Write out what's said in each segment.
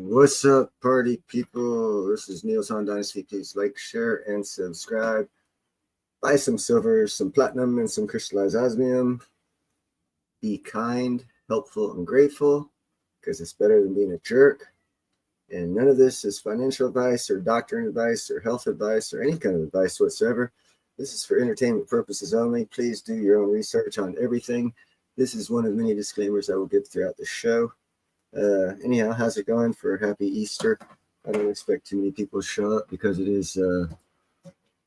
What's up, party people? This is Neil's on Dynasty. Please like, share, and subscribe. Buy some silver, some platinum, and some crystallized osmium. Be kind, helpful, and grateful, because it's better than being a jerk. And none of this is financial advice or doctrine advice or health advice or any kind of advice whatsoever. This is for entertainment purposes only. Please do your own research on everything. This is one of many disclaimers I will give throughout the show. Anyhow, how's it going for Happy Easter? I don't expect too many people to show up because it is a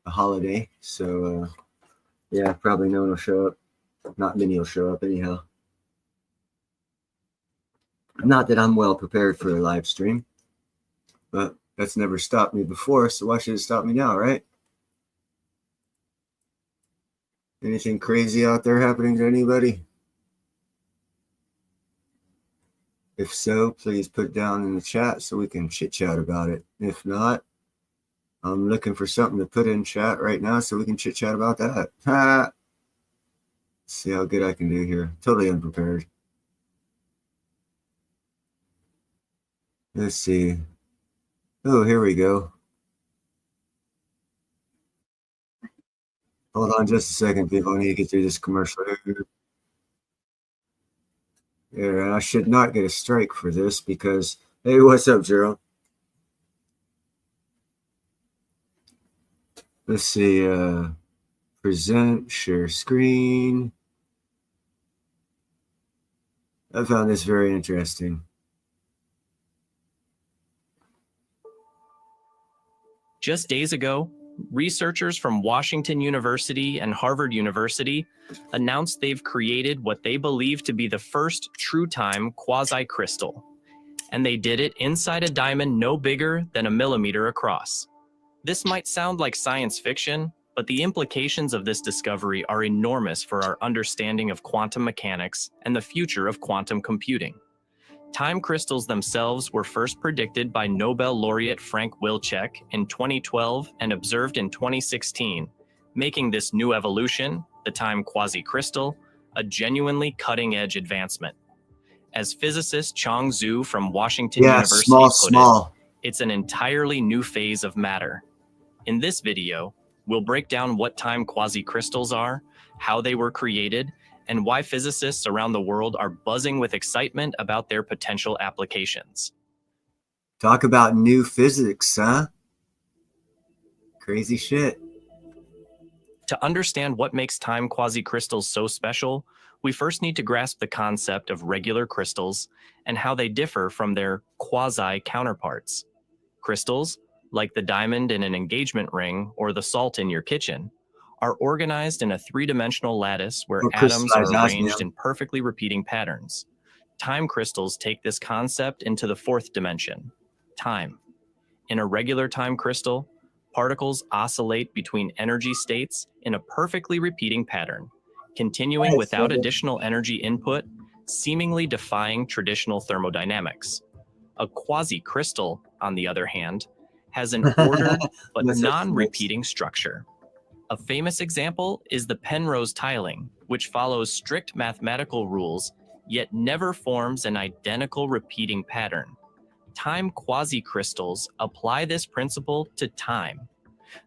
holiday. So, yeah, probably no one will show up. Not many will show up anyhow. Not that I'm well prepared for a live stream, but that's never stopped me before. So why should it stop me now, right? Anything crazy out there happening to anybody? If so, please put it down in the chat so we can chit chat about it. If not, I'm looking for something to put in chat right now so we can chit chat about that. Ha! See how good I can do here. Totally unprepared. Let's see. Oh, here we go. Hold on just a second, people. I need to get through this commercial. Yeah, and I should not get a strike for this because, hey, what's up, Gerald? Let's see. Present, share screen. I found this very interesting. Just days ago, researchers from Washington University and Harvard University announced they've created what they believe to be the first true-time quasi-crystal. And they did it inside a diamond no bigger than 1 millimeter across. This might sound like science fiction, but the implications of this discovery are enormous for our understanding of quantum mechanics and the future of quantum computing. Time crystals themselves were first predicted by Nobel laureate Frank Wilczek in 2012 and observed in 2016, making this new evolution, the time quasi-crystal, a genuinely cutting-edge advancement. As physicist Chang Zhu from Washington University put it, it's an entirely new phase of matter. In this video, we'll break down what time quasi-crystals are, how they were created, and why physicists around the world are buzzing with excitement about their potential applications. Talk about new physics, huh? Crazy shit. To understand what makes time quasi-crystals so special, we first need to grasp the concept of regular crystals and how they differ from their quasi-counterparts. Crystals, like the diamond in an engagement ring or the salt in your kitchen, are organized in a three-dimensional lattice where atoms are arranged in perfectly repeating patterns. Time crystals take this concept into the fourth dimension, time. In a regular time crystal, particles oscillate between energy states in a perfectly repeating pattern, continuing without additional energy input, seemingly defying traditional thermodynamics. A quasi-crystal, on the other hand, has an ordered but non-repeating structure. A famous example is the Penrose tiling, which follows strict mathematical rules, yet never forms an identical repeating pattern. Time quasi-crystals apply this principle to time.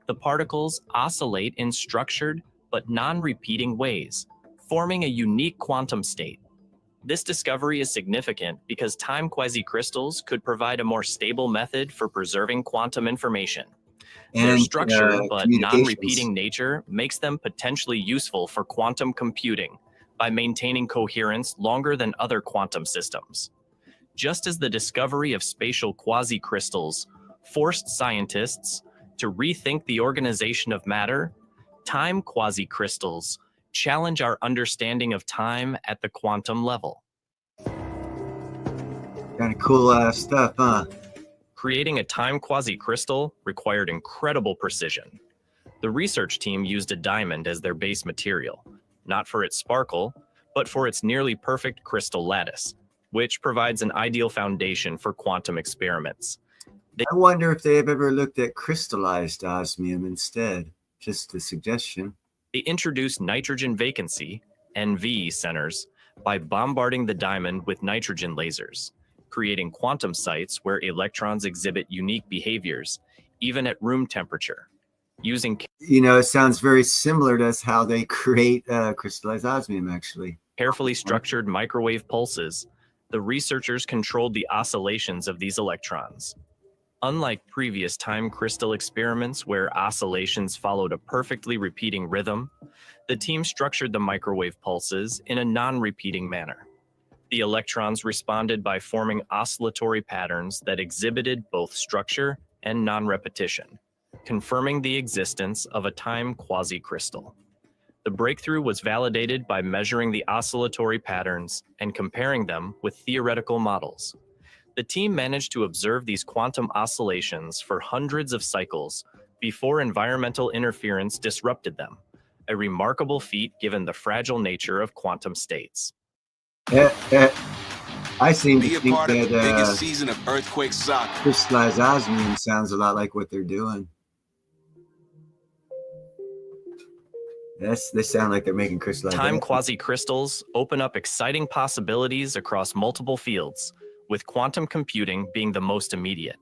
The particles oscillate in structured but non-repeating ways, forming a unique quantum state. This discovery is significant because time quasi-crystals could provide a more stable method for preserving quantum information. Their structure but non-repeating nature makes them potentially useful for quantum computing by maintaining coherence longer than other quantum systems. Just as the discovery of spatial quasi-crystals forced scientists to rethink the organization of matter, time quasi-crystals challenge our understanding of time at the quantum level. Kind of cool stuff, huh? Creating a time quasi-crystal required incredible precision. The research team used a diamond as their base material, not for its sparkle, but for its nearly perfect crystal lattice, which provides an ideal foundation for quantum experiments. I wonder if they have ever looked at crystallized osmium instead. Just a suggestion. They introduced nitrogen vacancy, NV centers, by bombarding the diamond with nitrogen lasers, creating quantum sites where electrons exhibit unique behaviors, even at room temperature. Using It sounds very similar to how they create crystallized osmium, actually. carefully structured microwave pulses, the researchers controlled the oscillations of these electrons. Unlike previous time crystal experiments where oscillations followed a perfectly repeating rhythm, the team structured the microwave pulses in a non-repeating manner. The electrons responded by forming oscillatory patterns that exhibited both structure and non-repetition, confirming the existence of a time quasi-crystal. The breakthrough was validated by measuring the oscillatory patterns and comparing them with theoretical models. The team managed to observe these quantum oscillations for hundreds of cycles before environmental interference disrupted them, a remarkable feat given the fragile nature of quantum states. I seem Be to a think part of the that biggest season of earthquake soccer. crystallized osmium sounds a lot like what they're doing. They sound like they're making crystallized Time osmium. quasi-crystals open up exciting possibilities across multiple fields, with quantum computing being the most immediate.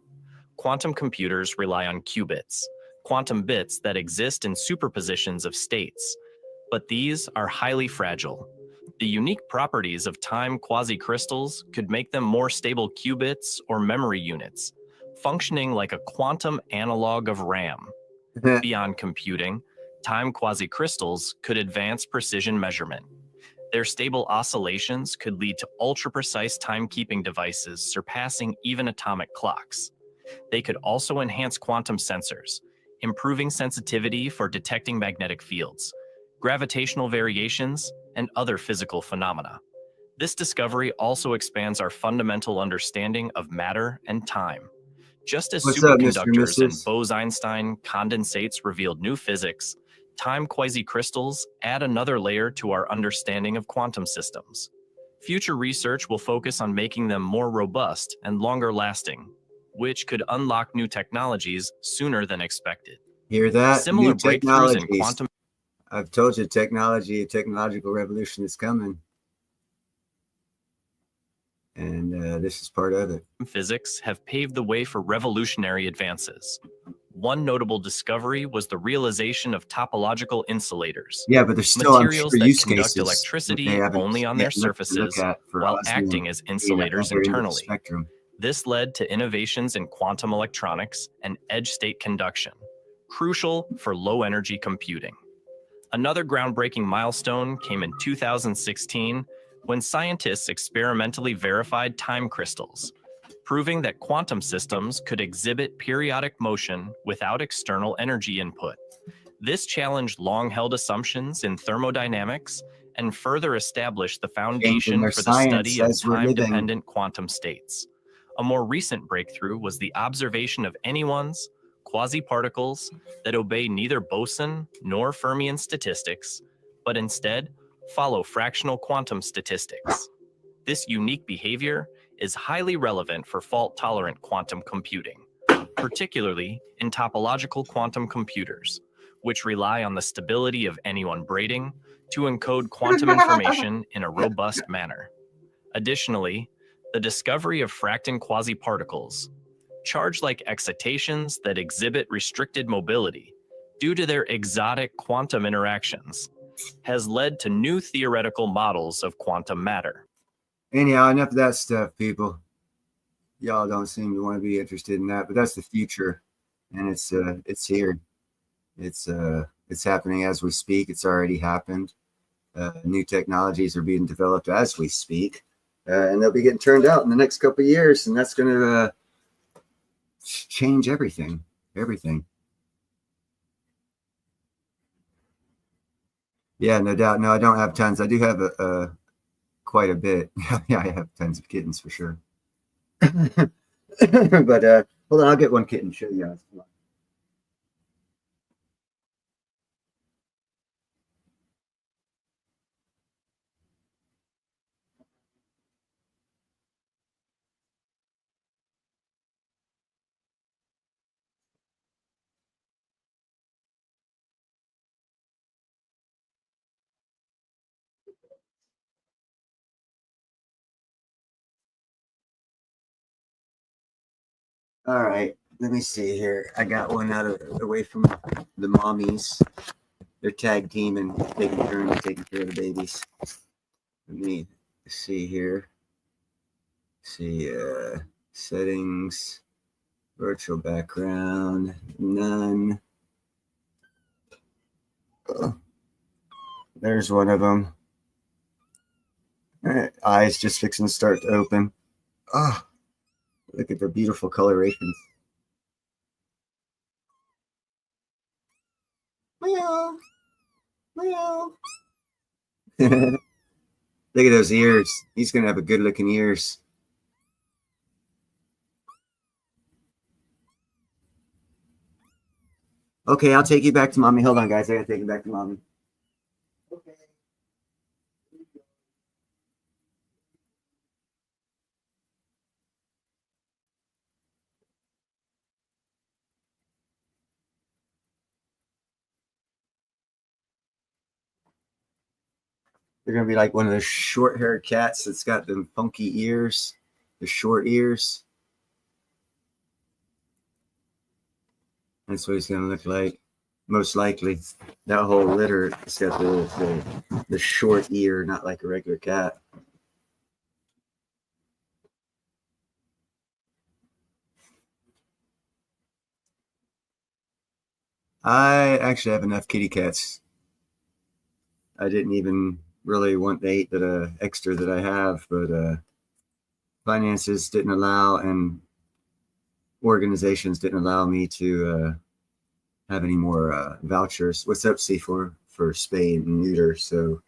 Quantum computers rely on qubits, quantum bits that exist in superpositions of states, but these are highly fragile. The unique properties of time quasi-crystals could make them more stable qubits or memory units, functioning like a quantum analog of RAM. Beyond computing, time quasi-crystals could advance precision measurement. Their stable oscillations could lead to ultra-precise timekeeping devices surpassing even atomic clocks. They could also enhance quantum sensors, improving sensitivity for detecting magnetic fields, gravitational variations, and other physical phenomena. This discovery also expands our fundamental understanding of matter and time. Just as What's up, Mr. and superconductors and Mrs.? Bose-Einstein condensates revealed new physics, time quasi-crystals add another layer to our understanding of quantum systems. Future research will focus on making them more robust and longer lasting, which could unlock new technologies sooner than expected. Hear that? Similar New breakthroughs in technologies. quantum I've told you, technological revolution is coming. And this is part of it. physics have paved the way for revolutionary advances. One notable discovery was the realization of topological insulators, Yeah, but there's still, I'm materials sure, that use conduct cases that electricity they haven't only on yet their look surfaces at for while osmium acting as being insulators at the other end of the internally. spectrum. This led to innovations in quantum electronics and edge state conduction, crucial for low energy computing. Another groundbreaking milestone came in 2016 when scientists experimentally verified time crystals, proving that quantum systems could exhibit periodic motion without external energy input. This challenged long-held assumptions in thermodynamics and further established the Changing foundation their for the science study of as we're living. time-dependent quantum states. A more recent breakthrough was the observation of anyone's quasi-particles that obey neither Boson nor Fermion statistics, but instead follow fractional quantum statistics. This unique behavior is highly relevant for fault-tolerant quantum computing, particularly in topological quantum computers, which rely on the stability of anyone braiding to encode quantum information in a robust manner. Additionally, the discovery of fracton quasi-particles, charge-like excitations that exhibit restricted mobility due to their exotic quantum interactions, has led to new theoretical models of quantum matter. Anyhow, enough of that stuff, people. Y'all don't seem to want to be interested in that, but that's the future, and it's here. It's happening as we speak. It's already happened. New technologies are being developed as we speak, and they'll be getting turned out in the next couple of years, and that's going to change everything. Everything. Yeah, no doubt. No, I don't have tons. I do have quite a bit. Yeah, I have tons of kittens for sure. But hold on, I'll get one kitten and show you. All right, let me see here. I got one away from the mommies. They're tag team and taking turns taking care of the babies. Let me see here. See, settings, virtual background, none. There's one of them. Eyes just fixing to start to open. Oh, look at the beautiful colorations. Meow. Meow. Look at those ears. He's going to have a good looking ears. Okay, I'll take you back to mommy. Hold on, guys. I got to take you back to mommy. Okay. They're going to be like one of those short haired cats that's got them funky ears, the short ears. That's what he's going to look like. Most likely. That whole litter has got the short ear, not like a regular cat. I actually have enough kitty cats. I didn't even really want the 8 that extra that I have, but finances didn't allow and organizations didn't allow me to have any more vouchers. What's up, C4 for spay and neuter? So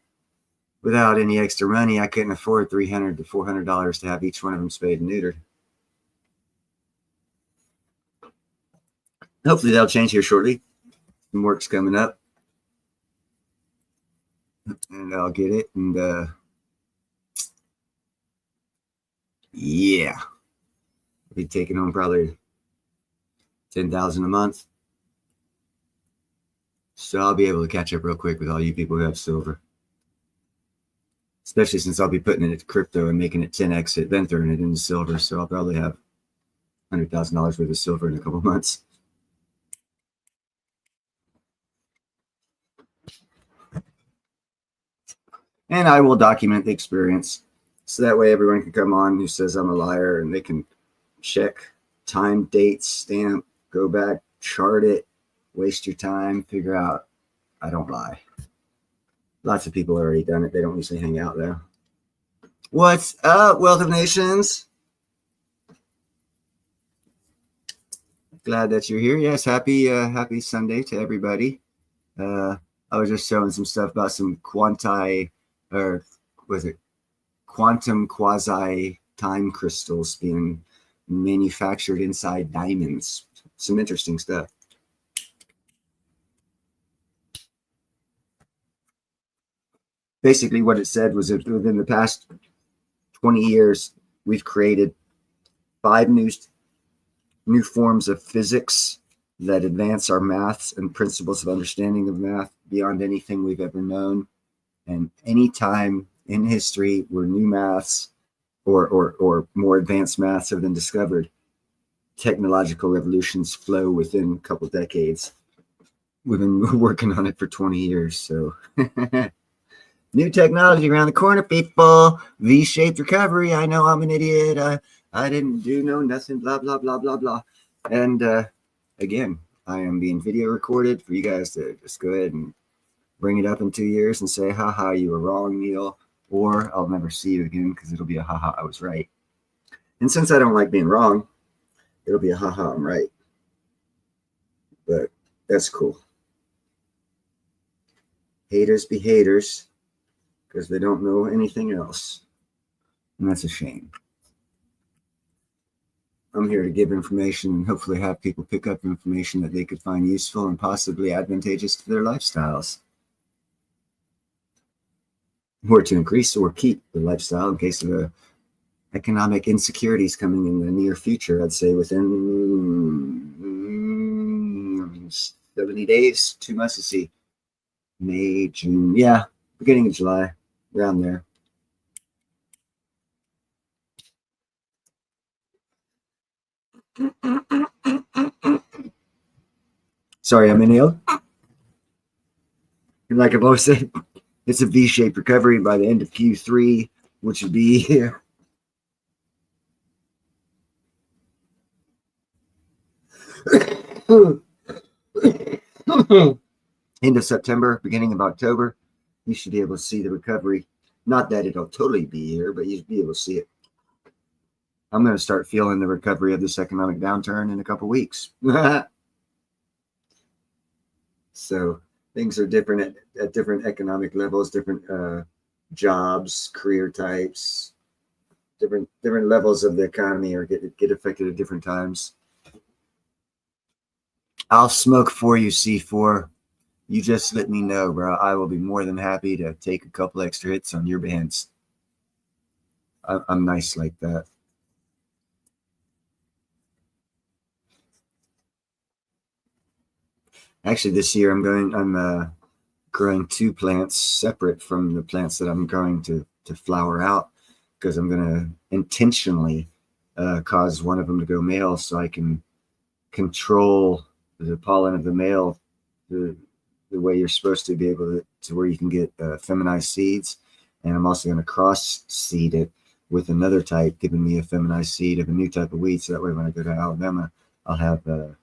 without any extra money, I couldn't afford $300 to $400 to have each one of them spayed and neutered. Hopefully that'll change here shortly. Some work's coming up, and I'll get it. And yeah, I'll be taking home probably $10,000 a month. So I'll be able to catch up real quick with all you people who have silver. Especially since I'll be putting it into crypto and making it 10x it, then throwing it into silver. So I'll probably have $100,000 worth of silver in a couple months. And I will document the experience. So that way everyone can come on who says I'm a liar and they can check time, date, stamp, go back, chart it, waste your time, figure out I don't lie. Lots of people have already done it. They don't usually hang out though. What's up, Wealth of Nations? Glad that you're here. Yes, happy Sunday to everybody. I was just showing some stuff about some quantum quasi time crystals being manufactured inside diamonds. Some interesting stuff. Basically, what it said was that within the past 20 years, we've created 5 new forms of physics that advance our maths and principles of understanding of math beyond anything we've ever known. And any time in history where new maths or more advanced maths have been discovered, technological revolutions flow within a couple decades. We've been working on it for 20 years. So new technology around the corner, people. V-shaped recovery. I know I'm an idiot. I didn't do nothing, blah, blah, blah, blah, blah. And again, I am being video recorded for you guys to just go ahead and bring it up in 2 years and say, haha, you were wrong, Neil. Or I'll never see you again because it'll be a haha, I was right. And since I don't like being wrong, it'll be a haha, I'm right. But that's cool. Haters be haters because they don't know anything else. And that's a shame. I'm here to give information and hopefully have people pick up information that they could find useful and possibly advantageous to their lifestyles. Or to increase or keep the lifestyle in case of economic insecurities coming in the near future. I'd say within 70 days, 2 months to see. May, June, yeah, beginning of July, around there. Sorry, I'm inhaled. And like I've always said, it's a V-shaped recovery by the end of Q3, which would be end of September, beginning of October. You should be able to see the recovery. Not that it'll totally be here, but you'll be able to see it. I'm going to start feeling the recovery of this economic downturn in a couple weeks. So things are different at different economic levels, different jobs, career types, different levels of the economy or get affected at different times. I'll smoke for you, C4. You just let me know, bro. I will be more than happy to take a couple extra hits on your bands. I'm nice like that. Actually, this year I'm growing 2 plants separate from the plants that I'm going to flower out, because I'm going to intentionally cause one of them to go male so I can control the pollen of the male the way you're supposed to be able to where you can get feminized seeds. And I'm also going to cross seed it with another type, giving me a feminized seed of a new type of weed. So that way when I go to Alabama, I'll have a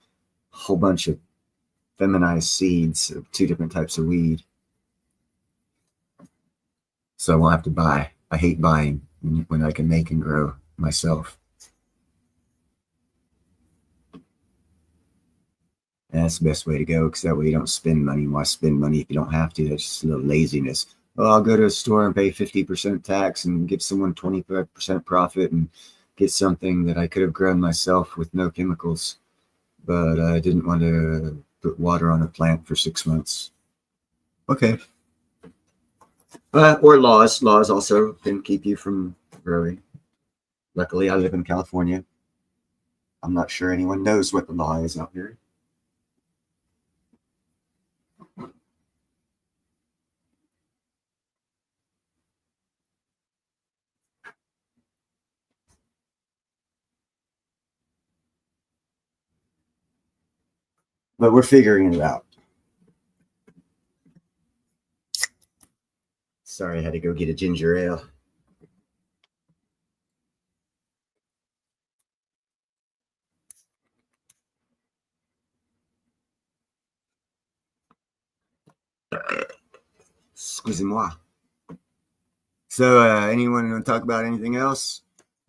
whole bunch of feminized seeds of 2 different types of weed. So I won't have to buy. I hate buying when I can make and grow myself. And that's the best way to go, because that way you don't spend money. Why spend money if you don't have to? That's just a little laziness. Well, I'll go to a store and pay 50% tax and give someone 25% profit and get something that I could have grown myself with no chemicals. But I didn't want to put water on a plant for 6 months. Okay. Or laws. Laws also can keep you from growing. Luckily, I live in California. I'm not sure anyone knows what the law is out here. But we're figuring it out. Sorry, I had to go get a ginger ale. Excusez-moi. So, anyone want to talk about anything else?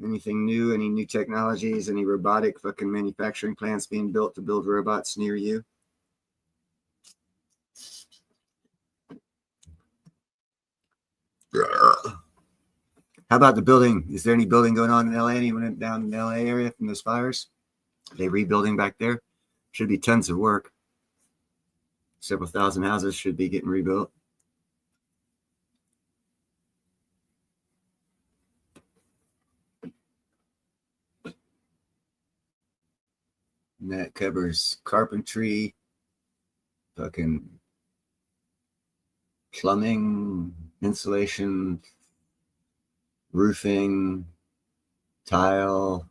Anything new? Any new technologies? Any robotic fucking manufacturing plants being built to build robots near you? How about the building? Is there any building going on in LA? Anyone down in the LA area from those fires? Are they rebuilding back there? Should be tons of work. Several thousand houses should be getting rebuilt. And that covers carpentry, fucking plumbing, insulation, roofing, tile,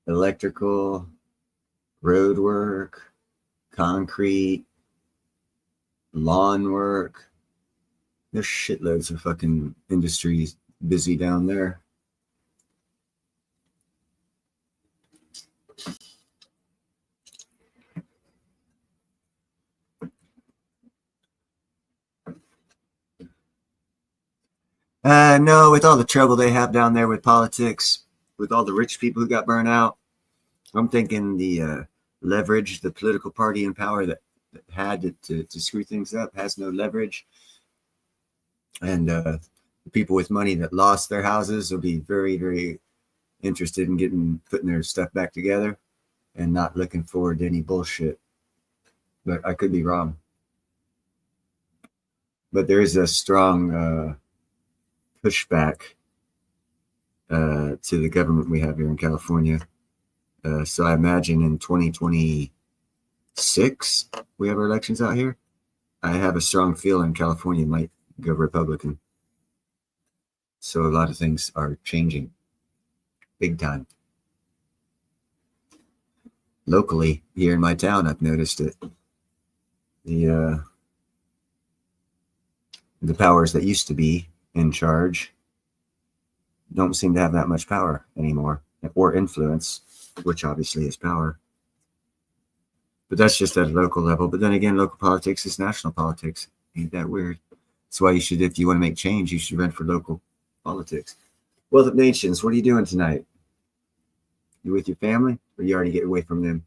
electrical, road work, concrete, lawn work. There's shitloads of fucking industries busy down there. No, with all the trouble they have down there with politics, with all the rich people who got burned out, I'm thinking the leverage, the political party in power that had to screw things up has no leverage. And the people with money that lost their houses will be very, very interested in putting their stuff back together and not looking forward to any bullshit. But I could be wrong. But there is a strong pushback to the government we have here in California. So I imagine in 2026, we have our elections out here. I have a strong feeling California might go Republican. So a lot of things are changing big time. Locally, here in my town, I've noticed it. the powers that used to be in charge don't seem to have that much power anymore, or influence, which obviously is power. But that's just at a local level. But then again, local politics is national politics. Ain't that weird? That's why you should, if you want to make change, you should run for local politics. Wealth of Nations, what are you doing tonight? You with your family, or you already get away from them?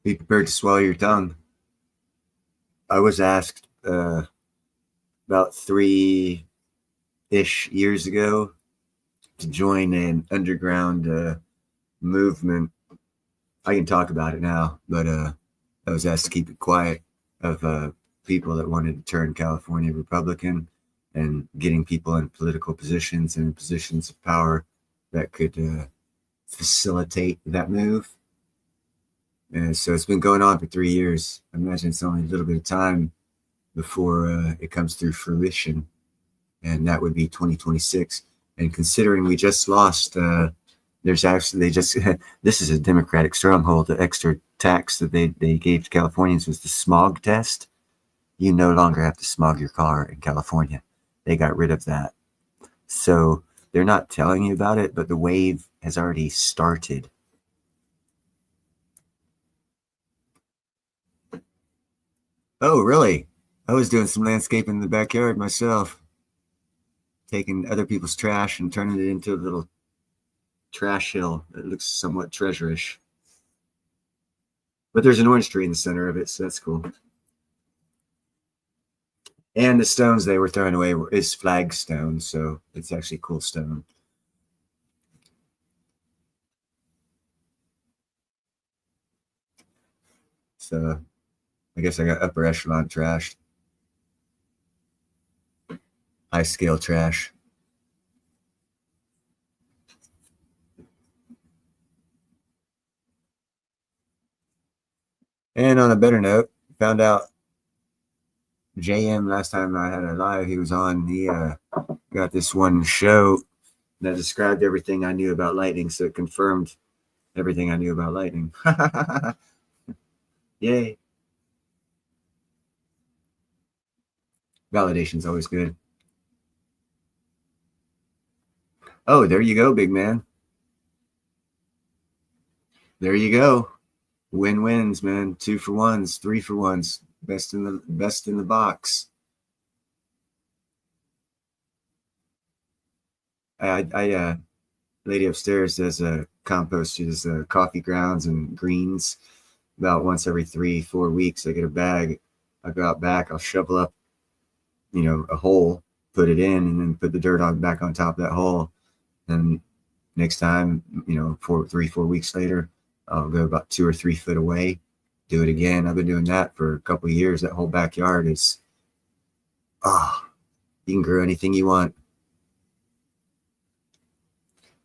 Be prepared to swallow your tongue. I was asked about 3-ish years ago to join an underground movement. I can talk about it now, but I was asked to keep it quiet, of people that wanted to turn California Republican and getting people in political positions and positions of power that could facilitate that move. And so it's been going on for 3 years. I imagine it's only a little bit of time before it comes through fruition, and that would be 2026. And considering we just lost, there's actually, this is a Democratic stronghold. The extra tax that they gave to Californians was the smog test. You no longer have to smog your car in California. They got rid of that. So they're not telling you about it, but the wave has already started. Oh, really? I was doing some landscaping in the backyard myself, taking other people's trash and turning it into a little trash hill that looks somewhat treasure-ish. But there's an orange tree in the center of it, so that's cool. And the stones they were throwing away is flagstone, so it's actually cool stone. So I guess I got upper echelon trash, high scale trash. And on a better note, found out JM last time I had a live he was on, he got this one show that described everything I knew about lightning, so it confirmed everything I knew about lightning. Yay. Validation's always good. Oh, there you go, big man. There you go. Win-wins, man. 2 for 1s, 3 for 1s. Best in the box. Lady upstairs does a compost. She does coffee grounds and greens about once every 3-4 weeks. I get a bag. I go out back. I'll shovel up, a hole, put it in, and then put the dirt back on top of that hole. And next time, 3-4 weeks later, I'll go about 2 or 3 foot away, do it again. I've been doing that for a couple of years. That whole backyard is, you can grow anything you want.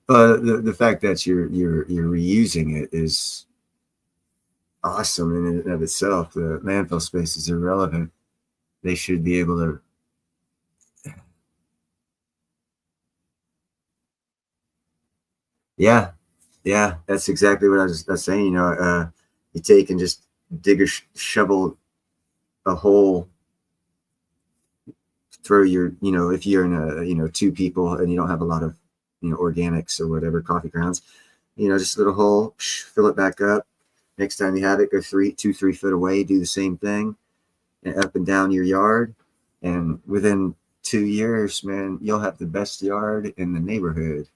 But the fact that you're reusing it is awesome in and of itself. The landfill space is irrelevant. They should be able to. Yeah, that's exactly what I was saying. You take and just dig shovel a hole, throw your, if you're in a 2 people and you don't have a lot of, organics or whatever, coffee grounds, just a little hole, fill it back up. Next time you have it, go 2-3 foot away, do the same thing, and up and down your yard. And within 2 years, man, you'll have the best yard in the neighborhood.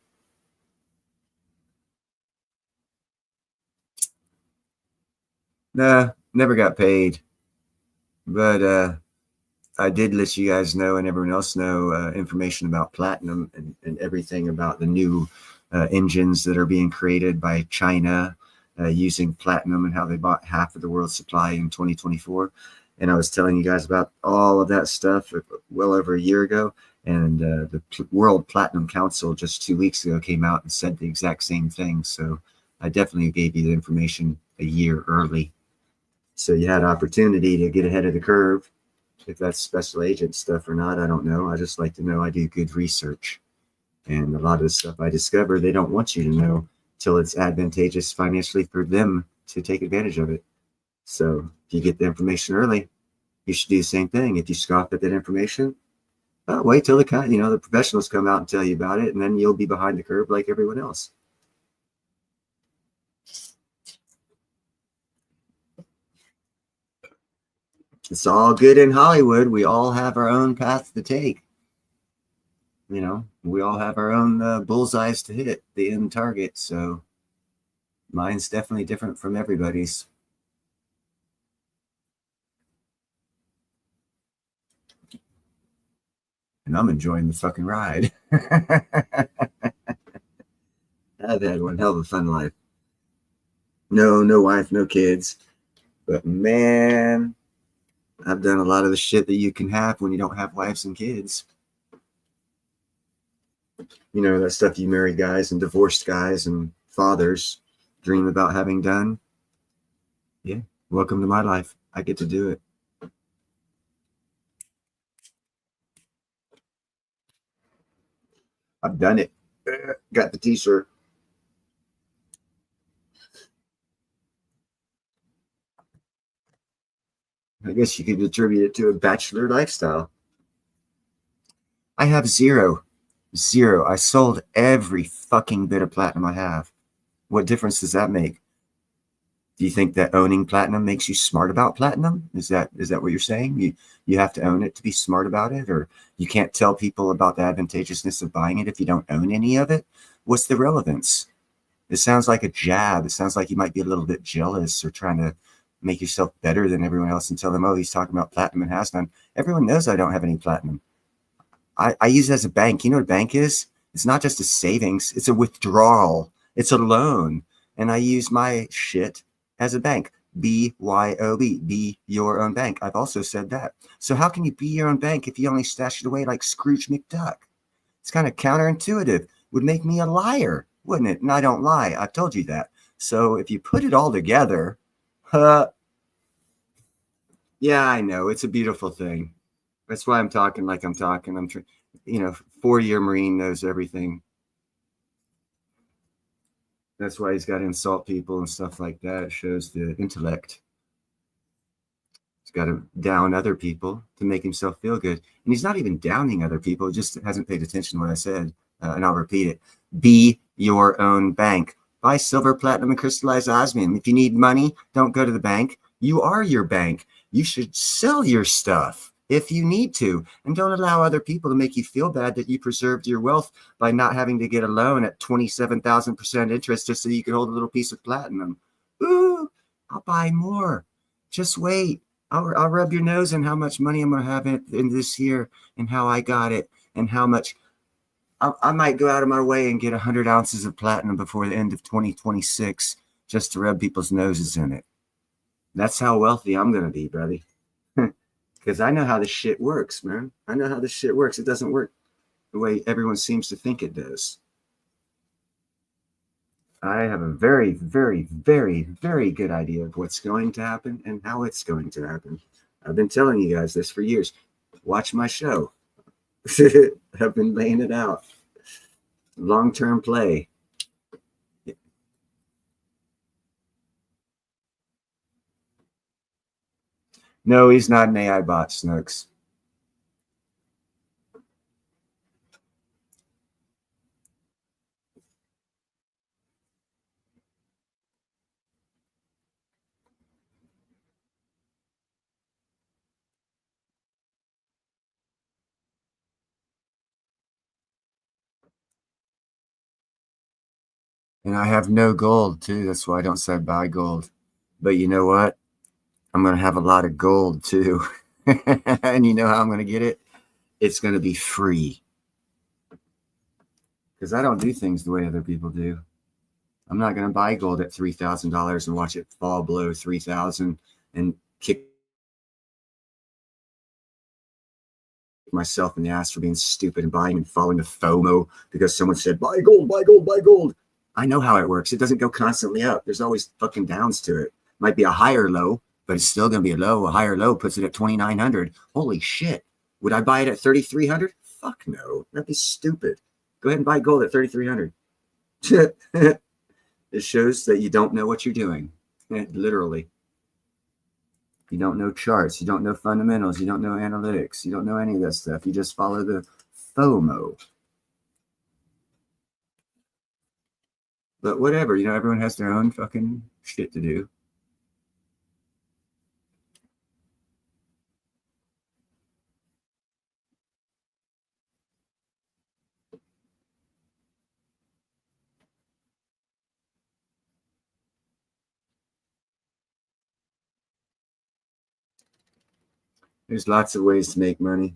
Nah, never got paid, but I did let you guys know and everyone else know information about platinum and everything about the new engines that are being created by China using platinum, and how they bought half of the world's supply in 2024. And I was telling you guys about all of that stuff well over a year ago. And the World Platinum Council just 2 weeks ago came out and said the exact same thing. So I definitely gave you the information a year early. So you had opportunity to get ahead of the curve. If that's special agent stuff or not, I don't know. I just like to know I do good research. And a lot of the stuff I discover, they don't want you to know till it's advantageous financially for them to take advantage of it. So if you get the information early, you should do the same thing. If you scoff at that information, wait till the professionals come out and tell you about it, and then you'll be behind the curve like everyone else. It's all good in Hollywood. We all have our own path to take. We all have our own bullseyes to hit, the end target. So mine's definitely different from everybody's. And I'm enjoying the fucking ride. I've had one hell of a fun life. No wife, no kids. But man, I've done a lot of the shit that you can have when you don't have wives and kids. That stuff you married guys and divorced guys and fathers dream about having done. Yeah, welcome to my life. I get to do it. I've done it. Got the t-shirt. I guess you could attribute it to a bachelor lifestyle. I have zero. I sold every fucking bit of platinum I have. What difference does that make? Do you think that owning platinum makes you smart about platinum? Is that what you're saying? You have to own it to be smart about it, or you can't tell people about the advantageousness of buying it if you don't own any of it? What's the relevance? It sounds like a jab. It sounds like you might be a little bit jealous or trying to make yourself better than everyone else and tell them, oh, he's talking about platinum and has none. Everyone knows I don't have any platinum. I use it as a bank. You know what a bank is? It's not just a savings. It's a withdrawal. It's a loan. And I use my shit as a bank. BYOB. Be your own bank. I've also said that. So how can you be your own bank if you only stash it away like Scrooge McDuck? It's kind of counterintuitive. Would make me a liar, wouldn't it? And I don't lie. I've told you that. So if you put it all together, yeah, I know. It's a beautiful thing. That's why I'm talking like I'm talking. 4-year Marine knows everything. That's why he's got to insult people and stuff like that. It shows the intellect. He's got to down other people to make himself feel good. And he's not even downing other people. Just hasn't paid attention to what I said. And I'll repeat it. Be your own bank. Buy silver, platinum, and crystallized osmium. If you need money, don't go to the bank. You are your bank. You should sell your stuff if you need to, and don't allow other people to make you feel bad that you preserved your wealth by not having to get a loan at 27,000% interest just so you could hold a little piece of platinum. Ooh, I'll buy more. Just wait. I'll rub your nose in how much money I'm going to have in this year and how I got it and how much. I might go out of my way and get 100 ounces of platinum before the end of 2026 just to rub people's noses in it. That's how wealthy I'm going to be, brother. Because I know how this shit works, man. I know how this shit works. It doesn't work the way everyone seems to think it does. I have a very, very, very, very good idea of what's going to happen and how it's going to happen. I've been telling you guys this for years. Watch my show. I've been laying it out. Long-term play. No, he's not an AI bot, Snooks. And I have no gold, too. That's why I don't say buy gold. But you know what? I'm going to have a lot of gold, too. And you know how I'm going to get it? It's going to be free. Because I don't do things the way other people do. I'm not going to buy gold at $3,000 and watch it fall below $3,000 and kick myself in the ass for being stupid and buying and following the FOMO because someone said, buy gold, buy gold, buy gold. I know how it works. It doesn't go constantly up. There's always fucking downs to it. Might be a higher low, but it's still going to be a higher low, puts it at 2,900. Holy shit. Would I buy it at 3,300? Fuck no. That'd be stupid. Go ahead and buy gold at 3,300. It shows that you don't know what you're doing. Literally. You don't know charts. You don't know fundamentals. You don't know analytics. You don't know any of that stuff. You just follow the FOMO. But whatever, everyone has their own fucking shit to do. There's lots of ways to make money.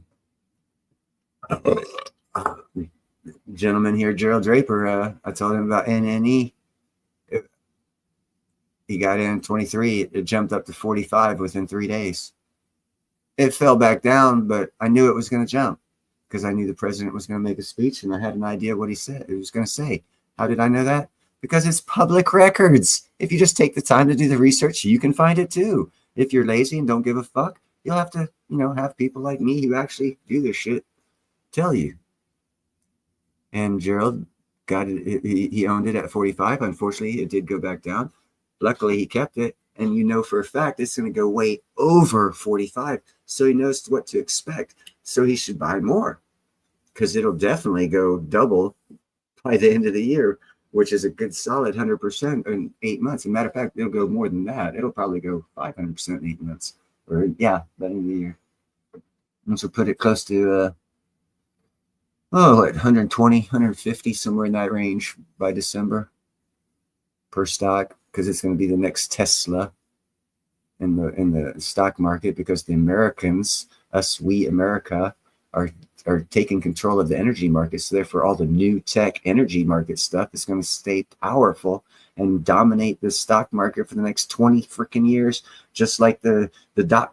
Gentleman here, Gerald Draper, I told him about NNE. He got in 23. It jumped up to 45 within 3 days. It fell back down, but I knew it was going to jump because I knew the president was going to make a speech and I had an idea what he said. It was going to say. How did I know that? Because it's public records. If you just take the time to do the research, you can find it too. If you're lazy and don't give a fuck, you'll have to, have people like me who actually do this shit tell you. And Gerald got it. He owned it at 45. Unfortunately, it did go back down. Luckily, he kept it. And for a fact, it's going to go way over 45. So he knows what to expect. So he should buy more because it'll definitely go double by the end of the year, which is a good solid 100% in 8 months. As a matter of fact, it'll go more than that. It'll probably go 500% in 8 months. Or, by the end of the year. And so put it close to 120, 150, somewhere in that range by December per stock, because it's going to be the next Tesla in the stock market, because the Americans, we America, are taking control of the energy market. So therefore, all the new tech energy market stuff is going to stay powerful and dominate the stock market for the next 20 freaking years, just like the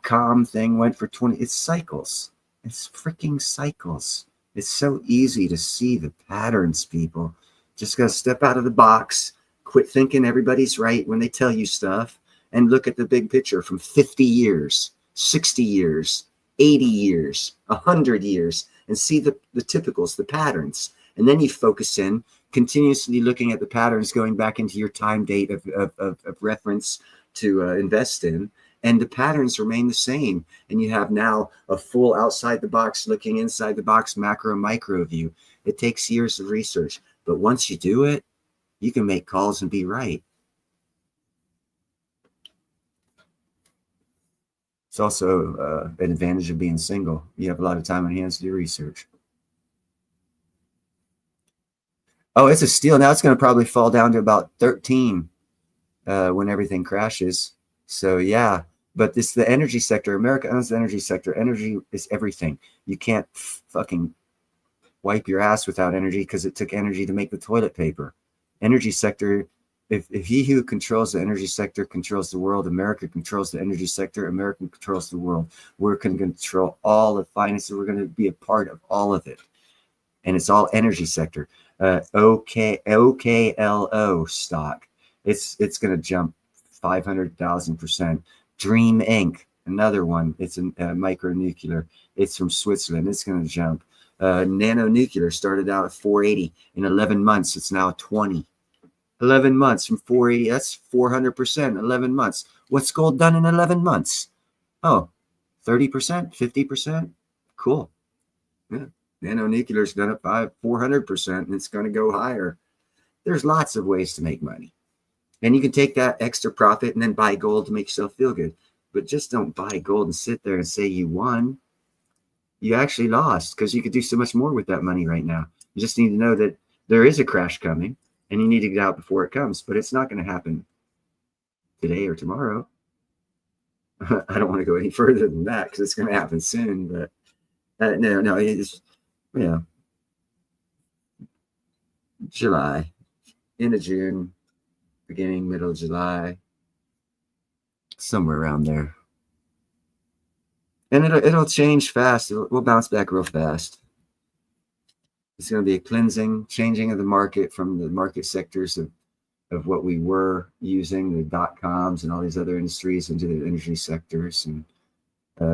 .com thing went for 20. It's cycles. It's freaking cycles. It's so easy to see the patterns, people. Just got to step out of the box, quit thinking everybody's right when they tell you stuff, and look at the big picture from 50 years, 60 years, 80 years, 100 years, and see the typicals, the patterns. And then you focus in, continuously looking at the patterns, going back into your time date of reference to invest in. And the patterns remain the same. And you have now a full outside the box, looking inside the box, macro, micro view. It takes years of research. But once you do it, you can make calls and be right. It's also an advantage of being single. You have a lot of time on hands to do research. Oh, it's a steal. Now it's going to probably fall down to about 13 when everything crashes. So, yeah. But this the energy sector. America owns the energy sector. Energy is everything. You can't fucking wipe your ass without energy because it took energy to make the toilet paper. Energy sector, if he who controls the energy sector controls the world, America controls the energy sector, America controls the world. We're going to control all the finances. We're going to be a part of all of it. And it's all energy sector. OKLO stock. It's going to jump 500,000%. Dream Inc., another one. It's a micronuclear. It's from Switzerland. It's going to jump. Nanonuclear started out at 480. In 11 months, it's now 20. 11 months from 480. That's 400%. 11 months. What's gold done in 11 months? Oh, 30%, 50%. Cool. Yeah. Nanonuclear's done it by 400%, and it's going to go higher. There's lots of ways to make money. And you can take that extra profit and then buy gold to make yourself feel good. But just don't buy gold and sit there and say you won. You actually lost, because you could do so much more with that money right now. You just need to know that there is a crash coming and you need to get out before it comes. But it's not going to happen today or tomorrow. I don't want to go any further than that because it's going to happen soon. But no, it's, July, end of June, beginning, middle of July, somewhere around there. And it'll change fast. We'll bounce back real fast. It's going to be a cleansing, changing of the market from the market sectors of of what we were using, the dot-coms and all these other industries into the energy sectors. And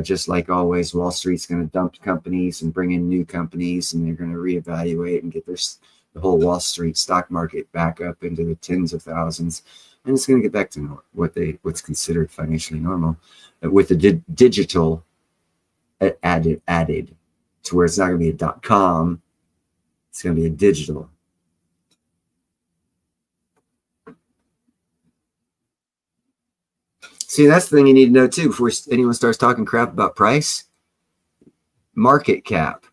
just like always, Wall Street's going to dump companies and bring in new companies, and they're going to reevaluate and get the whole Wall Street stock market back up into the tens of thousands. And it's going to get back to what's considered financially normal, with the digital added to where it's not going to be a .com, it's going to be a digital. See, that's the thing you need to know too before anyone starts talking crap about price. Market cap.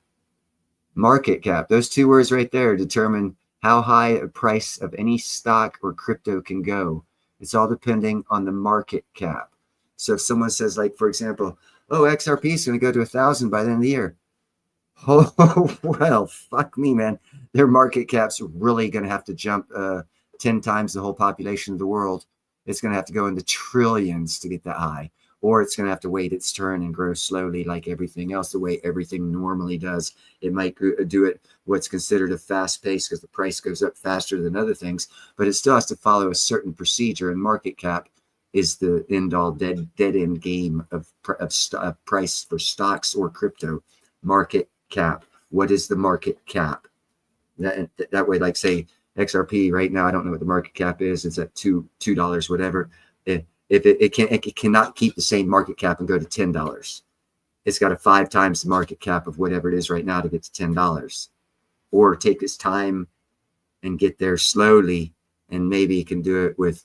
Market cap. Those two words right there determine how high a price of any stock or crypto can go. It's all depending on the market cap. So if someone says, like, for example, oh, XRP is going to go to 1,000 by the end of the year. Oh, well, fuck me, man. Their market cap's really going to have to jump 10 times the whole population of the world. It's going to have to go in the trillions to get that high. Or it's going to have to wait its turn and grow slowly like everything else, the way everything normally does. It might do it what's considered a fast pace because the price goes up faster than other things, but it still has to follow a certain procedure, and market cap is the end-all dead-end game of price for stocks or crypto. Market cap. What is the market cap? That way, like, say, XRP right now, I don't know what the market cap is. It's at $2 whatever. It cannot keep the same market cap and go to $10. It's got to 5 times the market cap of whatever it is right now to get to $10, or take its time and get there slowly, and maybe it can do it with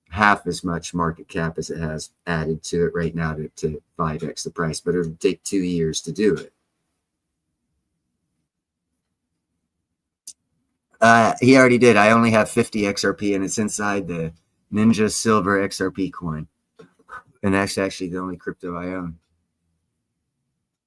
half as much market cap as it has added to it right now to 5x the price, but it'll take 2 years to do it. He already did. I only have 50 XRP, and it's inside the Ninja Silver XRP coin. And that's actually the only crypto I own.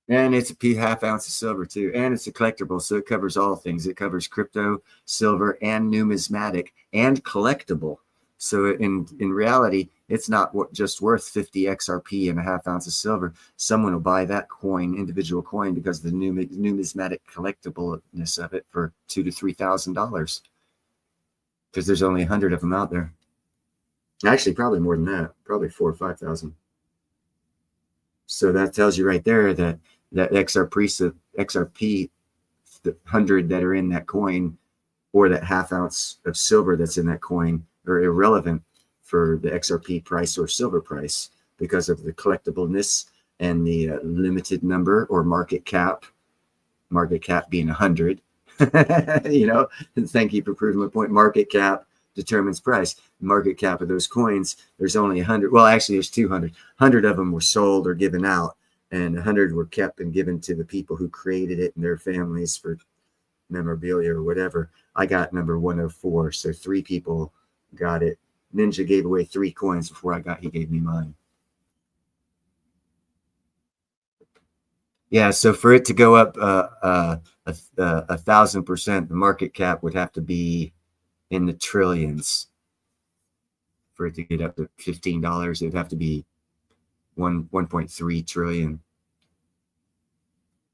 And it's a half ounce of silver too. And it's a collectible, so it covers all things. It covers crypto, silver, and numismatic, and collectible. So in reality, it's not just worth 50 XRP and a half ounce of silver. Someone will buy that coin, individual coin, because of the numismatic collectibleness of it for $2,000 to $3,000. Because there's only 100 of them out there. Actually, probably more than that. Probably 4,000 or 5,000. So that tells you right there that XRP, the 100 that are in that coin, or that half ounce of silver that's in that coin, are irrelevant for the XRP price or silver price because of the collectibleness and the limited number or market cap being 100. You know, thank you for proving my point. Market cap determines price. Market cap of those coins, there's only 100. Well, actually, there's 200. 100 of them were sold or given out, and 100 were kept and given to the people who created it and their families for memorabilia or whatever. I got number 104, so 3 people got it. Ninja gave away 3 coins before he gave me mine. Yeah, so for it to go up 1,000%, the market cap would have to be in the trillions. For it to get up to $15, it would have to be 1.3 trillion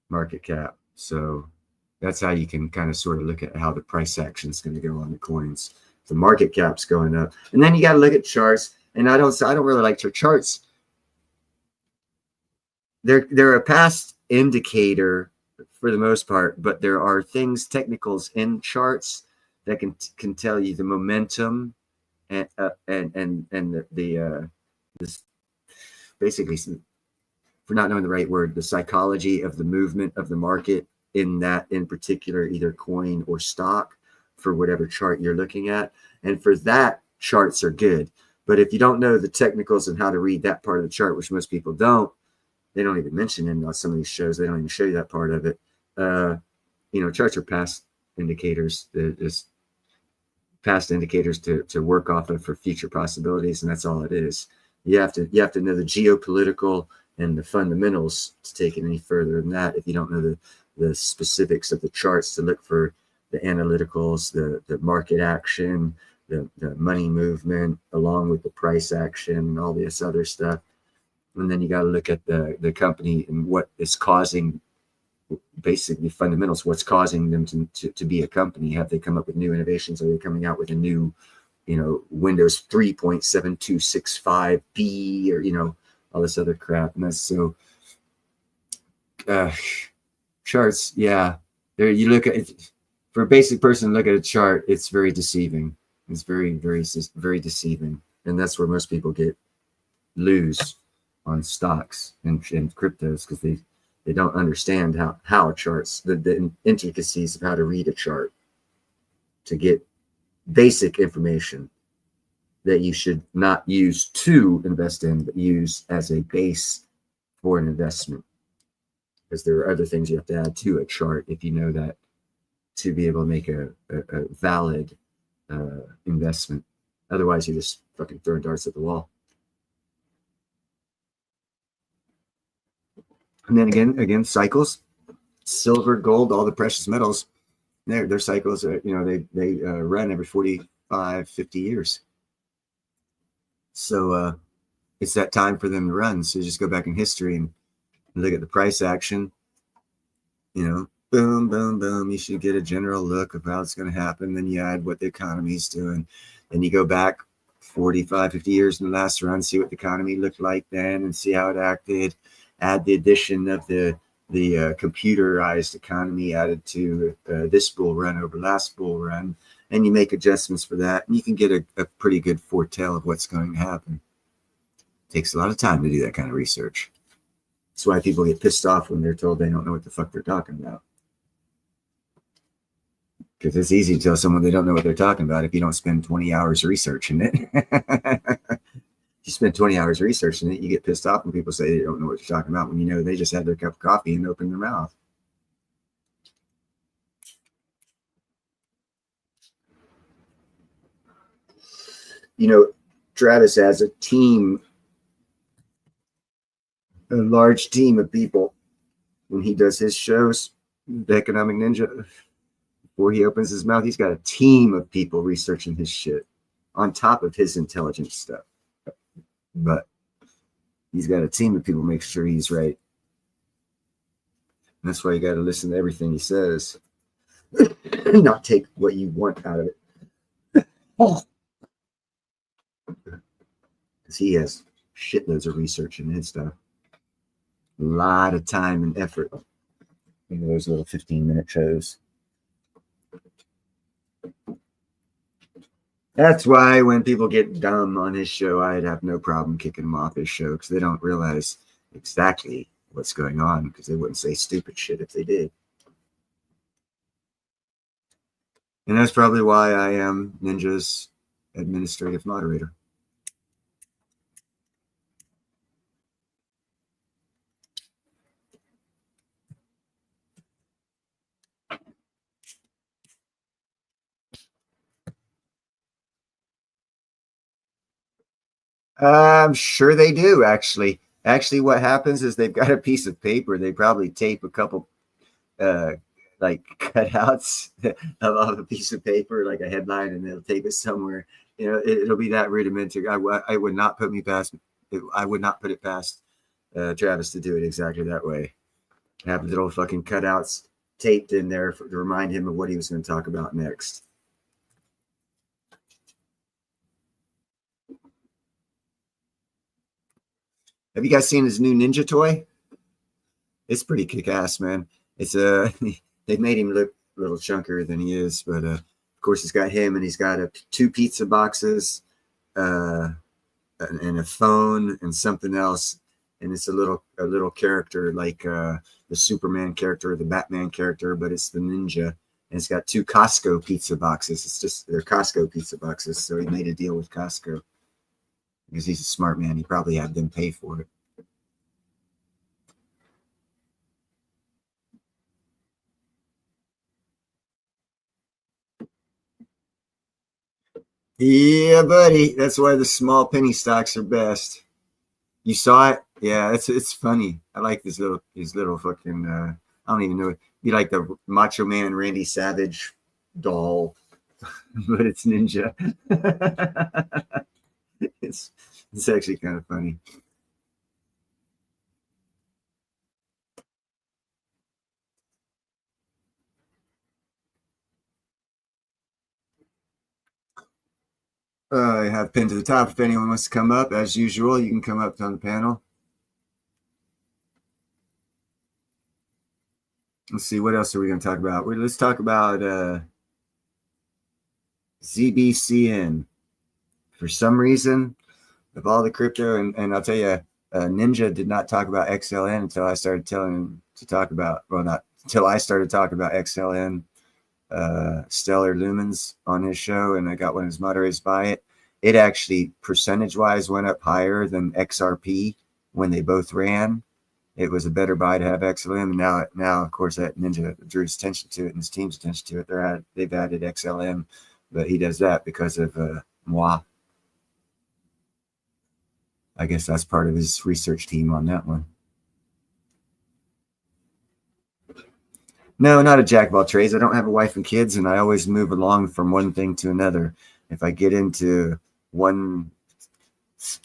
market cap. So that's how you can kind of sort of look at how the price action is going to go on the coins. The market cap's going up, and then you got to look at charts. And I don't really like charts. They're a past indicator for the most part, but there are things, technicals in charts that can tell you the momentum and this basically, for not knowing the right word, the psychology of the movement of the market in particular, either coin or stock, for whatever chart you're looking at. And for that, charts are good. But if you don't know the technicals and how to read that part of the chart, which most people don't, they don't even mention in some of these shows. They don't even show you that part of it. Charts are past indicators. Just past indicators to work off of for future possibilities, and that's all it is. You have to know the geopolitical and the fundamentals to take it any further than that. If you don't know the specifics of the charts to look for the analyticals, the market action, the money movement, along with the price action and all this other stuff. And then you got to look at the company and what is causing basically fundamentals, what's causing them to be a company. Have they come up with new innovations? Are they coming out with a new, Windows 3.7265B, or all this other crap? And that's so charts. Yeah, there you look at it, for a basic person to look at a chart, it's very deceiving. It's very, very, very deceiving, and that's where most people lose on stocks and cryptos, because they don't understand how charts, the intricacies of how to read a chart to get basic information that you should not use to invest in, but use as a base for an investment. Because there are other things you have to add to a chart if you know that, to be able to make a valid investment. Otherwise, you're just fucking throwing darts at the wall. And then again, cycles, silver, gold, all the precious metals, their cycles are, they run every 45, 50 years. So it's that time for them to run. So just go back in history and look at the price action, boom, boom, boom. You should get a general look of how it's going to happen. Then you add what the economy's doing. Then you go back 45, 50 years in the last run, see what the economy looked like then and see how it acted. Add the addition of the computerized economy added to this bull run over last bull run, and you make adjustments for that, and you can get a pretty good foretell of what's going to happen. It takes a lot of time to do that kind of research. That's why people get pissed off when they're told they don't know what the fuck they're talking about. Because it's easy to tell someone they don't know what they're talking about if you don't spend 20 hours researching it. If you spend 20 hours researching it, you get pissed off when people say they don't know what you're talking about, when they just had their cup of coffee and opened their mouth. Travis has a team, a large team of people. When he does his shows, the Economic Ninja, before he opens his mouth, he's got a team of people researching his shit on top of his intelligence stuff. But he's got a team of people make sure he's right. And that's why you got to listen to everything he says. Not take what you want out of it. Because he has shitloads of research in his stuff. A lot of time and effort in those little 15-minute shows. That's why when people get dumb on his show, I'd have no problem kicking them off his show, because they don't realize exactly what's going on, because they wouldn't say stupid shit if they did. And that's probably why I am Ninja's administrative moderator. I'm sure they do, actually. Actually, what happens is they've got a piece of paper. They probably tape a couple like cutouts of a piece of paper, like a headline, and they'll tape it somewhere. It'll be that rudimentary. I would not put it past Travis to do it exactly that way. Have little fucking cutouts taped in there to remind him of what he was going to talk about next. Have you guys seen his new Ninja toy? It's pretty kick-ass, man. It's they made him look a little chunkier than he is, but of course he's got him, and he's got 2 pizza boxes, and a phone and something else, and it's a little character like the Superman character or the Batman character, but it's the Ninja, and it's got 2 Costco pizza boxes. They're Costco pizza boxes, so he made a deal with Costco. Because he's a smart man, he probably had them pay for it. Yeah, buddy. That's why the small penny stocks are best. You saw it? Yeah, it's funny. I like his little fucking I don't even know. Be like the Macho Man Randy Savage doll, but it's Ninja. It's actually kind of funny. I have pinned to the top. If anyone wants to come up, as usual, you can come up on the panel. Let's see, what else are we going to talk about? Let's talk about ZBCN. For some reason, of all the crypto, and I'll tell you, Ninja did not talk about XLN until I started telling him to talk about, well, not until I started talking about XLN, Stellar Lumens on his show, and I got one of his moderators by it. It actually, percentage-wise, went up higher than XRP when they both ran. It was a better buy to have XLM. Now, of course, that Ninja drew his attention to it and his team's attention to it. They've added XLM, but he does that because of moi. I guess that's part of his research team on that one. No, not a jack of all trades. I don't have a wife and kids, and I always move along from one thing to another. If I get into one,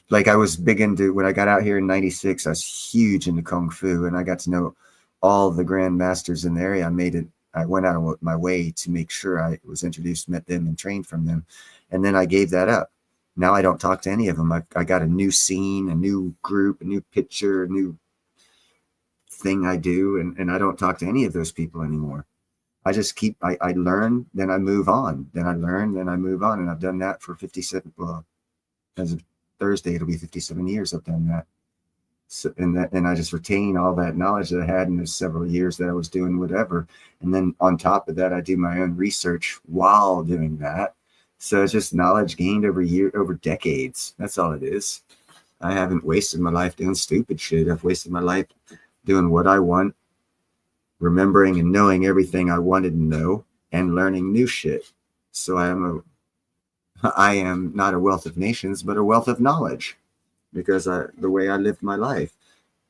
like I was big into, when I got out here in 96, I was huge into Kung Fu, and I got to know all the grand masters in the area. I went out of my way to make sure I was introduced, met them, and trained from them. And then I gave that up. Now I don't talk to any of them. I got a new scene, a new group, a new picture, a new thing I do, and I don't talk to any of those people anymore. I just I learn, then I move on. Then I learn, then I move on. And I've done that for 57, well, as of Thursday, it'll be 57 years I've done that. So, and I just retain all that knowledge that I had in those several years that I was doing whatever. And then on top of that, I do my own research while doing that. So it's just knowledge gained over decades. That's all it is. I haven't wasted my life doing stupid shit. I've wasted my life doing what I want, remembering and knowing everything I wanted to know, and learning new shit. So I am not a wealth of nations, but a wealth of knowledge, because the way I lived my life.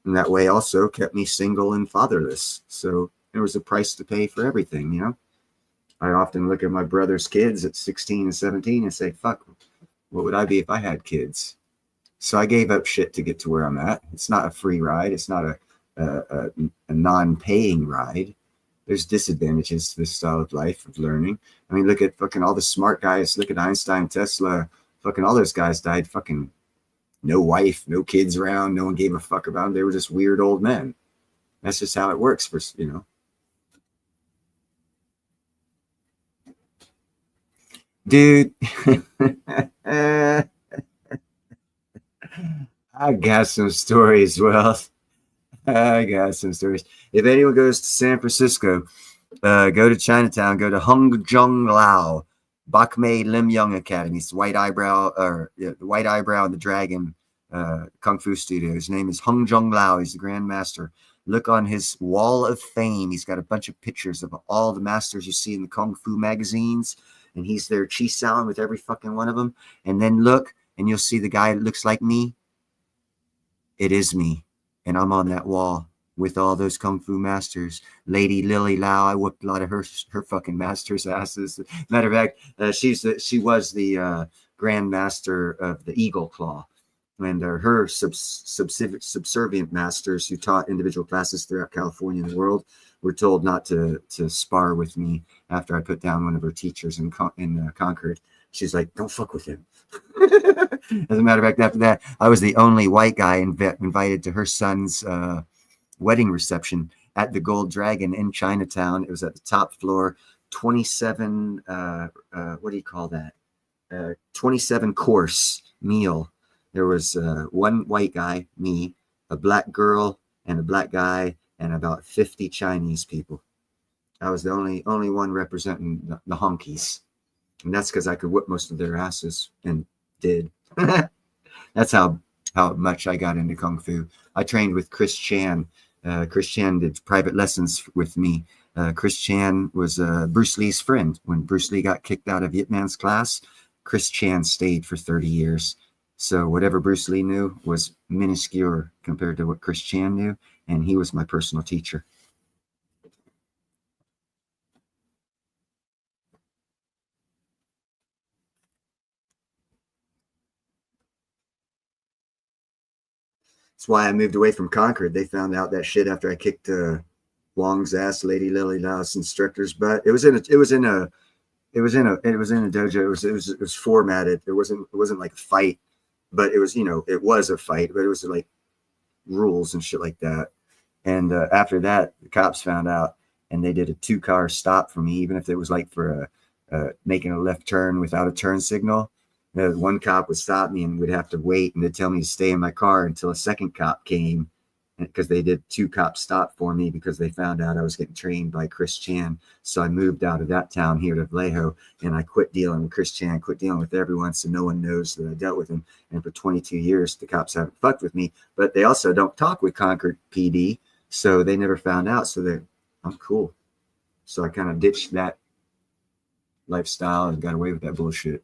And that way also kept me single and fatherless. So there was a price to pay for everything, you know? I often look at my brother's kids at 16 and 17 and say, fuck, what would I be if I had kids? So I gave up shit to get to where I'm at. It's not a free ride. It's not a non-paying ride. There's disadvantages to this style of life of learning. I mean, look at fucking all the smart guys. Look at Einstein, Tesla, fucking all those guys died fucking no wife, no kids around. No one gave a fuck about them. They were just weird old men. That's just how it works for, you know. Dude, I got some stories. Well, I got some stories. If anyone goes to San Francisco, go to Chinatown, go to Hung Lao, Bak Mei Lim Young Academy. It's the White Eyebrow, the White Eyebrow and the Dragon Kung Fu studio. His name is Hung Lao. He's the Grand Master. Look on his wall of fame. He's got a bunch of pictures of all the masters you see in the Kung Fu magazines. And he's there chi saoing with every fucking one of them. And then look, and you'll see the guy that looks like me. It is me. And I'm on that wall with all those Kung Fu masters. Lady Lily Lau, I whooped a lot of her fucking masters' asses. Matter of fact, she was the Grand Master of the Eagle Claw. And her subservient masters who taught individual classes throughout California and the world were told not to spar with me after I put down one of her teachers in Concord. She's like, don't fuck with him. As a matter of fact, after that, I was the only white guy invited to her son's wedding reception at the Gold Dragon in Chinatown. It was at the top floor, 27, what do you call that? 27 course meal. There was one white guy, me, a black girl, and a black guy, and about 50 Chinese people. I was the only one representing the honkies. And that's because I could whip most of their asses, and did. That's how much I got into Kung Fu. I trained with Chris Chan. Chris Chan did private lessons with me. Chris Chan was Bruce Lee's friend. When Bruce Lee got kicked out of Yip Man's class, Chris Chan stayed for 30 years. So whatever Bruce Lee knew was minuscule compared to what Chris Chan knew, and he was my personal teacher. That's why I moved away from Concord. They found out that shit after I kicked Wong's ass, Lady Lily Lau's instructor's butt. It was in It was in a dojo. It was formatted. It wasn't like a fight, but it was, it was a fight, but it was like rules and shit like that. And after that, the cops found out, and they did a 2-car stop for me, even if it was like for making a left turn without a turn signal. One cop would stop me and would have to wait, and they'd tell me to stay in my car until a second cop came, because they did 2 cop stop for me because they found out I was getting trained by Chris Chan. So I moved out of that town here to Vallejo, and I quit dealing with Chris Chan, quit dealing with everyone, so no one knows that I dealt with him. And for 22 years, the cops haven't fucked with me, but they also don't talk with Concord PD, so they never found out. So I'm cool. So I kind of ditched that lifestyle and got away with that bullshit.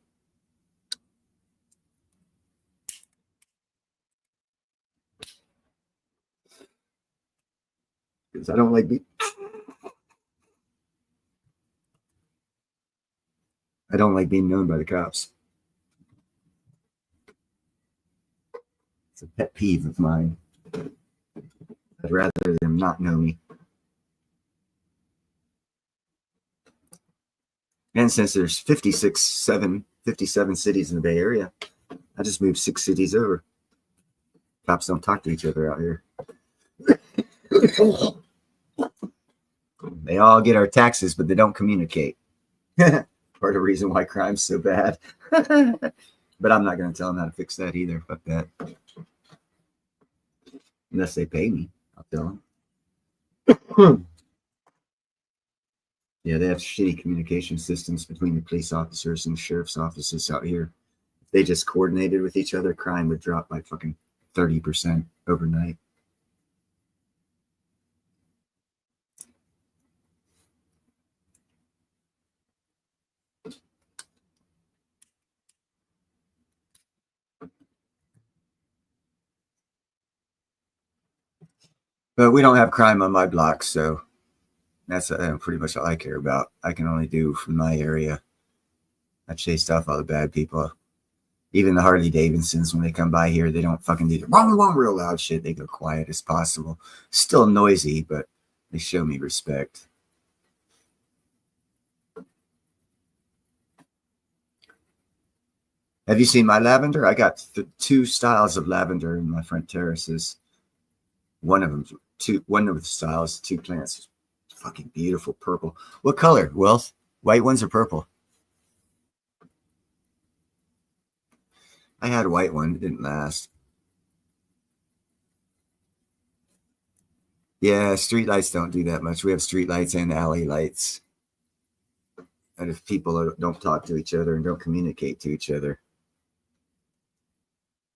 Because I don't like being known by the cops. It's a pet peeve of mine. I'd rather them not know me. And since there's 57 cities in the Bay Area, I just moved 6 cities over. Cops don't talk to each other out here. They all get our taxes, but they don't communicate. Part of the reason why crime's so bad. But I'm not going to tell them how to fix that either. Fuck that. Unless they pay me, I'll tell them. Yeah, they have shitty communication systems between the police officers and sheriff's offices out here. If they just coordinated with each other, crime would drop by fucking 30% overnight. But we don't have crime on my block, so that's pretty much all I care about. I can only do from my area. I chased off all the bad people. Even the Harley Davidsons, when they come by here, they don't fucking do the wrong real loud shit. They go quiet as possible. Still noisy, but they show me respect. Have you seen my lavender? I got 2 styles of lavender in my front terraces. One of the styles, 2 plants, fucking beautiful purple. What color, Wealth? White ones or purple? I had a white one. It didn't last. Yeah, street lights don't do that much. We have street lights and alley lights. And if people don't talk to each other and don't communicate to each other,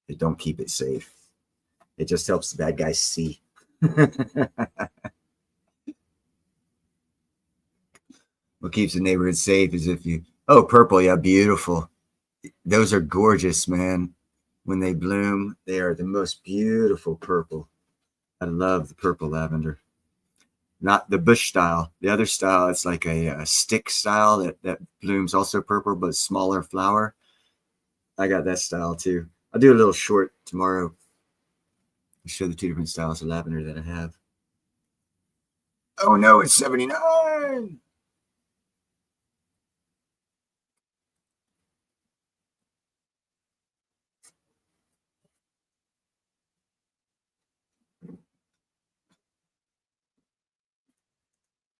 they don't keep it safe. It just helps the bad guys see. What keeps the neighborhood safe is if you... Oh, purple. Yeah, beautiful. Those are gorgeous, man. When they bloom, they are the most beautiful purple. I love the purple lavender. Not the bush style. The other style, it's like a stick style that blooms also purple, but smaller flower. I got that style too. I'll do a little short tomorrow. I'll show the 2 different styles of lavender that I have. Oh no, it's 79.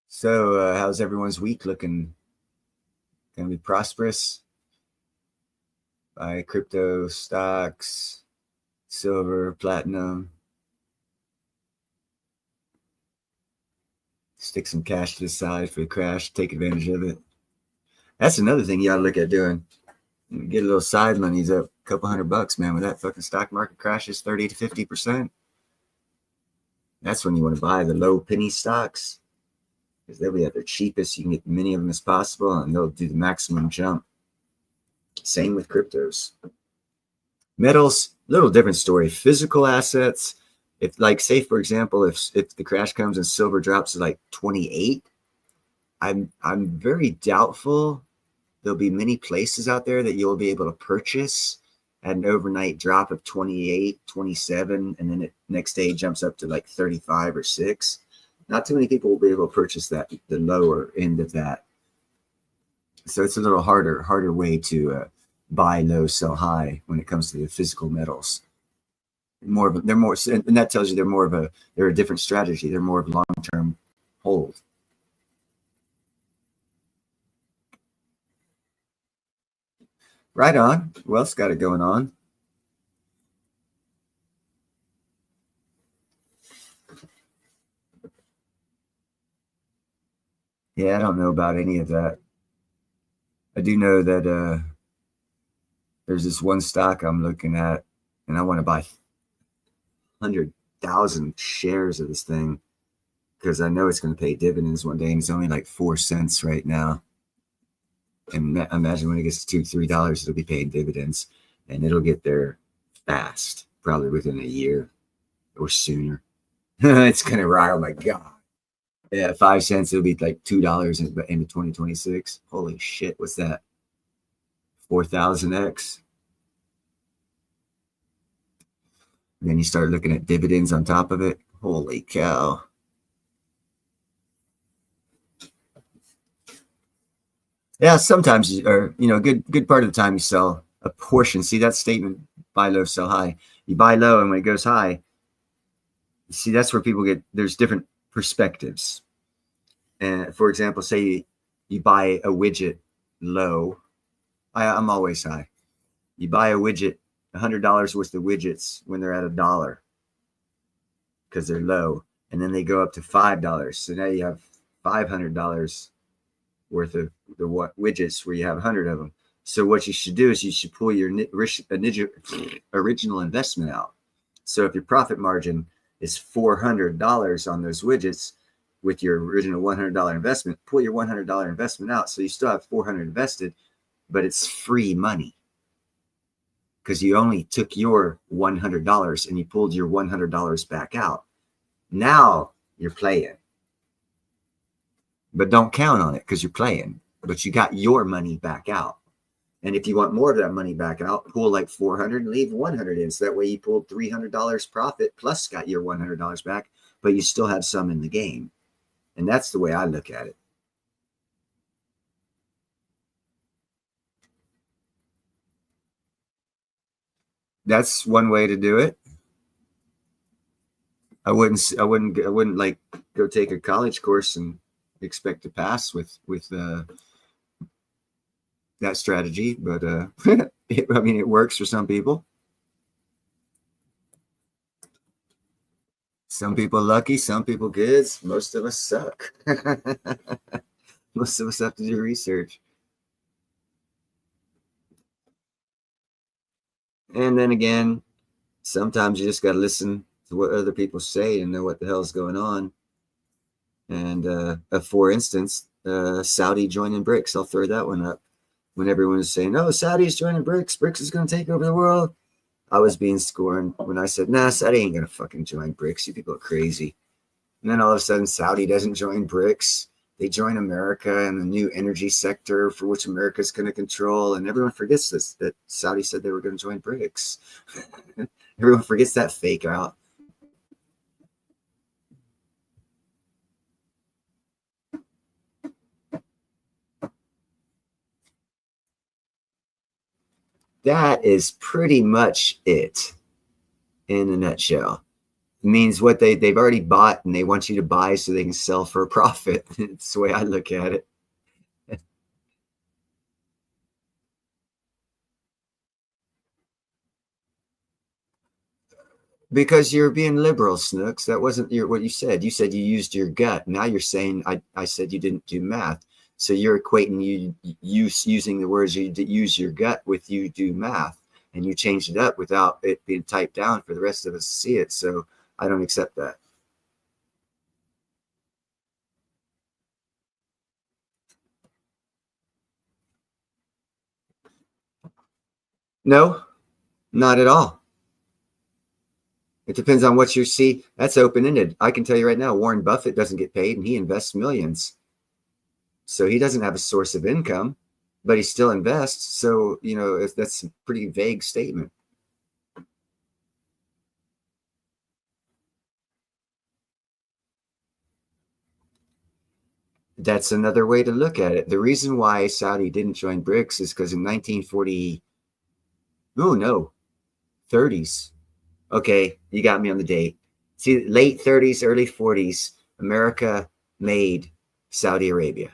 So, how's everyone's week looking? Gonna be prosperous? Buy crypto, stocks, silver, platinum. Stick some cash to the side for the crash. Take advantage of it. That's another thing you gotta look at doing. Get a little side monies up. A couple $100, man. When that fucking stock market crashes 30 to 50%, that's when you want to buy the low penny stocks. Because they'll be at their cheapest. You can get as many of them as possible, and they'll do the maximum jump. Same with cryptos. Metals, little different story. Physical assets, if like say for example, if the crash comes and silver drops to like 28, I'm very doubtful there'll be many places out there that you'll be able to purchase at an overnight drop of 28, 27, and then it next day jumps up to like 35 or 6. Not too many people will be able to purchase that, the lower end of that. So it's a little harder way to buy low, sell high when it comes to the physical metals. They're more, and that tells you they're a different strategy. They're more of long-term hold. Right on. Who else got it going on? Yeah, I don't know about any of that. I do know that there's this one stock I'm looking at, and I want to buy 100,000 shares of this thing because I know it's going to pay dividends one day, and it's only like 4 cents right now. And imagine when it gets to $2-3, it'll be paying dividends, and it'll get there fast, probably within a year or sooner. It's going to ride. Oh my God. Yeah, 5 cents, it'll be like $2 in the end of 2026. Holy shit, what's that? 4,000x. Then you start looking at dividends on top of it. Holy cow. Yeah, sometimes, or good part of the time you sell a portion. See that statement, buy low, sell high. You buy low, and when it goes high, see, that's where people there's different perspectives. And for example, say you buy a widget low. I'm always high. You buy a widget, $100 worth of widgets when they're at $1 because they're low, and then they go up to $5. So now you have $500 worth of the widgets where you have 100 of them. So what you should do is you should pull your original investment out. So if your profit margin is $400 on those widgets with your original $100 investment, pull your $100 investment out. So you still have $400 invested, but it's free money because you only took your $100 and you pulled your $100 back out. Now you're playing, but don't count on it because you're playing, but you got your money back out. And if you want more of that money back out, pull like 400 and leave 100 in. So that way you pulled $300 profit plus got your $100 back, but you still have some in the game. And that's the way I look at it. That's one way to do it. I wouldn't like go take a college course and expect to pass with that strategy, but I mean, it works for some people. Some people lucky, some people good. Most of us suck. Most of us have to do research. And then again, sometimes you just got to listen to what other people say and know what the hell is going on. And for instance, Saudi joining BRICS. I'll throw that one up. When everyone was saying, "Oh, Saudi's joining BRICS. BRICS is going to take over the world," I was being scorned when I said, "Nah, Saudi ain't going to fucking join BRICS. You people are crazy." And then all of a sudden, Saudi doesn't join BRICS. They join America and the new energy sector for which America is going to control. And everyone forgets this, that Saudi said they were going to join BRICS. Everyone forgets that fake out. That is pretty much it in a nutshell. It means what they've already bought and they want you to buy so they can sell for a profit. It's the way I look at it. Because you're being liberal, Snooks. That wasn't what you said. You said you used your gut. Now you're saying I said you didn't do math. So you're equating you using the words you use your gut with you do math, and you changed it up without it being typed down for the rest of us to see it. So I don't accept that. No, not at all. It depends on what you see. That's open-ended. I can tell you right now, Warren Buffett doesn't get paid and he invests millions. So he doesn't have a source of income, but he still invests. So, that's a pretty vague statement. That's another way to look at it. The reason why Saudi didn't join BRICS is because in 1940, oh no, 30s. Okay, you got me on the date. See, late 30s, early 40s, America made Saudi Arabia.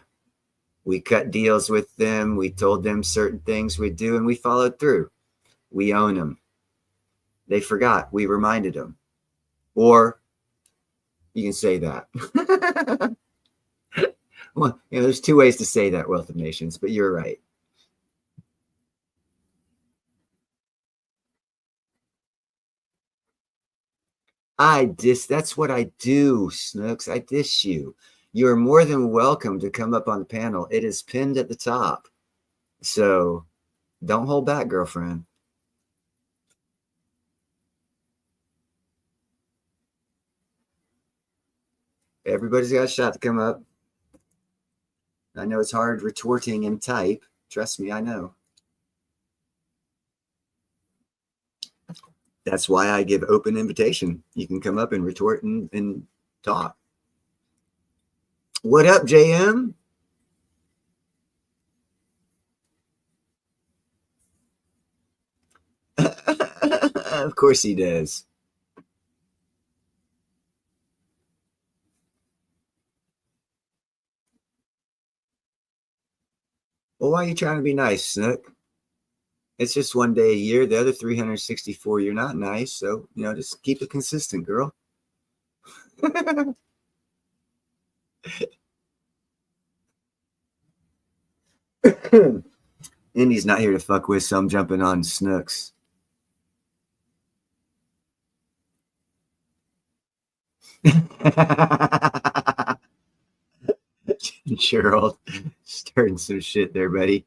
We cut deals with them. We told them certain things we'd do, and we followed through. We own them. They forgot. We reminded them. Or you can say that. Well, there's two ways to say that, Wealth of Nations, but you're right. That's what I do, Snooks. I dish you. You're more than welcome to come up on the panel. It is pinned at the top. So don't hold back, girlfriend. Everybody's got a shot to come up. I know it's hard retorting in type. Trust me, I know. That's why I give open invitation. You can come up and retort and talk. What up, JM? Of course he does. Well, why are you trying to be nice, Snook? It's just one day a year. The other 364, you're not nice. So, just keep it consistent, girl. Indy's not here to fuck with, so I'm jumping on Snooks. Gerald, starting some shit there, buddy.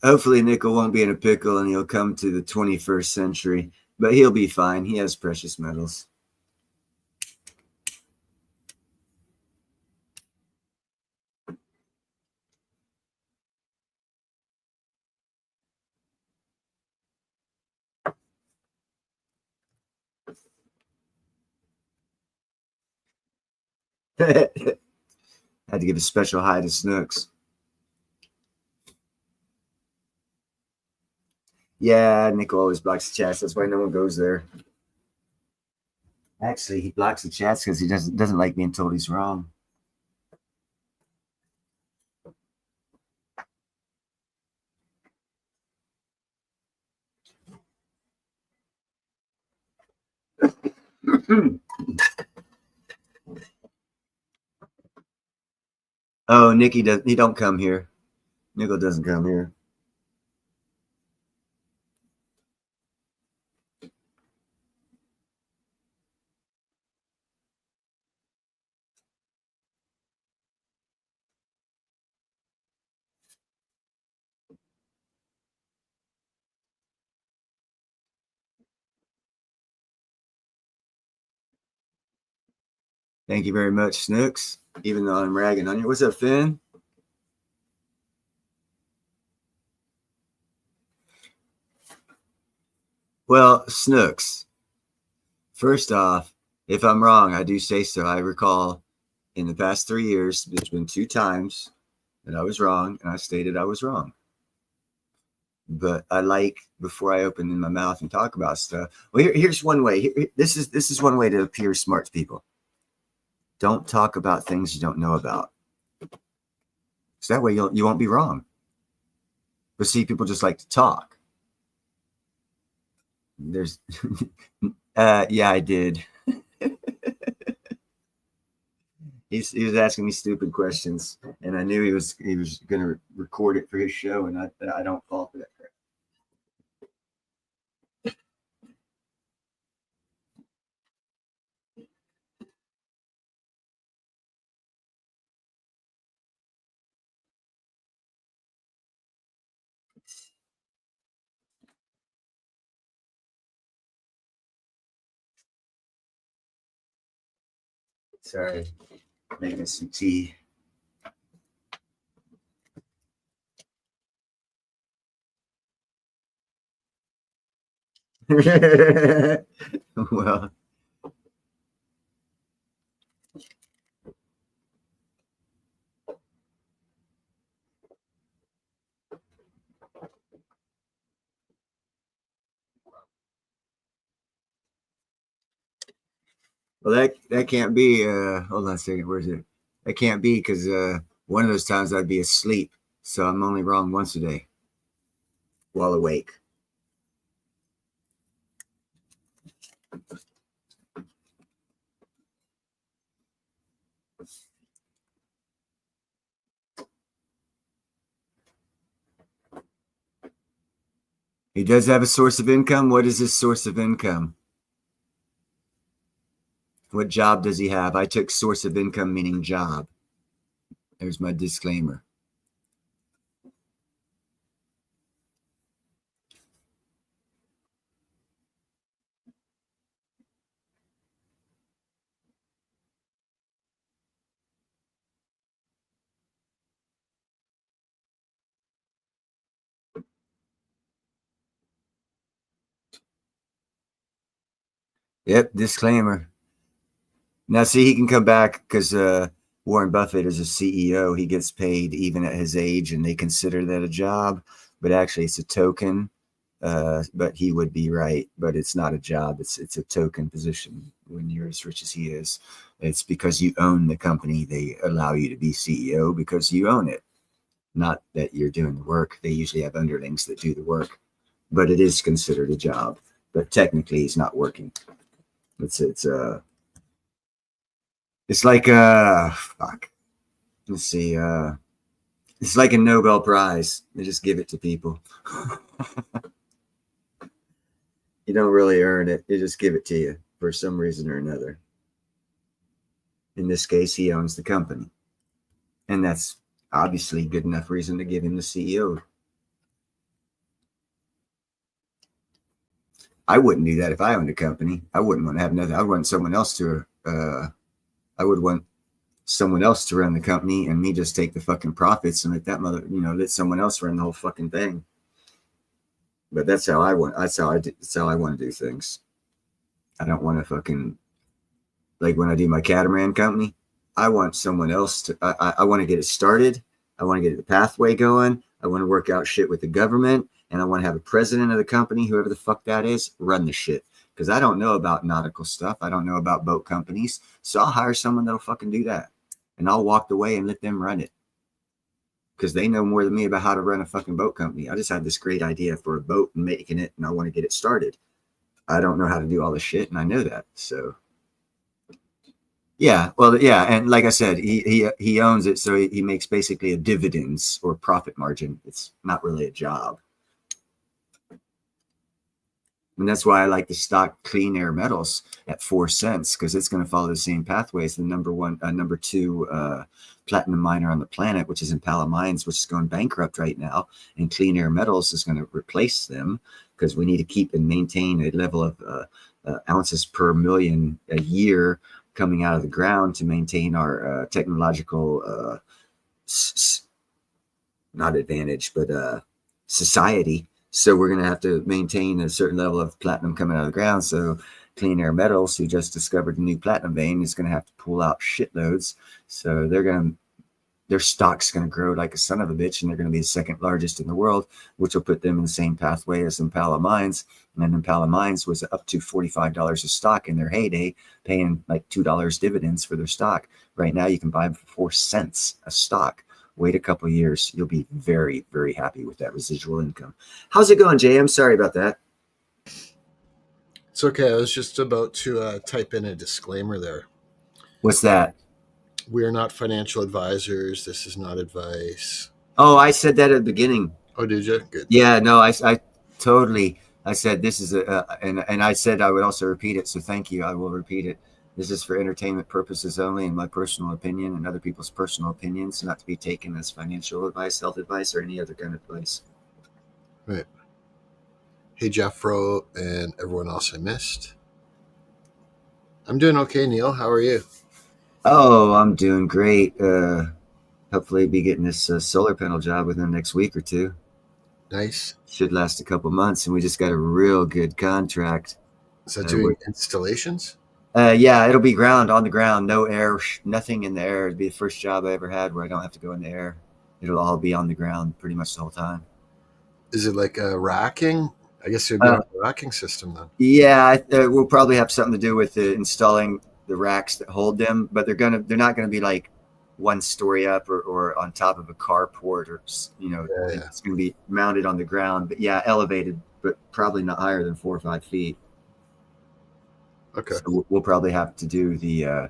Hopefully Nickel won't be in a pickle and he'll come to the 21st century, but he'll be fine. He has precious metals. Had to give a special hi to Snooks. Yeah, Nickel always blocks the chats. That's why no one goes there. Actually, he blocks the chats because he doesn't like being told he's wrong. Oh, Nikki he don't come here. Nickel doesn't come here. Thank you very much, Snooks. Even though I'm ragging on you. What's up, Finn? Well, Snooks, first off, if I'm wrong, I do say so. I recall in the past 3 years, there's been 2 times that I was wrong, and I stated I was wrong. But I like, before I open my mouth and talk about stuff. Well, here's one way. This is one way to appear smart to people. Don't talk about things you don't know about. So that way you won't be wrong. But see, people just like to talk. There's yeah, I did. He was asking me stupid questions, and I knew he was going to record it for his show, and I don't fall for that crap. Sorry, making some tea. Well, that can't be. Hold on a second. Where's it? That can't be because one of those times I'd be asleep, so I'm only wrong once a day while awake. He does have a source of income. What is his source of income? What job does he have? I took source of income meaning job. There's my disclaimer. Yep, disclaimer. Now, see, he can come back because Warren Buffett is a CEO. He gets paid even at his age, and they consider that a job. But actually, it's a token. But he would be right. But it's not a job. It's a token position when you're as rich as he is. It's because you own the company. They allow you to be CEO because you own it. Not that you're doing the work. They usually have underlings that do the work. But it is considered a job. But technically, he's not working. It's like fuck. Let's see. It's like a Nobel Prize. They just give it to people. You don't really earn it. They just give it to you for some reason or another. In this case, he owns the company. And that's obviously good enough reason to give him the CEO. I wouldn't do that if I owned a company. I wouldn't want to have nothing. I would want someone else to I would want someone else to run the company and me just take the fucking profits and let that let someone else run the whole fucking thing. But that's how I want to do things. I don't want to fucking, like when I do my catamaran company, I want someone else to, I want to get it started. I want to get the pathway going. I want to work out shit with the government, and I want to have a president of the company, whoever the fuck that is, run the shit. Because I don't know about nautical stuff. I don't know about boat companies. So I'll hire someone that'll fucking do that. And I'll walk away and let them run it. Because they know more than me about how to run a fucking boat company. I just had this great idea for a boat and making it, and I want to get it started. I don't know how to do all this shit, and I know that. So yeah, well, yeah, and like I said, he owns it, so he makes basically a dividends or profit margin. It's not really a job. And that's why I like the stock Clean Air Metals at 4 cents, because it's going to follow the same pathway as the number two platinum miner on the planet, which is Impala Mines, which is going bankrupt right now. And Clean Air Metals is going to replace them because we need to keep and maintain a level of ounces per million a year coming out of the ground to maintain our technological, not advantage, but society. So we're going to have to maintain a certain level of platinum coming out of the ground. So Clean Air Metals, who just discovered a new platinum vein, is going to have to pull out shitloads. So their stock's going to grow like a son of a bitch, and they're going to be the second largest in the world, which will put them in the same pathway as Impala Mines. And then Impala Mines was up to $45 a stock in their heyday, paying like $2 dividends for their stock. Right now, you can buy them for 4 cents a stock. Wait a couple of years. You'll be very, very happy with that residual income. How's it going, Jay? I'm sorry about that. It's okay. I was just about to type in a disclaimer there. What's that? We are not financial advisors. This is not advice. Oh, I said that at the beginning. Oh, did you? Good. Yeah, no, I totally. I said this is and I said I would also repeat it. So thank you. I will repeat it. This is for entertainment purposes only, and my personal opinion and other people's personal opinions, not to be taken as financial advice, health advice, or any other kind of advice. Right. Hey, Jeffro, and everyone else I missed. I'm doing okay, Neil. How are you? Oh, I'm doing great. Hopefully be getting this solar panel job within the next week or two. Nice. Should last a couple months, and we just got a real good contract. Is that doing installations? Yeah, it'll be ground on the ground, no air, nothing in the air. It'd be the first job I ever had where I don't have to go in the air. It'll all be on the ground pretty much the whole time. Is it like a racking? I guess it would be on a racking system then. Yeah, we'll probably have something to do with installing the racks that hold them, but they're not gonna be like one story up or on top of a carport, or it's gonna be mounted on the ground. But yeah, elevated, but probably not higher than 4 or 5 feet. Okay. So we'll probably have to do the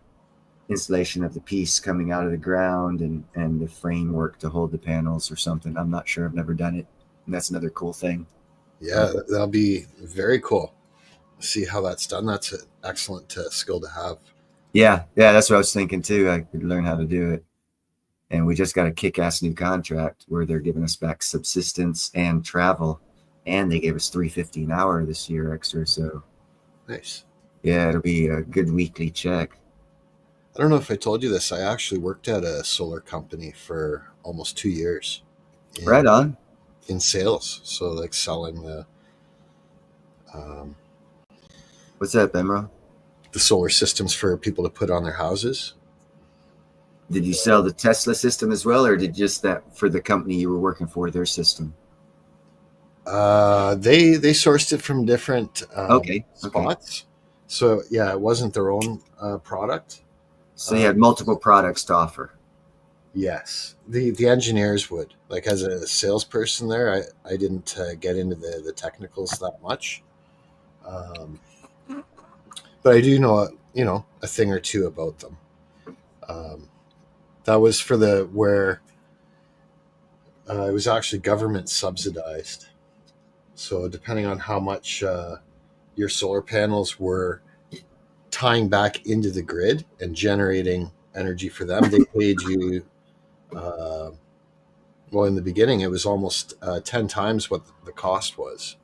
installation of the piece coming out of the ground and the framework to hold the panels or something. I'm not sure. I've never done it. And that's another cool thing. Yeah, that'll be very cool. See how that's done. That's an excellent skill to have. Yeah, that's what I was thinking too. I could learn how to do it. And we just got a kick-ass new contract where they're giving us back subsistence and travel. And they gave us $3.50 an hour this year extra. So nice. Yeah, it'll be a good weekly check. I don't know if I told you this. I actually worked at a solar company for almost 2 years. Right on. In sales. So like selling the what's that, Bemro? The solar systems for people to put on their houses. Did you sell the Tesla system as well, or did just that for the company you were working for, their system? They sourced it from different spots. Okay. So yeah, it wasn't their own product. So you had multiple products to offer. Yes, the engineers would. Like as a salesperson there, I didn't get into the technicals that much, but I do know a thing or two about them. That was for where it was actually government subsidized. So depending on how much your solar panels were tying back into the grid and generating energy for them, they paid you. Well, in the beginning, it was almost 10 times what the cost was.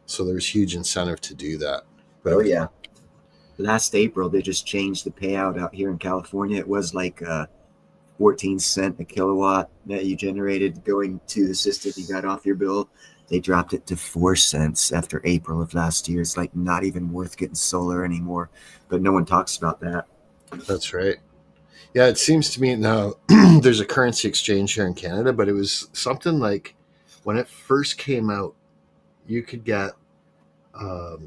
So there was huge incentive to do that. Oh, yeah. Last April, they just changed the payout out here in California. It was like 14 cents a kilowatt that you generated going to the system you got off your bill. They dropped it to 4 cents after April of last year. It's like not even worth getting solar anymore. But no one talks about that. That's right. Yeah, it seems to me now there's a currency exchange here in Canada, but it was something like when it first came out, you could get a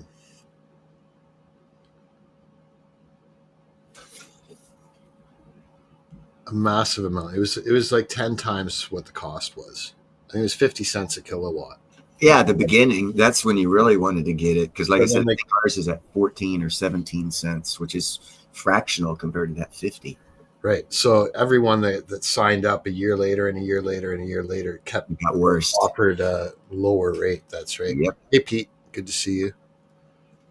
massive amount. It was like 10 times what the cost was. I think it was 50 cents a kilowatt. Yeah, at the beginning, that's when you really wanted to get it. Because like I said, ours is at 14 or 17 cents, which is fractional compared to that 50. Right. So everyone that signed up a year later and a year later and a year later got worse. Offered a lower rate. That's right. Yep. Hey, Pete. Good to see you.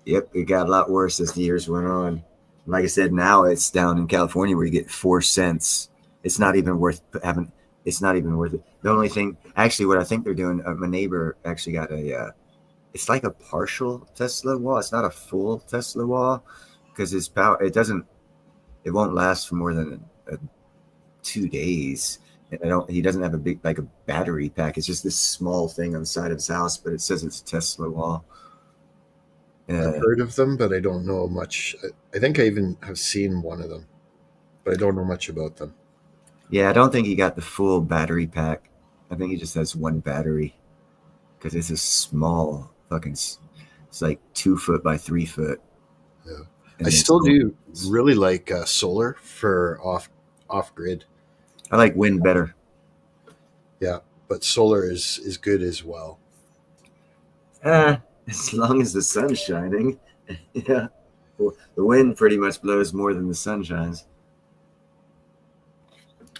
Yep. It got a lot worse as the years went on. Like I said, now it's down in California where you get 4 cents. It's not even worth having. It's not even worth it. The only thing, actually, what I think they're doing, my neighbor actually got it's like a partial Tesla wall. It's not a full Tesla wall because his power, it won't last for more than 2 days. And he doesn't have a big, like a battery pack. It's just this small thing on the side of his house, but it says it's a Tesla wall. I've heard of them, but I don't know much. I think I even have seen one of them, but I don't know much about them. Yeah, I don't think he got the full battery pack. I think he just has one battery because it's a small fucking. It's like 2 foot by 3 foot. Yeah, I still do really like solar for off grid. I like wind better. Yeah, but solar is good as well. As long as the sun's shining. Yeah, well, the wind pretty much blows more than the sun shines.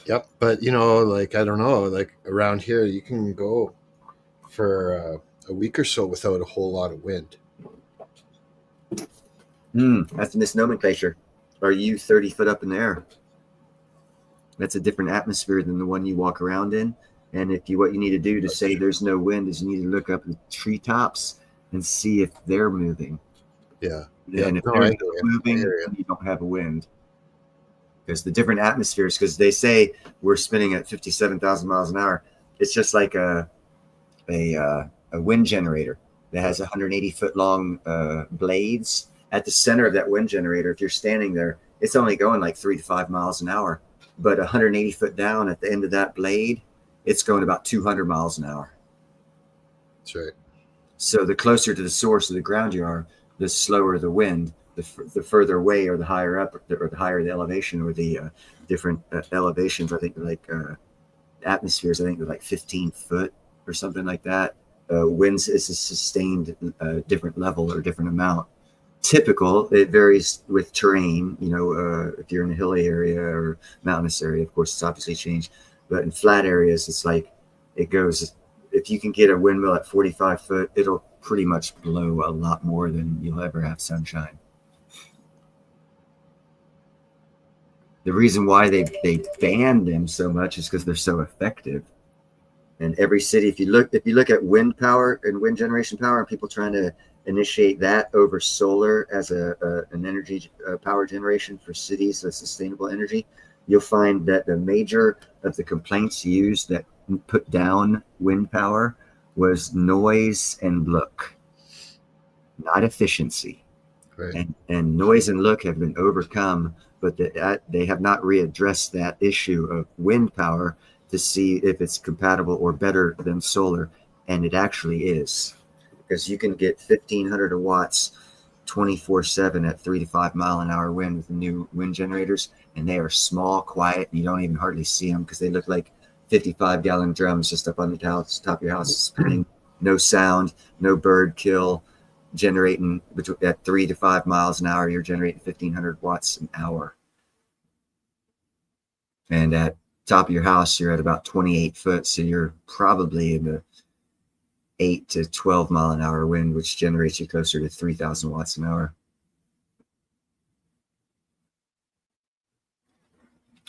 Yep, but like I don't know, like around here you can go for a week or so without a whole lot of wind. That's misnomenclature. Are you 30 foot up in the air? That's a different atmosphere than the one you walk around in. And what you need to do to say there's no wind is you need to look up the treetops and see if they're moving. Yeah. And if they're moving, you don't have a wind. Because the different atmospheres, because they say we're spinning at 57,000 miles an hour. It's just like a wind generator that has 180 foot long blades. At the center of that wind generator, if you're standing there, it's only going like 3 to 5 miles an hour. But 180 foot down at the end of that blade, it's going about 200 miles an hour. That's right. So the closer to the source of the ground you are, the slower the wind. The further away or the higher up, or the higher the elevation, or the different elevations. I think like atmospheres, I think they're like 15 foot or something like that. Winds is a sustained different level or different amount. Typical, it varies with terrain. You know, if you're in a hilly area or mountainous area, of course, it's obviously changed. But in flat areas, it's like it goes. If you can get a windmill at 45 foot, it'll pretty much blow a lot more than you'll ever have sunshine. The reason why they banned them so much is because they're so effective. And every city, if you look at wind power and wind generation power, and people trying to initiate that over solar as an energy power generation for cities, a sustainable energy, you'll find that the major of the complaints used that put down wind power was noise and look, not efficiency. Right. And noise and look have been overcome, but they have not readdressed that issue of wind power to see if it's compatible or better than solar. And it actually is, because you can get 1,500 watts 24/7 at 3 to 5 mile an hour wind with the new wind generators. And they are small, quiet, and you don't even hardly see them because they look like 55-gallon drums just up on the top of your house spinning. No sound, no bird kill. Generating at 3 to 5 miles an hour, you're generating 1,500 watts an hour. And at top of your house, you're at about 28 foot, so you're probably in the 8 to 12 mile an hour wind, which generates you closer to 3,000 watts an hour.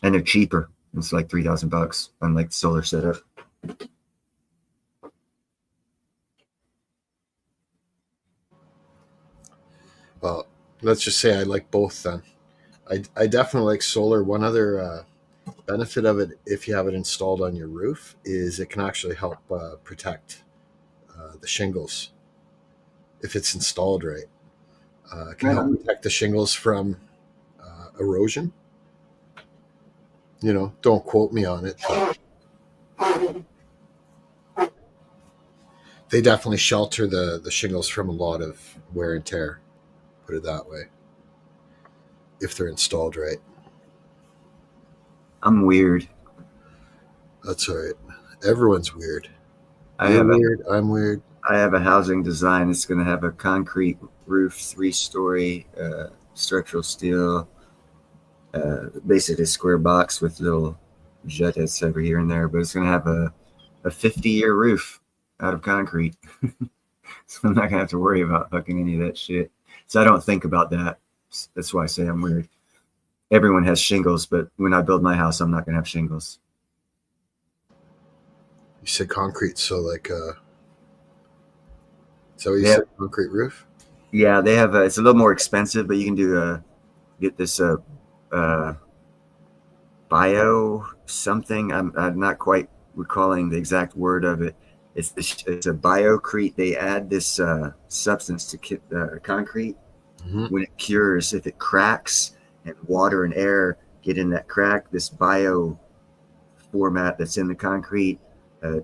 And they're cheaper. It's like $3,000, unlike the solar setup. Well, let's just say I like both then. I definitely like solar. One other benefit of it, if you have it installed on your roof, is it can actually help protect the shingles if it's installed right. It can help protect the shingles from erosion. You know, don't quote me on it, but they definitely shelter the shingles from a lot of wear and tear. Put it that way. If they're installed right. I'm weird. That's all right. Everyone's weird. I'm weird. I have a housing design. It's going to have a concrete roof, 3-story, structural steel, basically a square box with little jutlets over here and there. But it's going to have a 50-year roof out of concrete. So I'm not going to have to worry about fucking any of that shit. So I don't think about that. That's why I say I'm weird. Everyone has shingles, but when I build my house, I'm not going to have shingles. You said concrete, so like, is that what you said? Concrete roof? Yeah, they have. It's a little more expensive, but you can get this bio something. I'm not quite recalling the exact word of it. It's a biocrete. They add this substance to concrete. Mm-hmm. When it cures, if it cracks and water and air get in that crack, this bio format that's in the concrete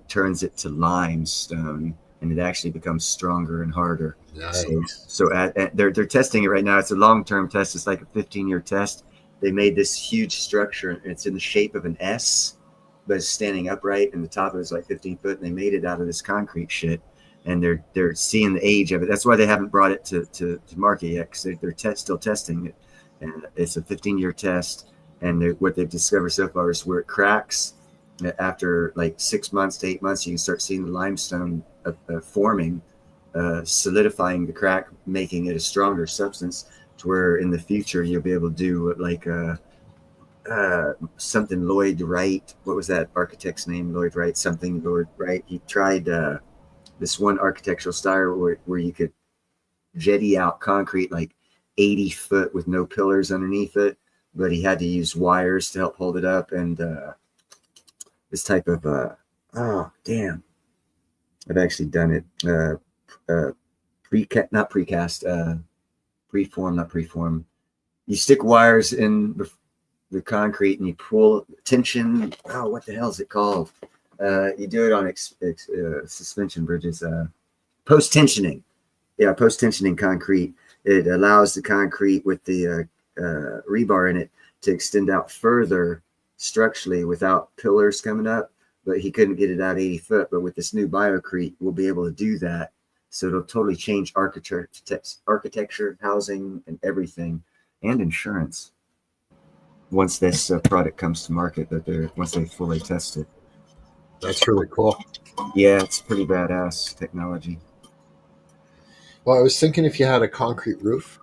turns it to limestone, and it actually becomes stronger and harder. Nice. So they're testing it right now. It's a long-term test. It's like a 15-year test. They made this huge structure, and it's in the shape of an S, but it's standing upright, and the top of it is like 15 foot, and they made it out of this concrete shit. And they're seeing the age of it. That's why they haven't brought it to market yet, because they're still testing it. And it's a 15-year test. And what they've discovered so far is where it cracks, after like 6 months to 8 months, you can start seeing the limestone forming, solidifying the crack, making it a stronger substance, to where in the future you'll be able to do like something Lloyd Wright. What was that architect's name? Lloyd Wright, something Lloyd Wright. He tried this one architectural style where you could jetty out concrete like 80 foot with no pillars underneath it, but he had to use wires to help hold it up. And this type of I've actually done it. Not precast, preform, not preform. You stick wires in the concrete and you pull tension. Oh, what the hell is it called? You do it on suspension bridges. Post tensioning. Yeah, post tensioning concrete. It allows the concrete with the rebar in it to extend out further structurally without pillars coming up. But he couldn't get it out 80 foot. But with this new Biocrete, we'll be able to do that. So it'll totally change architecture, housing, and everything, and insurance. Once this product comes to market, once they fully test it. That's really cool. Yeah, it's pretty badass technology. Well, I was thinking if you had a concrete roof,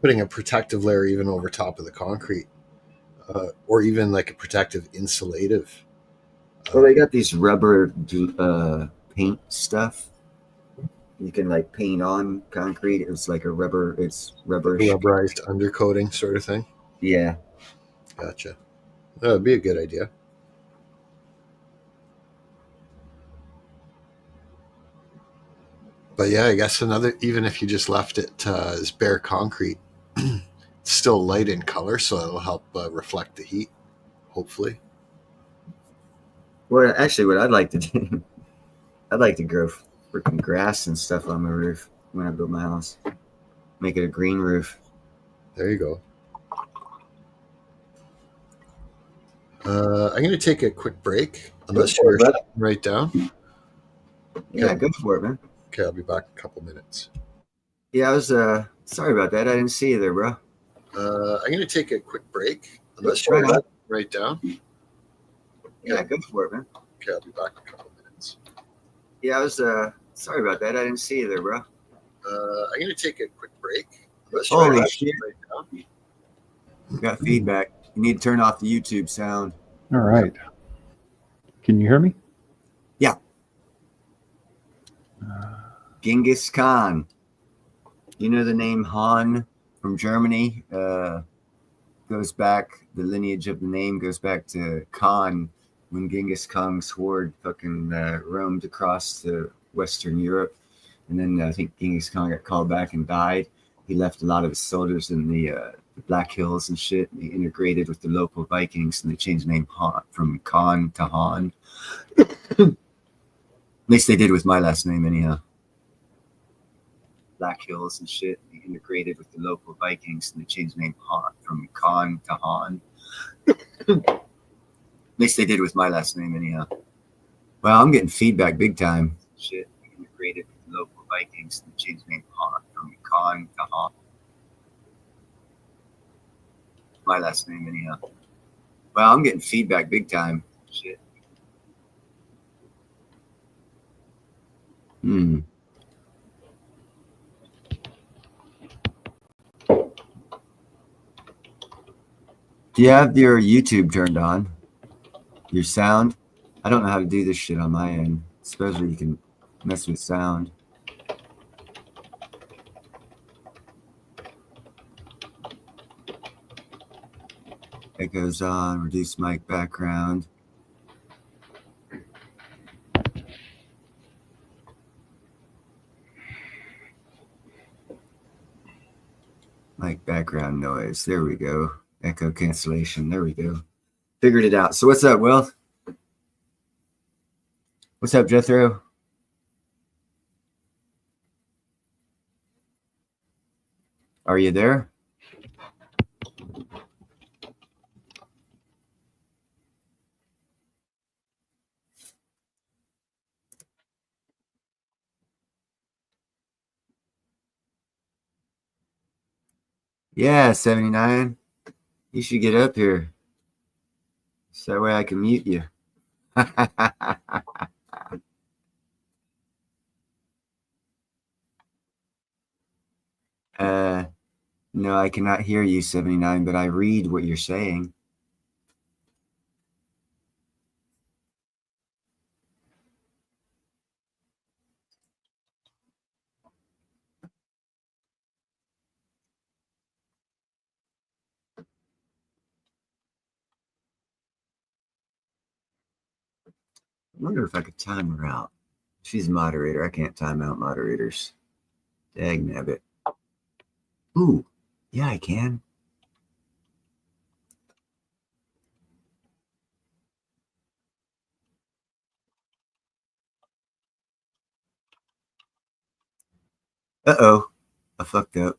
putting a protective layer even over top of the concrete, or even like a protective insulative. Well, they got these rubber paint stuff. You can like paint on concrete. It's like it's rubberish. Rubberized undercoating sort of thing. Yeah. Gotcha. That would be a good idea. But yeah, I guess even if you just left it as bare concrete, it's still light in color, so it'll help reflect the heat, hopefully. Well, actually, what I'd like to do, I'd like to grow freaking grass and stuff on my roof when I build my house. Make it a green roof. There you go. I'm going to take a quick break, unless you're right down. Yeah, Okay. go for it, man. Okay, I'll be back in a couple minutes. Yeah, I was sorry about that. I didn't see you there, bro. I'm going to take a quick break, unless you're right down. Yeah, go for it, man. Okay, I'll be back in a couple minutes. Yeah, I was sorry about that. I didn't see you there, bro. I'm going to take a quick break. Holy shit. Right down. You got feedback. You need to turn off the YouTube sound. All right. Can you hear me? Yeah. Genghis Khan. You know the name Han from Germany? Goes back, the lineage of the name goes back to Khan, when Genghis Khan's horde fucking roamed across to Western Europe. And then I think Genghis Khan got called back and died. He left a lot of his soldiers in the Black Hills and shit. He integrated with the local Vikings and they changed the name Han, from Khan to Han. At least they did with my last name anyhow. Black Hills and shit. They integrated with the local Vikings and they changed the name Han, from Khan to Han. At least they did with my last name anyhow. Well, I'm getting feedback big time. Shit. They integrated with the local Vikings and they changed the name Han, from Khan to Han. My last name anyhow. Well, I'm getting feedback big time. Shit. Do you have your YouTube turned on? Your sound? I don't know how to do this shit on my end. Supposedly you can mess with sound. Echoes on, reduce mic background. Mic background noise. There we go. Echo cancellation. There we go. Figured it out. So what's up, Will? What's up, Jethro? Are you there? Yeah, 79. You should get up here. So that way I can mute you. No, I cannot hear you, 79, but I read what you're saying. I wonder if I could time her out. She's a moderator. I can't time out moderators. Dag nabbit. Ooh, yeah, I can. Uh-oh, I fucked up.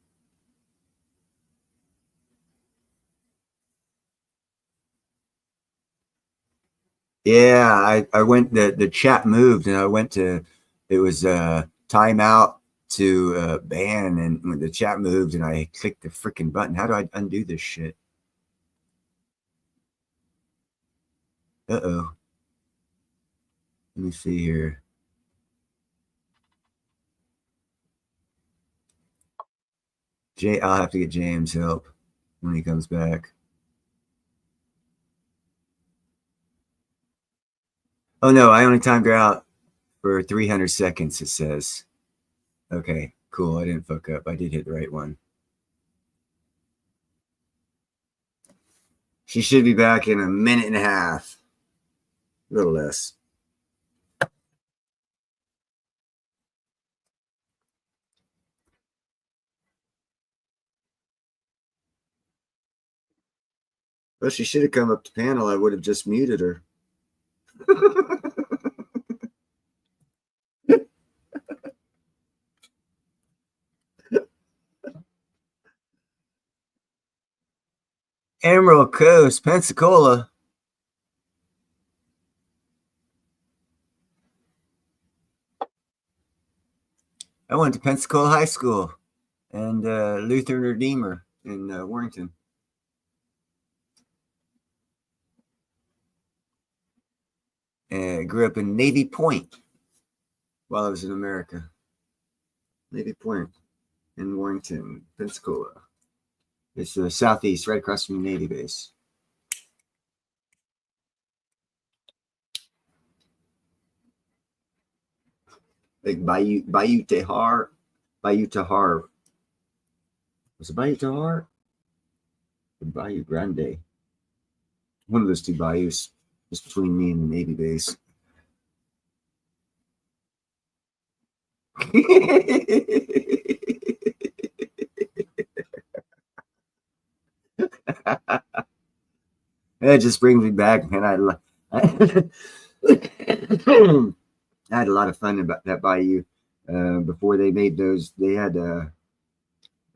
Yeah, I went, the chat moved and I went to, it was timeout to ban, and when the chat moved and I clicked the freaking button. How do I undo this shit? Uh-oh. Let me see here. I'll have to get James help when he comes back. Oh no, I only timed her out for 300 seconds, it says. Okay, cool. I didn't fuck up. I did hit the right one. She should be back in a minute and a half. A little less. Well, she should have come up to panel. I would have just muted her. Emerald Coast, Pensacola. I went to Pensacola High School and Lutheran Redeemer in Warrington. And grew up in Navy Point while I was in America. Navy Point in Warrington, Pensacola. It's the southeast, right across from the Navy base. Like Bayou Tahar. Bayou Tahar. Was it Bayou Tahar? Or Bayou Grande? One of those two bayous, just between me and the Navy base. It just brings me back, man. I had a lot of fun about that bayou. Before they made those, they had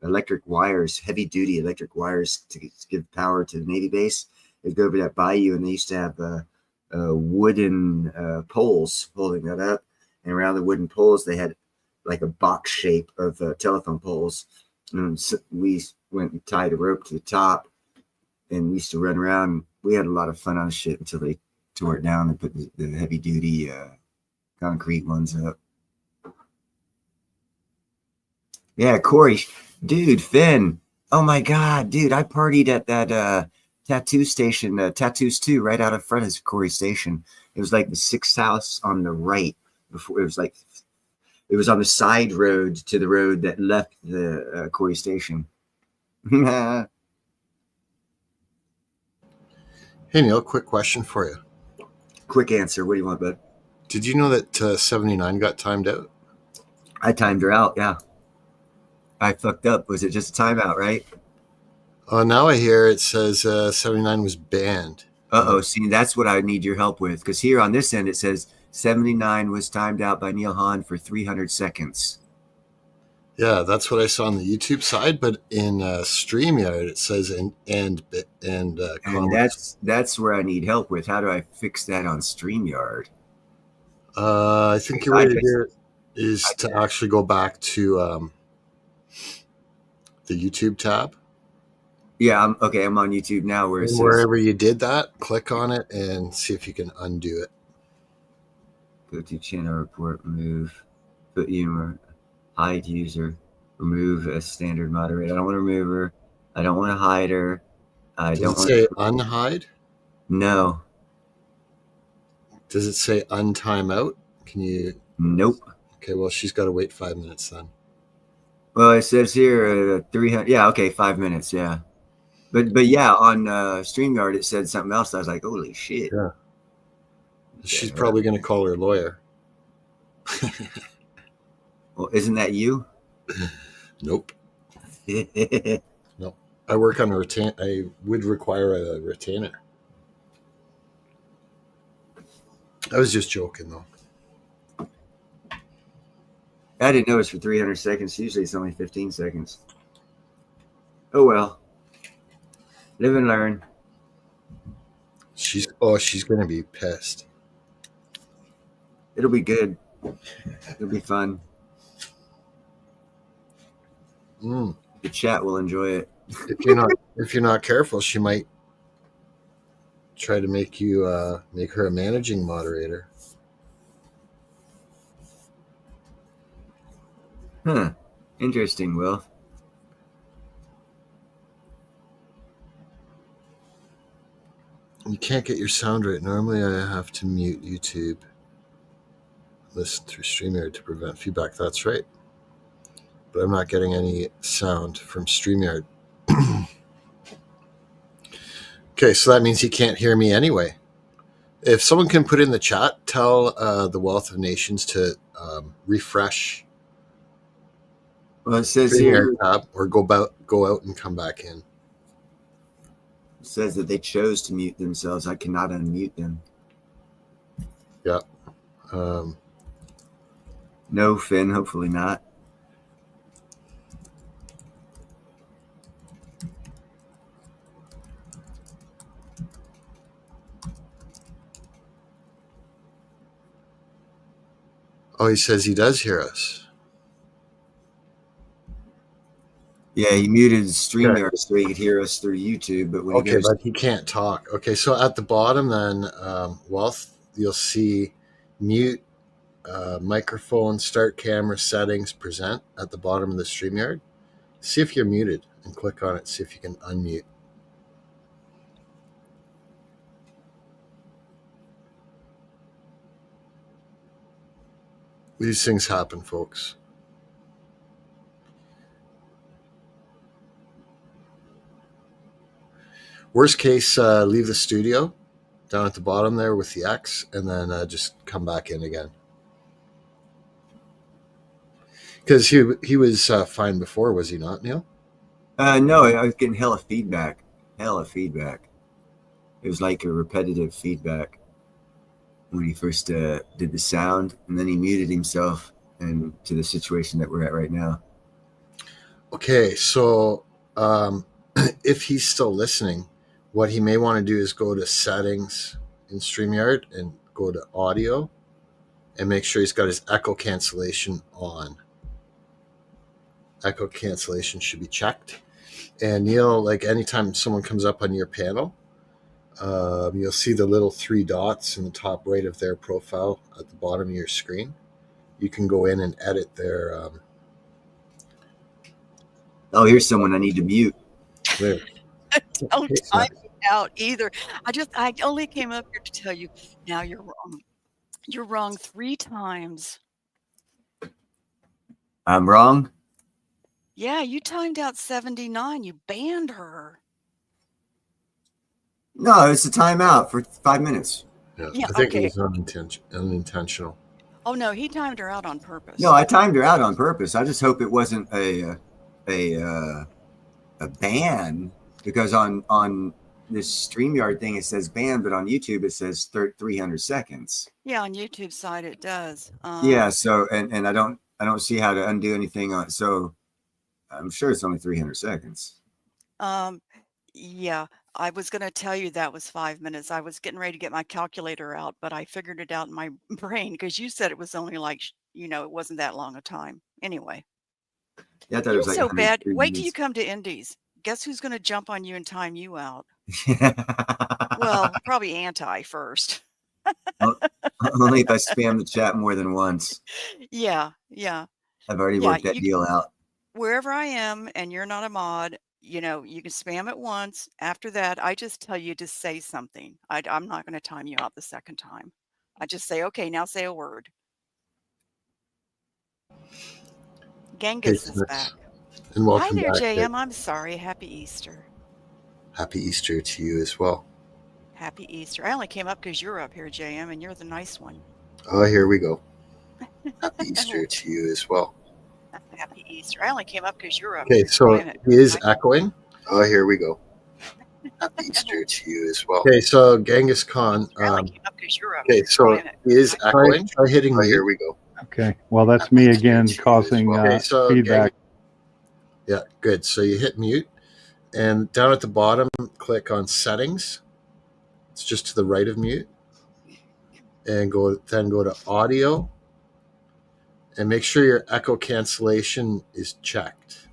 electric wires, heavy duty electric wires to give power to the Navy base. They'd go over that bayou, and they used to have wooden poles holding that up. And around the wooden poles, they had like a box shape of telephone poles. And so we went and tied a rope to the top, and we used to run around. We had a lot of fun on shit until they tore it down and put the heavy duty concrete ones up. Yeah, Corey, dude, Finn. Oh my God, dude, I partied at that tattoo station, Tattoos 2, right out in front of Corey Station. It was like the sixth house on the right. Before it was on the side road to the road that left the Corey Station. Hey, Neil, quick question for you. Quick answer. What do you want, bud? Did you know that 79 got timed out? I timed her out, yeah. I fucked up. Was it just a timeout, right? Now I hear it says 79 was banned. Uh-oh, see, that's what I need your help with. Because here on this end, it says 79 was timed out by Neil Hahn for 300 seconds. Yeah, that's what I saw on the YouTube side, but in StreamYard it says and that's where I need help with. How do I fix that on StreamYard? I think your way to do it is to actually go back to the YouTube tab. Yeah, I'm on YouTube now. Where it says, wherever you did that, click on it and see if you can undo it. Go to channel report, remove, put humor. Hide user, remove a standard moderator. I don't want to remove her. I don't want to hide her. Does it say unhide? No. Does it say untime out? Can you? Nope. Okay, well, she's got to wait 5 minutes then. Well, it says here 300. Yeah, okay, 5 minutes. Yeah, but yeah, on StreamYard it said something else. I was like, holy shit. Yeah. She's Yeah. probably going to call her lawyer. Well, isn't that you? Nope. I work on a retain. I would require a retainer. I was just joking, though. I didn't notice for 300 seconds. Usually it's only 15 seconds. Oh well. Live and learn. She's going to be pissed. It'll be good. It'll be fun. Mm. The chat will enjoy it. If you're not careful, she might try to make her a managing moderator. Huh. Interesting, Will. You can't get your sound right. Normally, I have to mute YouTube. Listen through StreamYard to prevent feedback. That's right. But I'm not getting any sound from StreamYard. Okay, so that means he can't hear me anyway. If someone can put in the chat, tell the Wealth of Nations to refresh Well, it says StreamYard here, tab or go out and come back in. it says that they chose to mute themselves. I cannot unmute them. Yeah. No, Finn, hopefully not. Oh, he says he does hear us. Yeah, he muted StreamYard so he could hear us through YouTube, but when he Okay, goes, but he can't talk. Okay, so at the bottom then, Wealth, you'll see mute, microphone, start camera, settings, present at the bottom of the StreamYard. See if you're muted and click on it. See if you can unmute. These things happen, folks. Worst case, leave the studio down at the bottom there with the X, and then just come back in again. Because he was fine before, was he not, Neil? no, I was getting hella feedback. It was like a repetitive feedback when he first did the sound, and then he muted himself and to the situation that we're at right now. Okay, so if he's still listening, what he may want to do is go to settings in StreamYard and go to audio and make sure he's got his echo cancellation on. Echo cancellation should be checked. And Neil, like anytime someone comes up on your panel, you'll see the little 3 dots in the top right of their profile at the bottom of your screen. You can go in and edit their... Oh, here's someone I need to mute. There. Don't time me out either. I only came up here to tell you, now you're wrong. You're wrong 3 times. I'm wrong? Yeah, you timed out 79. You banned her. No, it's a timeout for 5 minutes. Yeah, I think okay. it was unintentional. Oh no, he timed her out on purpose. No, I timed her out on purpose. I just hope it wasn't a ban, because on this StreamYard thing it says ban, but on YouTube it says 300 seconds. Yeah, on YouTube side it does. Yeah, so and I don't see how to undo anything on, so I'm sure it's only 300 seconds. Yeah, I was going to tell you that was 5 minutes. I was getting ready to get my calculator out, but I figured it out in my brain because you said it was only like, it wasn't that long a time. Anyway. Yeah, I thought it You're was like so bad. 103 Wait till you minutes. come to Indies. Guess who's going to jump on you and time you out? Well, probably anti first. Only if I spam the chat more than once. Yeah. I've already worked that deal out. Wherever I am and you're not a mod, you can spam it once. After that, I just tell you to say something. I'm not going to time you out the second time. I just say, okay, now say a word. Genghis is back. And welcome Hi there, back. JM. I'm sorry. Happy Easter. Happy Easter to you as well. Happy Easter. I only came up because you're up here, JM, and you're the nice one. Oh, here we go. Happy Easter to you as well. Happy Easter. I only came up because you're up Okay, here. so Wait a minute. he is echoing. Oh, here we go. Happy Easter to you as well. Okay, so Genghis Khan. I only came up because you're up Okay, here. so Wait a minute. he is echoing. Try hitting Oh, mute. here we go. Okay. Well, that's me again causing Okay, so feedback. Yeah, good. So you hit mute, and down at the bottom, click on Settings. It's just to the right of mute, and go to Audio, and make sure your echo cancellation is checked.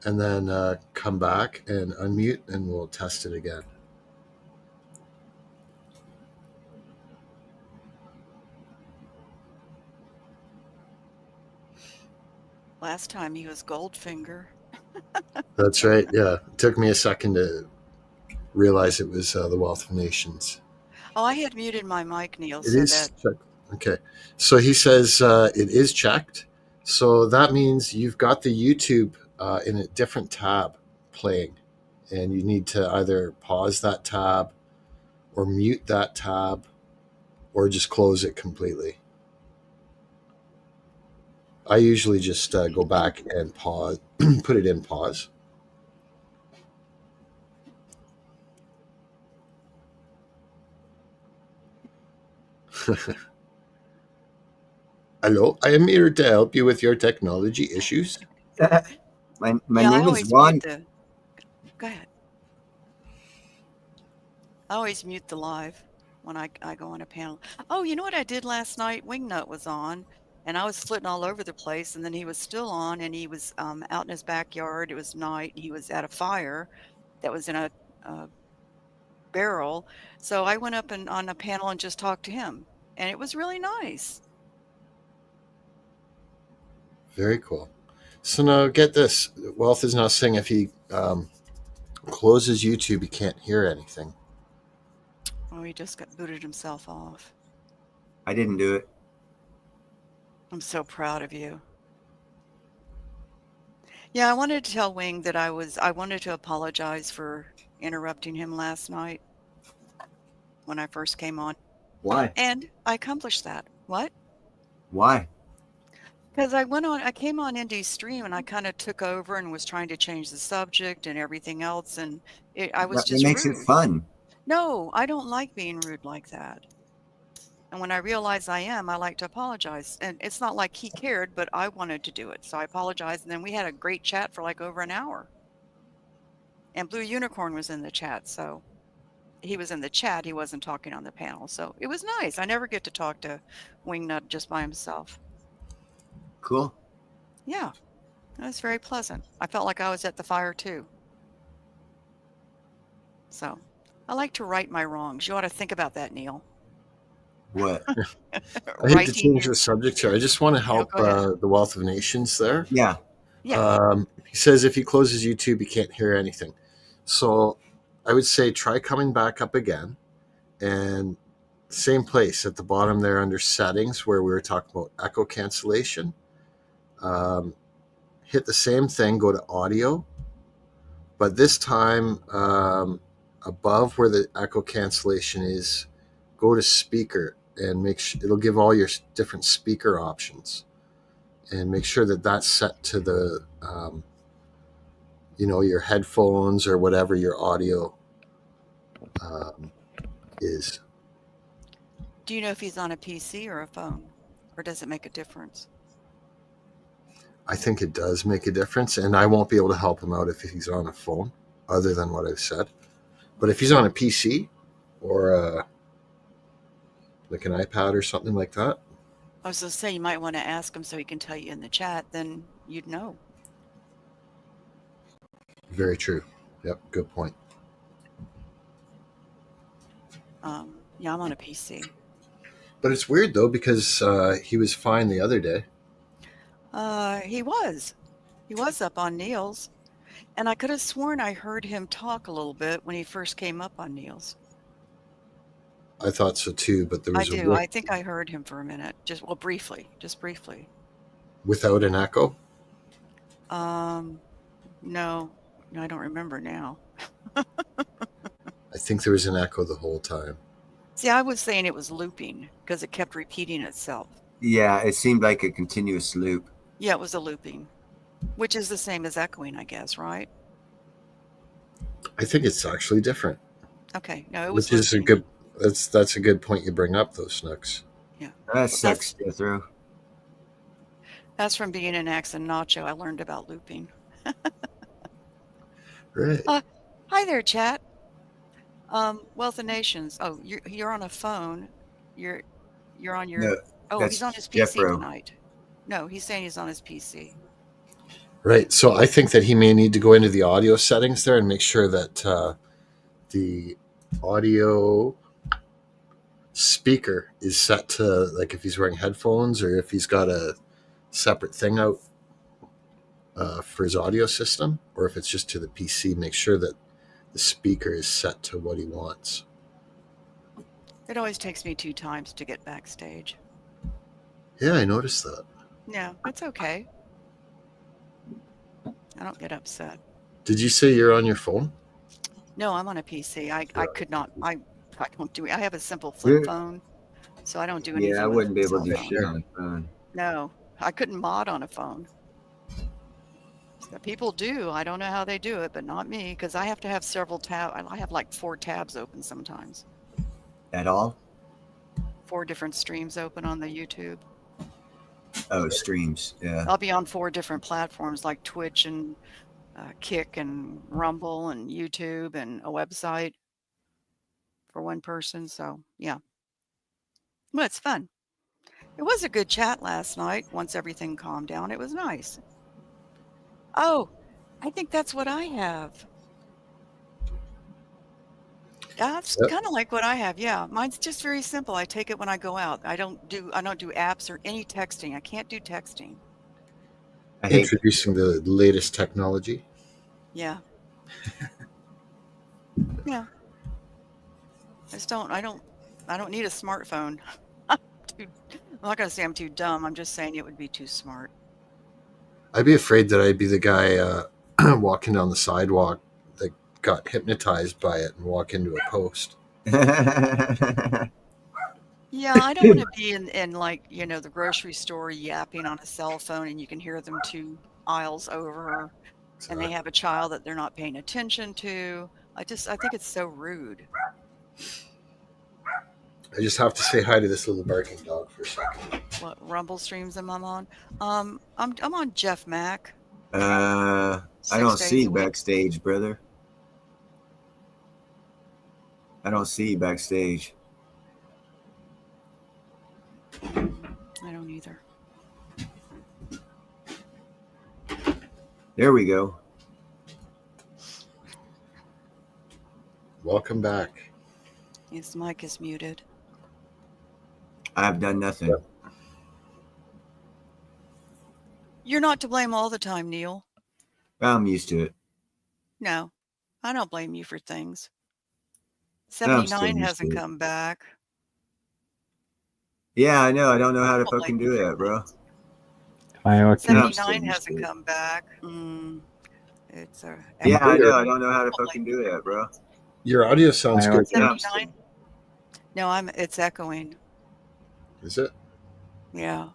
And then come back and unmute, and we'll test it again. Last time he was Goldfinger. That's right. Yeah, it took me a second to realize it was the Wealth of Nations. Oh, I had muted my mic, Neil, It so is that checked. Okay, so he says it is checked. So that means you've got the YouTube in a different tab playing, and you need to either pause that tab or mute that tab or just close it completely. I usually just go back and pause, put it in pause. Hello, I am here to help you with your technology issues. My yeah, I name always is Juan. mute the. Go ahead. I always mute the live when I go on a panel. Oh, you know what I did last night? Wingnut was on, and I was flitting all over the place, and then he was still on, and he was out in his backyard. It was night. He was at a fire that was in a barrel. So I went up and on a panel and just talked to him, and it was really nice. Very cool. So now get this. Wealth is now saying if he closes YouTube, he can't hear anything. Oh, he just got booted himself off. I didn't do it. I'm so proud of you. Yeah, I wanted to tell Wing that I wanted to apologize for interrupting him last night when I first came on. Why? And I accomplished that. What? Why? Because I came on Indy's stream and I kind of took over and was trying to change the subject and everything else. And I was That just makes rude. it fun. No, I don't like being rude like that. And when I realize I am, I like to apologize. And it's not like he cared, but I wanted to do it. So I apologized. And then we had a great chat for like over an hour. And Blue Unicorn was in the chat. So he was in the chat. He wasn't talking on the panel. So it was nice. I never get to talk to Wingnut just by himself. Cool. Yeah, that was very pleasant. I felt like I was at the fire too. So I like to right my wrongs. You ought to think about that, Neil. What? I hate to change the subject here. I just want to help go ahead. the Wealth of Nations there. Yeah. He says if he closes YouTube, he can't hear anything. So I would say try coming back up again, and same place at the bottom there under settings where we were talking about echo cancellation. Hit the same thing, go to audio, but this time above where the echo cancellation is, go to speaker and make sure it'll give all your different speaker options, and make sure that that's set to the your headphones or whatever your audio is. Do you know if he's on a PC or a phone, or does it make a difference? I think it does make a difference, and I won't be able to help him out if he's on a phone, other than what I've said. But if he's on a PC or like an iPad or something like that, I was going to say you might want to ask him so he can tell you in the chat. Then you'd know. very true. Yep, good point. Yeah, I'm on a PC. But it's weird though, because he was fine the other day. He was up on Neil's, and I could have sworn I heard him talk a little bit when he first came up on Neil's. I thought so too, but there was I think I heard him for a minute, just briefly. Without an echo. No, I don't remember now. I think there was an echo the whole time. See, I was saying it was looping because it kept repeating itself. Yeah, it seemed like a continuous loop. Yeah, it was a looping, which is the same as echoing, I guess, right? I think it's actually different. Okay, no, it was Which is a looping. good. That's a good point you bring up, though, Snooks. That sucks to go through. That's from being in Axe and Nacho. I learned about looping. Right. Hi there, chat. Wealth of Nations. Oh, you're on a phone. You're on your. No, Oh, that's he's on his PC Jeffro. tonight. No, he's saying he's on his PC. Right. So I think that he may need to go into the audio settings there and make sure that the audio speaker is set to, like, if he's wearing headphones or if he's got a separate thing out for his audio system, or if it's just to the PC, make sure that the speaker is set to what he wants. It always takes me 2 times to get backstage. Yeah, I noticed that. Yeah, that's okay. I don't get upset. Did you say you're on your phone? No, I'm on a PC. I could not. I don't do it. I have a simple flip Yeah. phone, so I don't do anything. Yeah, I with wouldn't be a able to do cell phone. shit on the phone. No, I couldn't mod on a phone. People do. I don't know how they do it, but not me, because I have to have several tabs. I have like 4 tabs open sometimes. At all? 4 different streams open on the YouTube. Oh, streams. Yeah. I'll be on 4 different platforms like Twitch and Kick and Rumble and YouTube and a website for one person. So yeah, well, it's fun. It was a good chat last night. Once everything calmed down, it was nice. Oh, I think that's what I have. That's Yep. kind of like what I have. Yeah, mine's just very simple. I take it when I go out. I don't do apps or any texting. I can't do texting. I hate Introducing the latest technology. Yeah. Yeah. I don't need a smartphone. I'm not gonna say I'm too dumb. I'm just saying it would be too smart. I'd be afraid that I'd be the guy walking down the sidewalk that got hypnotized by it and walk into a post. Yeah, I don't want to be in like, the grocery store yapping on a cell phone and you can hear them 2 aisles over and they have a child that they're not paying attention to. I think it's so rude. I just have to say hi to this little barking dog for a second. What Rumble streams am I on? I'm on Jeff Mack. I 6 don't days see a week. backstage, brother. I don't see backstage. I don't either. There we go. Welcome back. His mic is muted. I've done nothing. Yep. You're not to blame all the time, Neil. I'm used to it. No, I don't blame you for things. I'm still 79 used hasn't to it. come back. Yeah, I know. I don't know how to Don't fucking blame do you for that, bro. things. I can. I'm still 79 used hasn't to it. come back. It's Yeah, I weird. know. I don't know how to fucking do that, bro. Your audio sounds I good. can. now. 79. No, it's echoing. Is it? Yeah,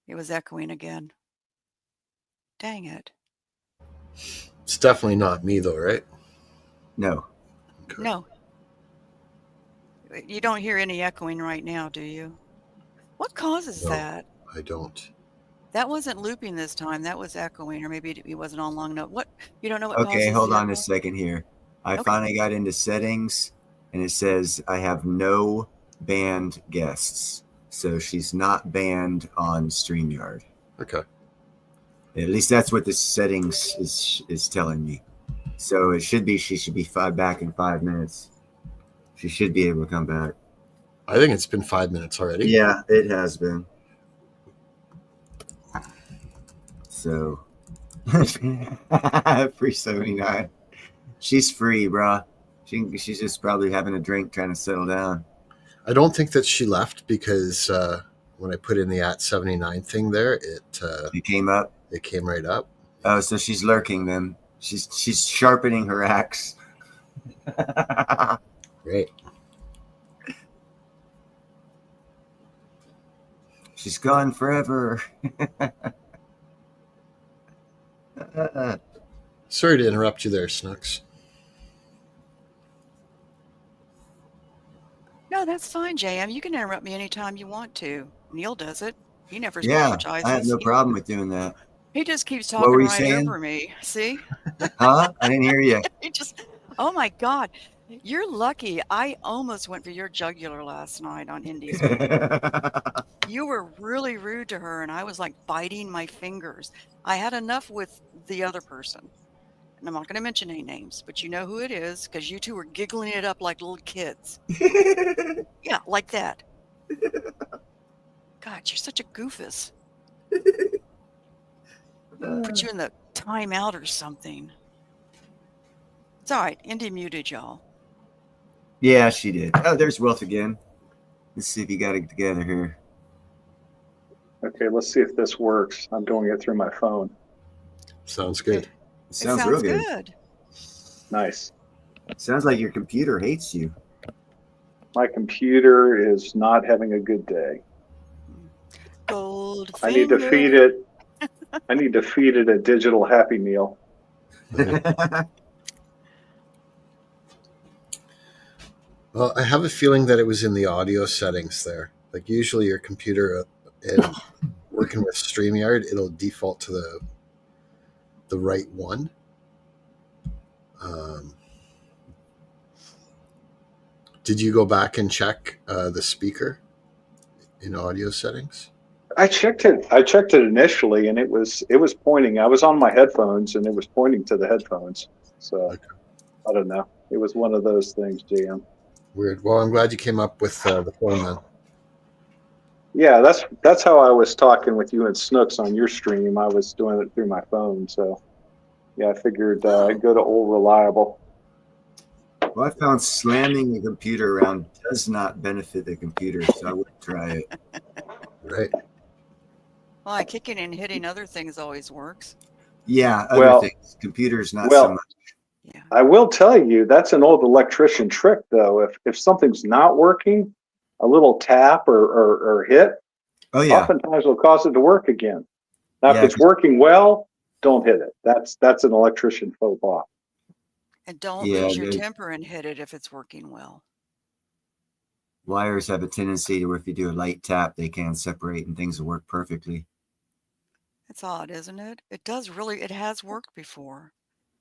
it was echoing again. Dang it. It's definitely not me, though, right? No. Okay. No. You don't hear any echoing right now, do you? What causes No. that? I don't. That wasn't looping this time. That was echoing, or maybe it wasn't on long enough. What? You don't know what Okay, causes hold the on a echoing? second here. I Okay. finally got into settings and it says I have no banned guests. So she's not banned on StreamYard. Okay. At least that's what the settings is telling me. So she should be back in 5 minutes. She should be able to come back. I think it's been 5 minutes already. Yeah, it has been. So free 79. She's free, bro. She's just probably having a drink, trying to settle down. I don't think that she left because when I put in the @79 thing there, It came up. it came right up. Oh, so she's lurking then. She's sharpening her axe. Great. She's gone forever. Sorry to interrupt you there, Snooks. No, that's fine, JM. You can interrupt me anytime you want to. Neil does it. He never Yeah, I have apologizes. no problem with doing that. He just keeps What talking were you right saying? over me. See? Huh? I didn't hear you. He just, oh my God. You're lucky. I almost went for your jugular last night on Indy's meeting. You were really rude to her, and I was like biting my fingers. I had enough with the other person. And I'm not going to mention any names, but you know who it is because you two were giggling it up like little kids. Yeah, like that. God, you're such a goofus. Put you in the timeout or something. It's all right. Indy muted y'all. Yeah, she did. Oh, there's Wilf again. Let's see if you got it together here. Okay, let's see if this works. I'm doing it through my phone. Sounds good. It sounds real good. good. Nice. Sounds like your computer hates you. My computer is not having a good day. Gold I need to finger. feed it. I need to feed it a digital Happy Meal. Well, I have a feeling that it was in the audio settings there. Like usually your computer and working with StreamYard, it'll default to the right one. Did you go back and check the speaker in audio settings? I checked it. I checked it initially, and it was pointing. I was on my headphones, and it was pointing to the headphones. So Okay. I don't know. It was one of those things, JM. Weird. Well, I'm glad you came up with the phone then. Yeah, that's how I was talking with you and Snooks on your stream. I was doing it through my phone. So yeah, I figured I'd go to old reliable. Well, I found slamming the computer around does not benefit the computer, so I wouldn't try it. Right. Well, kicking and hitting other things always works. Yeah, other Well- things. Computers not well, so much. Yeah. I will tell you that's an old electrician trick, though. If something's not working, a little tap or hit Oh yeah, oftentimes will cause it to work again. Now, Yeah, if it's working well, don't hit it. That's an electrician faux pas. And don't Yeah, lose your they- temper and hit it if it's working well. wires have a tendency to where if you do a light tap, they can separate and things will work perfectly. It's odd, isn't it? It does really, it has worked before.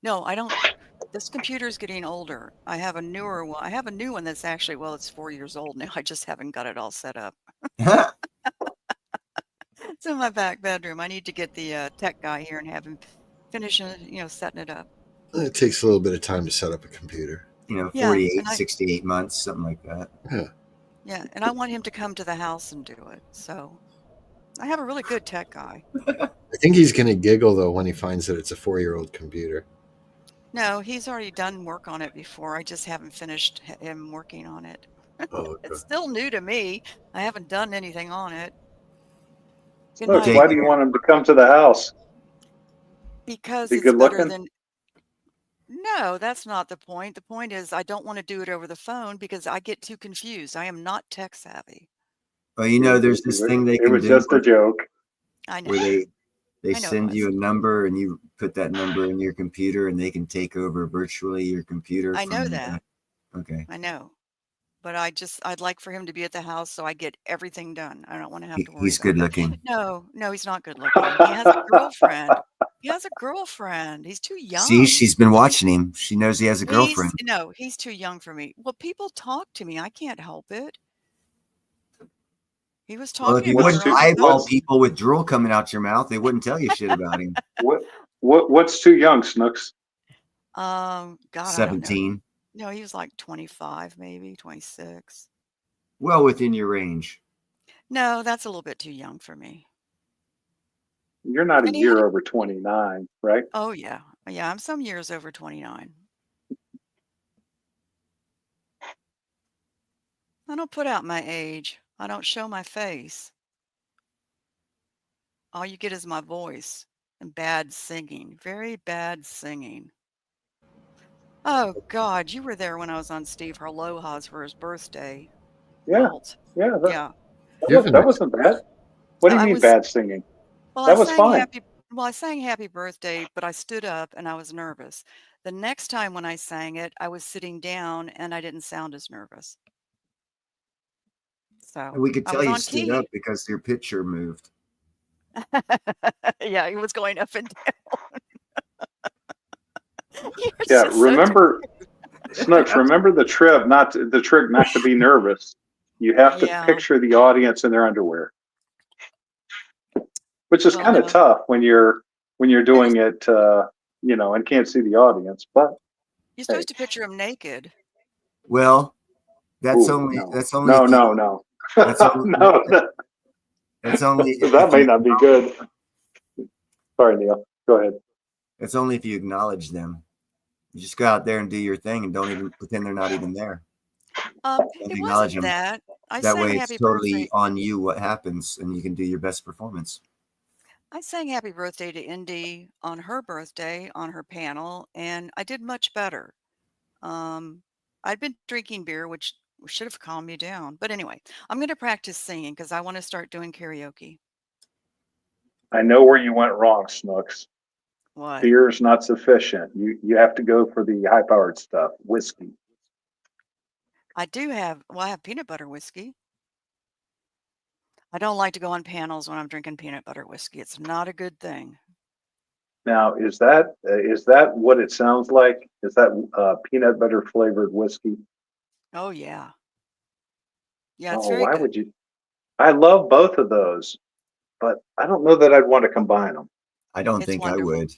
No, I don't. This computer's getting older. I have a newer one. I have a new one that's actually, well, it's 4 years old now. I just haven't got it all set up. It's in my back bedroom. I need to get the tech guy here and have him finish, setting it up. It takes a little bit of time to set up a computer. Yeah, 48, and I- 68 months, something like that. Yeah, and I want him to come to the house and do it. So I have a really good tech guy. I think he's going to giggle, though, when he finds that it's a 4-year-old computer. No, he's already done work on it before. I just haven't finished him working on it. Oh, okay. It's still new to me. I haven't done anything on it. Good Look, night. why do you want him to come to the house? Because Be it's good better looking? than. No, that's not the point. The point is I don't want to do it over the phone because I get too confused. I am not tech savvy. Well, there's this thing they It can was do just a joke. I know. where they I know it send you a was. number and you put that number in your computer and they can take over virtually your computer. I know from, that. Okay. I know. But I'd like for him to be at the house so I get everything done. I don't want to have to worry He's about good that. looking. No, he's not good looking. He has a girlfriend. He has a girlfriend. He's too young. See, she's been watching him. She knows he has a girlfriend. No, he's too young for me. Well, people talk to me. I can't help it. He was Well, if talking you about wouldn't her on the eyeball phone. people with drool coming out your mouth, they wouldn't tell you shit about him. What's too young, Snooks? God, I don't know. 17. No, he was like 25, maybe 26. Well within your range. No, that's a little bit too young for me. You're not a And he year had over 29, right? Oh, yeah. Yeah, I'm some years over 29. I don't put out my age. I don't show my face. All you get is my voice. And bad singing. Very bad singing. Oh God, you were there when I was on Steve Harloha's for his birthday. Yeah, Malt. yeah, Yeah. that wasn't bad. What do you I mean was bad singing? well, That was fine. I sang happy birthday, but I stood up and I was nervous. The next time when I sang it, I was sitting down and I didn't sound as nervous. So We could I tell was you on stood key. up because your picture moved. Yeah, it was going up and down. You're Yeah, just so remember, Snooks, remember the trick not to be nervous. You have to Yeah. picture the audience in their underwear, which is Well, kind of no. tough when you're doing it, and can't see the audience. But You're hey, supposed to picture him naked. Well, that's ooh, only no, that's only no, if you, no, no, that's only no, no, that's only that if may you not be good. Sorry, Neil. Go ahead. it's only if you acknowledge them. You just go out there and do your thing and don't even pretend they're not even there. Don't It acknowledge wasn't them. that. I That sang way it's happy totally birthday. on you what happens and you can do your best performance. I sang happy birthday to Indy on her birthday on her panel, and I did much better. I'd been drinking beer, which should have calmed me down. But anyway, I'm going to practice singing because I want to start doing karaoke. I know where you went wrong, Snooks. What? Beer is not sufficient. You have to go for the high powered stuff, whiskey. I have peanut butter whiskey. I don't like to go on panels when I'm drinking peanut butter whiskey. It's not a good thing. Now, is that what it sounds like? Is that peanut butter flavored whiskey? Oh, yeah. Yeah, it's Oh, very why good. would you? I love both of those, but I don't know that I'd want to combine them. I don't It's think I wonderful. would.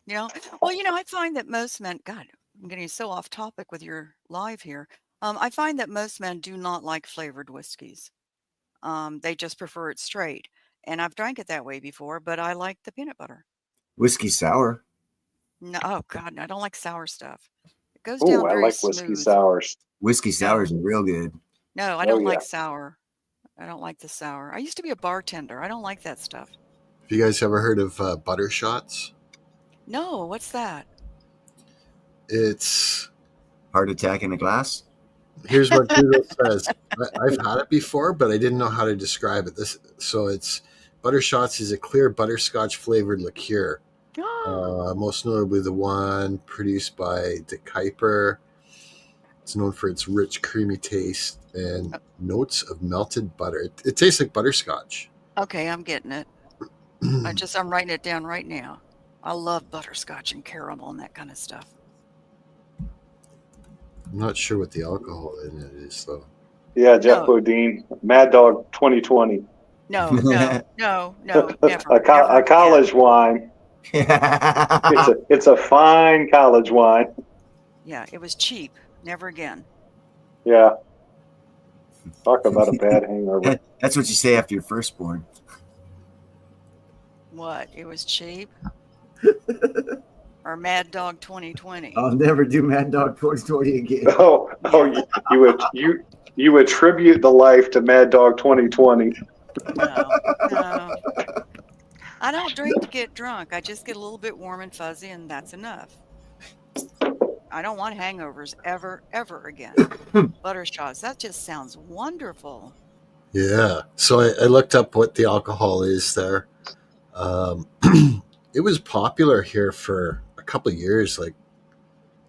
You know, well, I find that most men, God, I'm getting so off topic with your live here. I find that most men do not like flavored whiskeys. They just prefer it straight. And I've drank it that way before, but I like the peanut butter. Whiskey sour. No, oh God, I don't like sour stuff. It goes Oh, down I very like whiskey smooth. sours. Whiskey sours No, are real good. no, I Oh don't yeah. like sour. I don't like the sour. I used to be a bartender. I don't like that stuff. Have you guys ever heard of butter shots? No, what's that? It's Heart attack in a glass. Here's what Google says. I've had it before, but I didn't know how to describe it. It's butter shots is a clear butterscotch flavored liqueur. Most notably the one produced by De Kuyper. It's known for its rich, creamy taste and notes of melted butter. It tastes like butterscotch. Okay, I'm getting it. I'm writing it down right now. I love butterscotch and caramel and that kind of stuff. I'm not sure what the alcohol in it is, though. Yeah, Jeff No. Bodine, Mad Dog 2020. No, never. A Never college again. wine. It's a fine college wine. Yeah, it was cheap. Never again. Yeah. Talk about a bad hangover. That's what you say after your firstborn. What? It was cheap? Or Mad Dog 2020? I'll never do Mad Dog 2020 again. You attribute the life to Mad Dog 2020. No. I don't drink to get drunk. I just get a little bit warm and fuzzy, and that's enough. I don't want hangovers ever again. Butter shots. That just sounds wonderful. Yeah. So I looked up what the alcohol is there. It was popular here for a couple of years. Like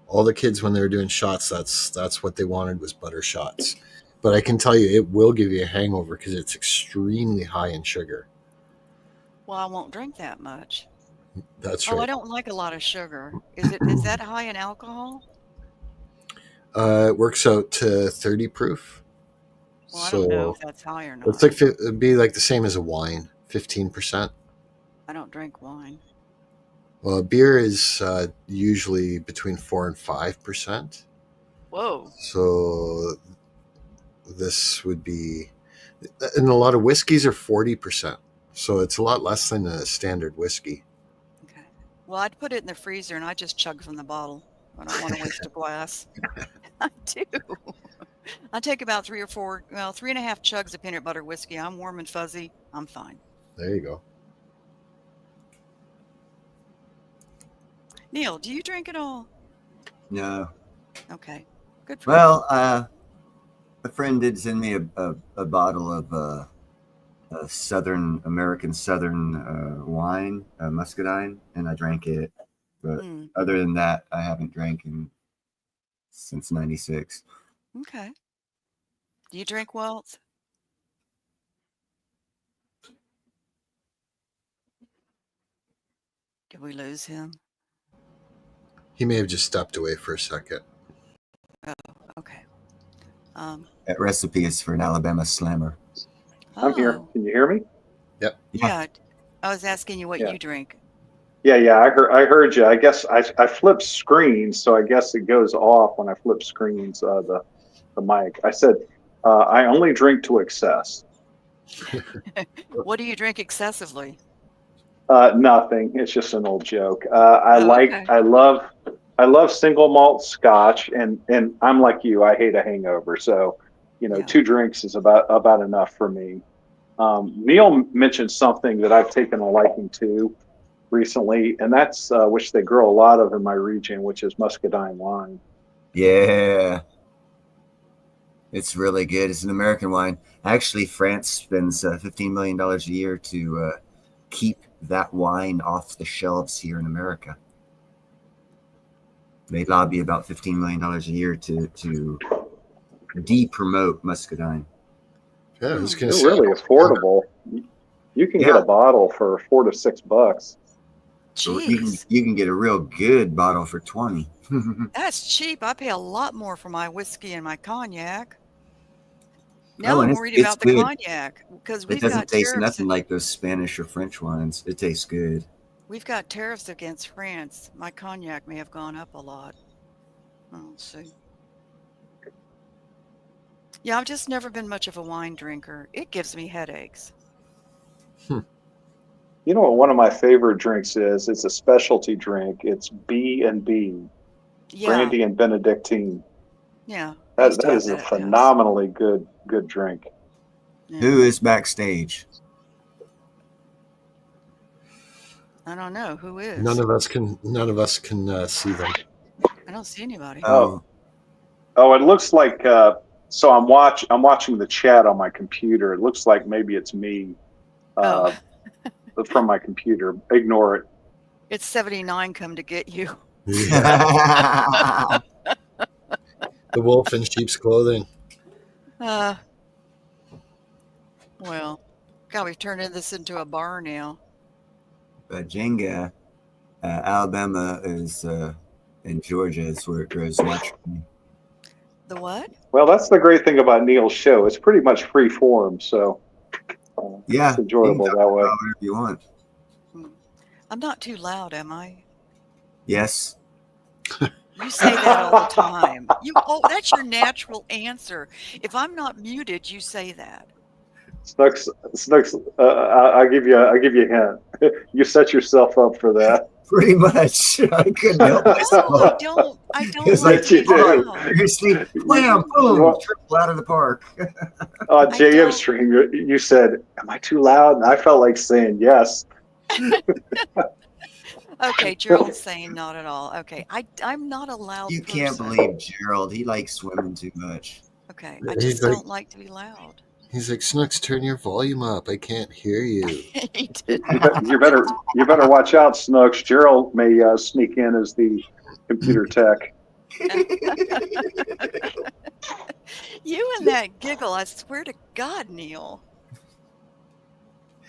all the kids when they were doing shots, that's what they wanted was butter shots. But I can tell you, it will give you a hangover because it's extremely high in sugar. Well, I won't drink that much. That's Oh, I right. don't like a lot of sugar. Is that high in alcohol? It works out to 30 proof. Well, I don't know if that's high or not. It's like it'd be like the same as a wine, 15%. I don't drink wine. Well, beer is usually between 4 and 5%. Whoa. So this would be, and a lot of whiskeys are 40%. So it's a lot less than a standard whiskey. Okay. Well, I'd put it in the freezer and I just chug from the bottle. I don't want to waste a glass. I do. I take about 3 or 4, 3.5 chugs of peanut butter whiskey. I'm warm and fuzzy. I'm fine. There you go. Neil, do you drink at all? No. Okay, good for you. Well, a friend did send me a bottle of a Southern American Southern wine, muscadine, and I drank it. But Mm, other than that, I haven't drank since '96. okay. Do you drink, Walt? Did we lose him? He may have just stepped away for a second. Oh, okay. That recipe is for an Alabama Slammer. I'm here. Oh, Can you hear me? yeah. I was asking you what Yeah. you drink. Yeah, yeah. I heard you. I guess I flipped screens, so I guess it goes off when I flip screens. The mic. I said I only drink to excess. What do you drink excessively? Nothing. It's just an old joke. Oh, okay. I love single malt Scotch, and I'm like you. I hate a hangover, so Yeah. 2 drinks is about enough for me. Neil mentioned something that I've taken a liking to recently, and that's which they grow a lot of in my region, which is muscadine wine. Yeah. It's really good. It's an American wine. Actually, France spends $15 million a year to keep that wine off the shelves here in America. They lobby about $15 million a year to de-promote muscadine. Yeah, I was Hmm. going to They're say. really affordable. You can get Yeah. a bottle for $4 to $6. So Jeez, you can get a real good bottle for 20. that's cheap. I pay a lot more for my whiskey and my cognac. Oh, Now and I'm it's worried it's about the good. cognac because It we've doesn't got taste tariffs. nothing like those Spanish or French wines. It tastes good. We've got tariffs against France. My cognac may have gone up a lot. Let's see. Yeah, I've just never been much of a wine drinker. It gives me headaches. You know what one of my favorite drinks is? It's a specialty drink. It's B&B, Yeah, Brandy and Benedictine. yeah. I used to That have is a that at the house. phenomenally good drink. Yeah. Who is backstage? I don't know who is. None of us can see them. I don't see anybody. Oh, Oh, it looks like so I'm watching the chat on my computer. It looks like maybe it's me Oh, from my computer. Ignore it. it's 79 come to get you. Yeah. The wolf in sheep's clothing. Well, God, we've turned this into a bar now. Jenga, Alabama is and Georgia is where it grows naturally. The what? Well, that's the great thing about Neil's show. It's pretty much free form, so Yeah, it's enjoyable you can that way. talk whatever you want. I'm not too loud, am I? Yes. You say that all the time. That's your natural answer. If I'm not muted, you say that. Snooks, I'll give you a hint. You set yourself up for that. Pretty much. I couldn't help No, myself. I don't It's like Yes, to you be do. loud. Seriously, wham, boom, want- triple out of the park. On I JM don't. stream, you said, "Am I too loud?" And I felt like saying yes. Okay, Gerald's saying not at all. Okay, I'm not a loud You person. can't believe Gerald. He likes swimming too much. Okay, I He's just like- don't like to be loud. He's like, Snooks, turn your volume up. I can't hear you. He did You better watch out, Snooks. Gerald may sneak in as the computer tech. You and that giggle, I swear to God, Neil.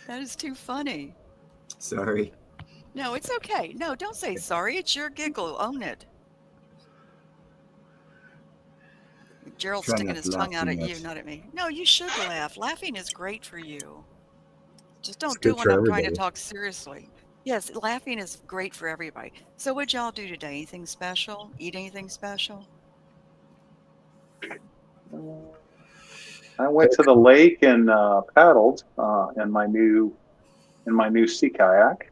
That is too funny. Sorry. No, it's okay. No, don't say sorry. It's your giggle. Own it. Gerald's Try sticking not his to laugh tongue out too at you, much. not at me. No, you should laugh. Laughing is great for you. Just don't It's do good it for when I'm trying to everybody. talk seriously. Yes, laughing is great for everybody. So what'd y'all do today? Anything special? Eat anything special? I went to the lake and paddled in my new sea kayak.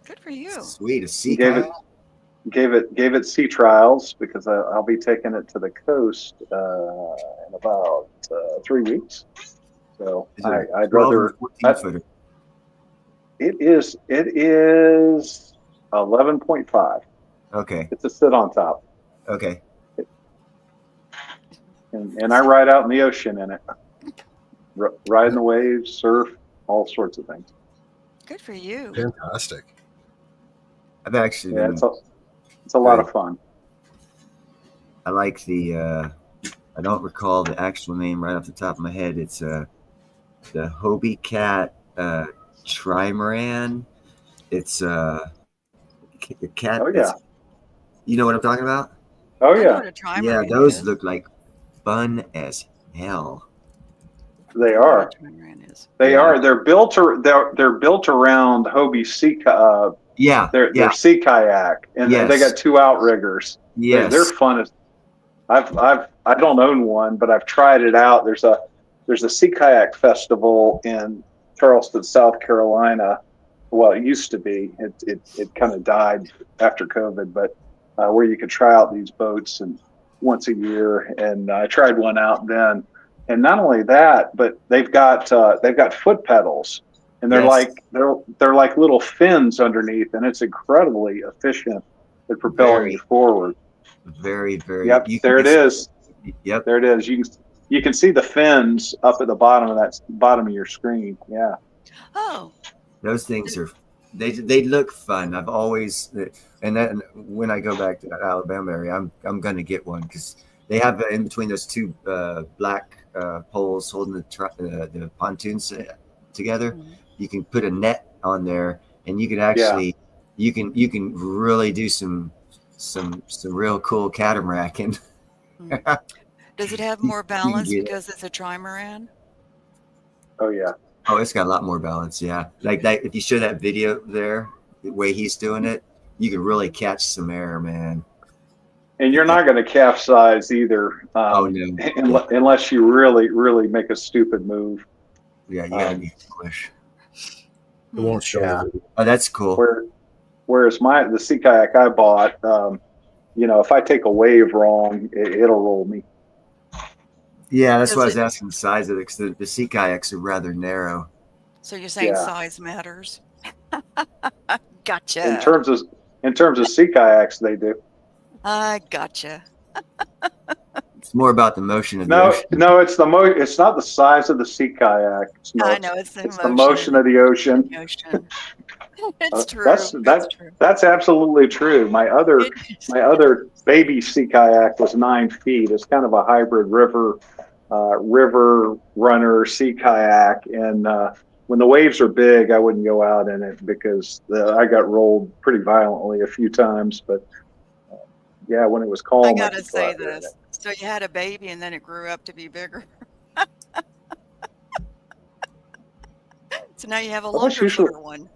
Good for you. Sweet. A sea Gave kayak. Gave it sea trials because I'll be taking it to the coast in about 3 weeks. So Is it I'd 12 or rather 14 footer? it is 11.5. Okay. It's a sit on top. Okay. And I ride out in the ocean in it. Ride in the waves, surf, all sorts of things. Good for you. Fantastic. I've actually Yeah, been. it's a lot of fun. I like the. I don't recall the actual name right off the top of my head. It's the Hobie Cat Trimaran. It's the cat. Oh yeah. You know what I'm talking about? Oh I know yeah. what a trimaran Yeah, those is. look like fun as hell. They I know what are. a trimaran is. They Yeah. are. They're built around Hobie's Yeah. their sea kayak, and they Yes. got two outriggers. Yes. They're fun as. I don't own one, but I've tried it out. There's a sea kayak festival in Charleston, South Carolina. Well, it used to be. It kind of died after COVID, but where you could try out these boats and once a year, and I tried one out then. And not only that, but they've got foot pedals, and they're Yes. they're like little fins underneath, and it's incredibly efficient at propelling Very. you forward. Very, very. Yep, you can there it get- is. Yep. There it is. You can see the fins up at the bottom of your screen. Yeah. Oh, Those things are. They look fun. I've always, and then when I go back to that Alabama area, I'm gonna get one because they have in between those two black poles holding the pontoons together. Mhm. You can put a net on there, and you can actually you can really do some real cool catamaran. does it have You- more you can balance get it. because it's a trimaran? Oh yeah. Oh, it's got a lot more balance. Yeah, like that. If you show that video there, the way he's doing it, you can really catch some air, man. And you're not going to capsize either, Oh no. unless you really, really make a stupid move. Yeah, you gotta be foolish. It won't show Yeah. the video. Oh, that's cool. Whereas the sea kayak I bought, if I take a wave wrong, it'll roll me. Yeah, that's why I was Does it- asking the size of it because the sea kayaks are rather narrow. So you're saying Yeah. size matters? Gotcha. In terms of sea kayaks, they do. I gotcha. It's more about the motion of the No, ocean. no, it's not the size of the sea kayak. I know it's the It's the motion of the ocean. the ocean. It's true. That's It's true. that's absolutely true. My other It is. my other baby sea kayak was 9 feet. It's kind of a hybrid river runner sea kayak, and when the waves are big, I wouldn't go out in it because I got rolled pretty violently a few times. But yeah, when it was calm, I gotta could go say out there in this. it. So you had a baby and then it grew up to be bigger. So now you have a Well, that's longer usually- footer one.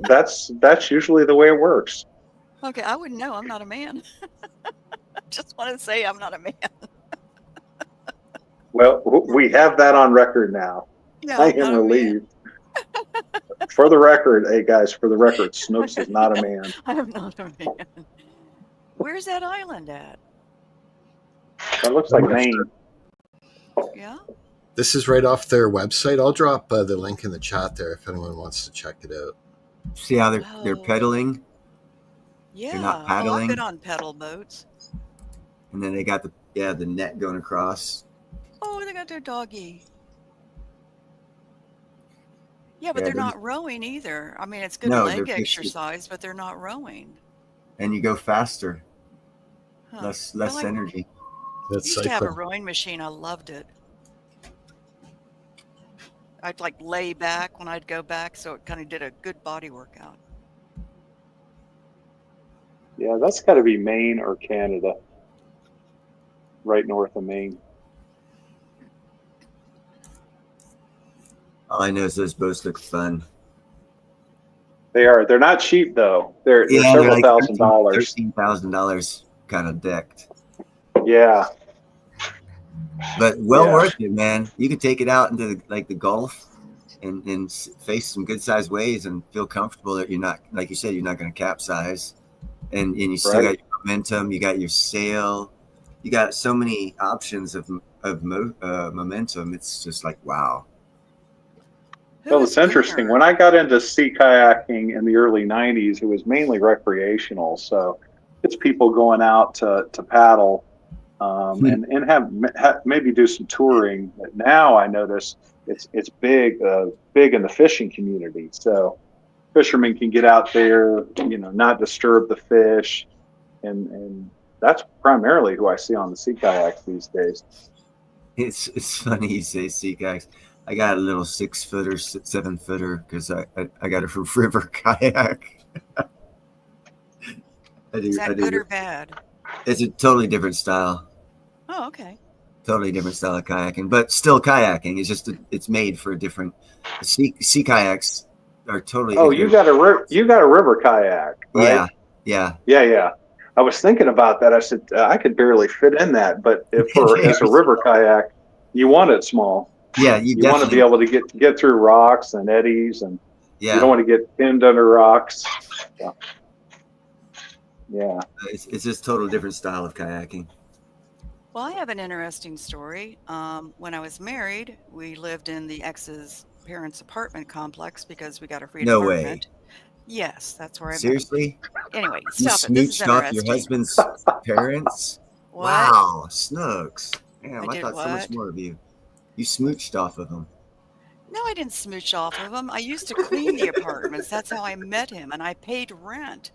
That's usually the way it works. Okay, I wouldn't know. I'm not a man. Just want to say I'm not a man. Well, we have that on record now. Yeah, I I'm not am a man. relieved. For the record, hey guys, for the record, Snooks is not a man. I am not a man. Where's that island at? That looks like Maine. Yeah. This is right off their website. I'll drop the link in the chat there if anyone wants to check it out. See how they're Oh. pedaling, Yeah. not Oh, I've paddling? been on pedal boats. and then they got the net going across. Oh, they got their doggy. Yeah, but Yeah, they're they're- not rowing either. I mean, it's good No, leg they're just- exercise, but they're not rowing. And you go faster, Huh. less I like- energy. I That's used to have a cycling. rowing machine. I loved it. I'd like lay back when I'd go back, so it kind of did a good body workout. Yeah, that's got to be Maine or Canada. Right north of Maine. All I know is those boats look fun. They are. They're not cheap though. They're several $1,000s. $13,000 kind of decked, Yeah. but well Yeah. worth it, man. You can take it out into the Gulf and face some good sized waves and feel comfortable that you're not, like you said, you're not going to capsize, and you still Right. got your momentum. You got your sail. You got so many options of momentum. It's just like wow. Well, Who's it's interesting. Boomer? When I got into sea kayaking in the early 90s, it was mainly recreational. So it's people going out to paddle and have maybe do some touring. But now I notice it's big in the fishing community. So fishermen can get out there, not disturb the fish, and that's primarily who I see on the sea kayaks these days. It's funny you say sea kayaks. I got a little 6-footer, 7-footer because I got a river kayak. Is that good or bad? It's a totally different style. Oh, okay. Totally different style of kayaking, but still kayaking. It's just it's made for a different sea kayaks are totally. Oh, you got a river kayak, right? Yeah. I was thinking about that. I said I could barely fit in that, but as a river kayak, you want it small. Yeah, you want to be able to get through rocks and eddies, and you don't want to get pinned under rocks. Yeah. It's just total different style of kayaking. Well, I have an interesting story. When I was married, we lived in the ex's parents' apartment complex because we got a free No apartment. way. Yes, that's where I met him. Seriously? Anyway, You stop it. This is smooched off your interesting. husband's parents? What? Wow, Snooks. Damn, I I did thought so much what? more of you. You smooched off of them. No, I didn't smooch off of him. I used to clean the apartments. That's how I met him, and I paid rent.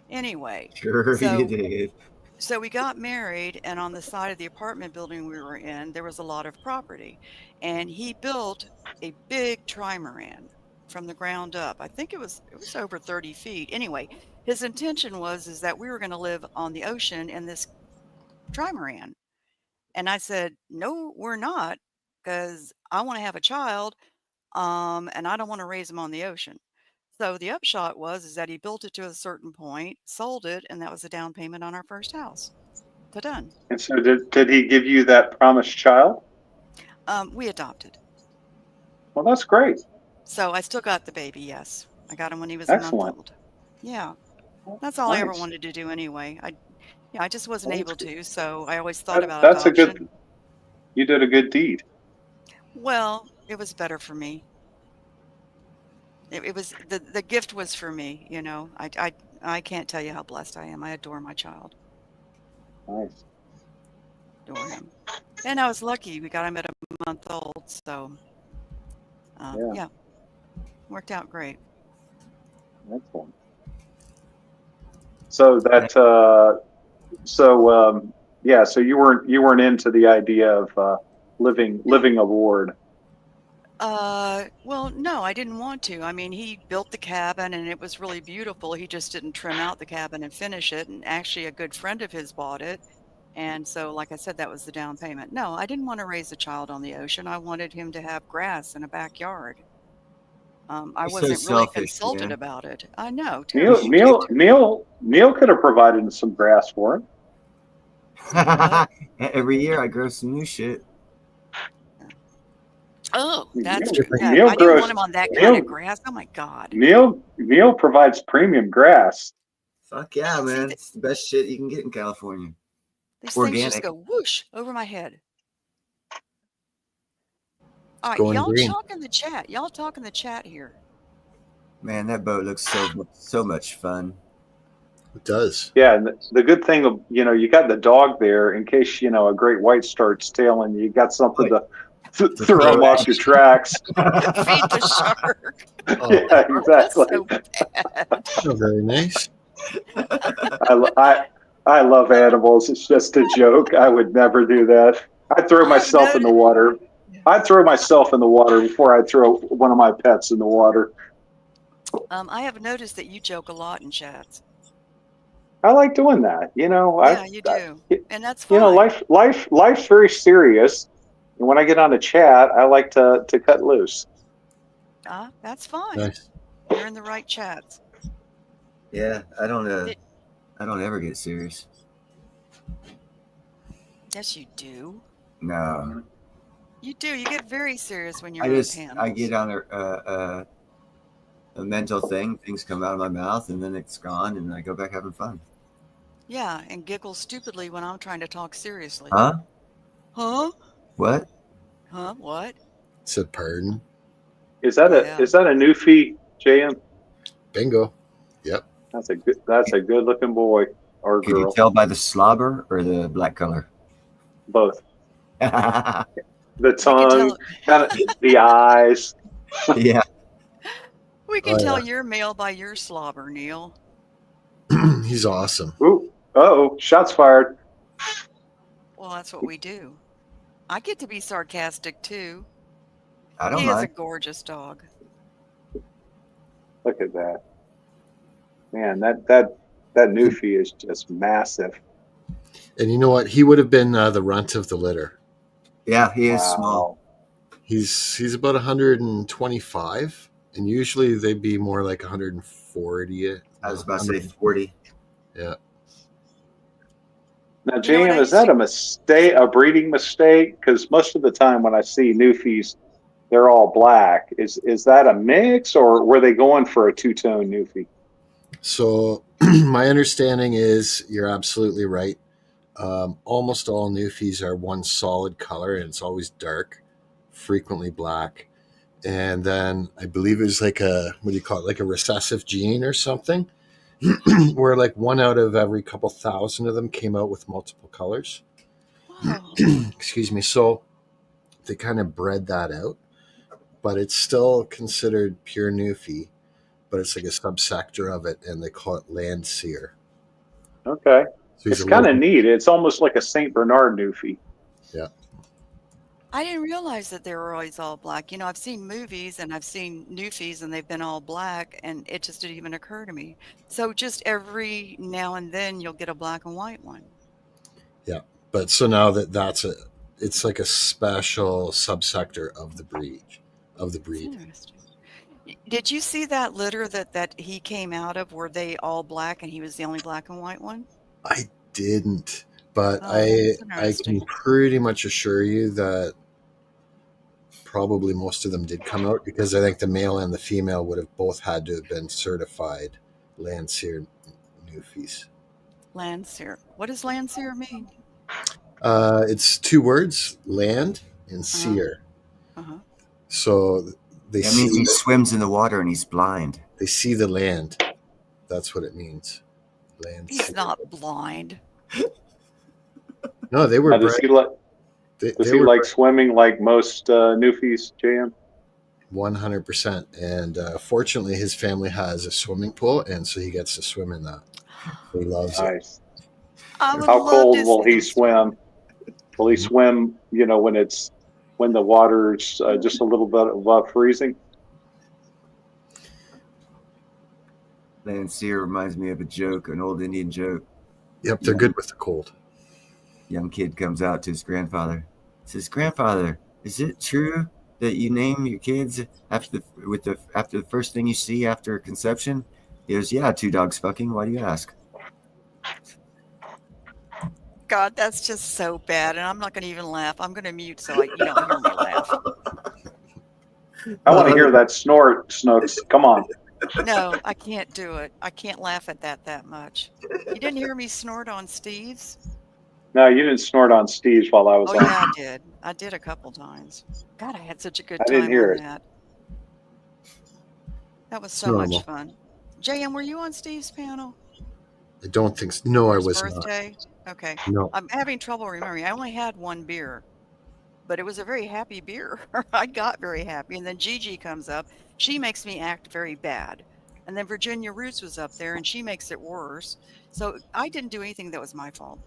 Anyway, Sure so you did. so we got married, and on the side of the apartment building we were in, there was a lot of property, and he built a big trimaran from the ground up. I think it was over 30 feet. Anyway, his intention was that we were going to live on the ocean in this trimaran. And I said, no, we're not, because I want to have a child, and I don't want to raise him on the ocean. So the upshot was that he built it to a certain point, sold it, and that was the down payment on our first house. Done. And so did he give you that promised child? We adopted. Well, that's great. So I still got the baby. Yes, I got him when he was a month Excellent. old. Yeah, that's all I ever Nice. wanted to do anyway. I just wasn't able to. So I always thought about That's a adoption. you did a good deed. Well, it was better for me. It was the gift was for me. I can't tell you how blessed I am. I adore my child. Nice. Adore him. And I was lucky. We got him at a month old. So, yeah, worked out great. Excellent. So that so you weren't into the idea of living aboard. Well, no, I didn't want to. I mean, he built the cabin and it was really beautiful. He just didn't trim out the cabin and finish it. And actually, a good friend of his bought it. And so, like I said, that was the down payment. No, I didn't want to raise a child on the ocean. I wanted him to have grass in a backyard. I You're so wasn't really selfish, consulted man. about it. I know. Terry, Neil could have provided some grass for him. Every year I grow some new shit. Oh, that's Neil- true. Yeah, Neil I didn't grows- want him on that kind of Neil- grass. Oh my God. Neil provides premium grass. Fuck yeah, man. It's the best shit you can get in California. These things just Organic. go whoosh over my head. All right, going y'all green. talk in the chat. Y'all talk in the chat here. Man, that boat looks so much fun. It does. Yeah, and the good thing of you got the dog there in case a great white starts tailing you. You got something to throw him off your tracks. Feed the shark. Oh, Yeah, exactly. So bad. oh, very nice. I love animals. It's just a joke. I would never do that. I'd throw myself in the water. I'd throw myself in the water before I'd throw one of my pets in the water. I have noticed that you joke a lot in chats. I like doing that. Yeah, you do, and that's fine. Life's very serious. And when I get on a chat, I like to cut loose. That's fine. Nice. You're in the right chats. Yeah, I don't ever get serious. Yes, you do. No. You do. You get very serious when you're I on just panels. I get on a mental thing, things come out of my mouth and then it's gone and I go back having fun. Yeah, and giggle stupidly when I'm trying to talk seriously. Huh? Huh? What? Huh? What? Said pardon. Is that a new fee, JM? Bingo. Yep. That's a good looking boy. or Could you girl, tell by the slobber or the black color? both. Yeah. The We can tongue, tell kind of the eyes. we can Oh, tell yeah. your male by your slobber, Neil. He's awesome. Ooh, uh-oh, shots fired. Well, that's what we do. I get to be sarcastic too. I don't He is a mind. gorgeous dog. Look at that. Man, that Newfie is just massive. And you know what? He would have been the runt of the litter. Yeah, he is small. Wow. He's about 125, and usually they'd be more like 140. I was about to say 40. Yeah. Now, You know what, JM, I is used that to- a mistake, a breeding mistake? Because most of the time when I see Newfies, they're all black. Is that a mix, or were they going for a two-tone Newfie? So my understanding is you're absolutely right. Almost all Newfies are one solid color, and it's always dark, frequently black. And then I believe it was like what do you call it, like a recessive gene or something, where like one out of every couple thousand of them came out with multiple colors. Whoa. Excuse me. So they kind of bred that out, but it's still considered pure Newfie, but it's like a subsector of it, and they call it Landseer. Okay. So he's It's a kind of little- neat. It's almost like a St. Bernard Newfie. I didn't realize that they were always all black. You know, I've seen movies and I've seen Newfies and they've been all black, and it just didn't even occur to me. So just every now and then you'll get a black and white one. But so now it's like a special subsector of the breed. Interesting. Did you see that litter that he came out of? Were they all black and he was the only black and white one? I didn't, but Oh, that's I can interesting. pretty much assure you that probably most of them did come out, because I think the male and the female would have both had to have been certified Landseer Newfies. Landseer. What does Landseer mean? It's two words, land and seer. Uh-huh. So they That means he see swims in the water and he's blind. they see the land. That's what it means. Land. He's seer. not blind. No, they were Now, does bred. he like They, does they he were like swimming like most Newfies, JM? 100%. And fortunately, his family has a swimming pool, and so he gets to swim in that. He loves it. Nice. I would How love cold to will see he them swim? Will he swim? You know, when the water's just a little bit above freezing. Landseer reminds me of a joke, an old Indian joke. Yep, they're good with the cold. Young kid comes out to his grandfather. Says, "Grandfather, is it true that you name your kids after the first thing you see after conception?" He goes, "Yeah, two dogs fucking. Why do you ask?" God, that's just so bad, and I'm not going to even laugh. I'm going to mute so you don't hear me laugh. I want to hear that snort, Snooks. Come on. No, I can't do it. I can't laugh at that much. You didn't hear me snort on Steve's? No, you didn't snort on Steve's while I was Oh on. yeah, I did. I did a couple times. God, I had such a good I time didn't hear on it. that. That was It's so much normal. fun. JM, were you on Steve's panel? I don't think so. No, For I his was not. birthday? Okay. No. I'm having trouble remembering. I only had one beer, but it was a very happy beer. I got very happy. And then Gigi comes up. She makes me act very bad. And then Virginia Roots was up there and she makes it worse. So I didn't do anything that was my fault.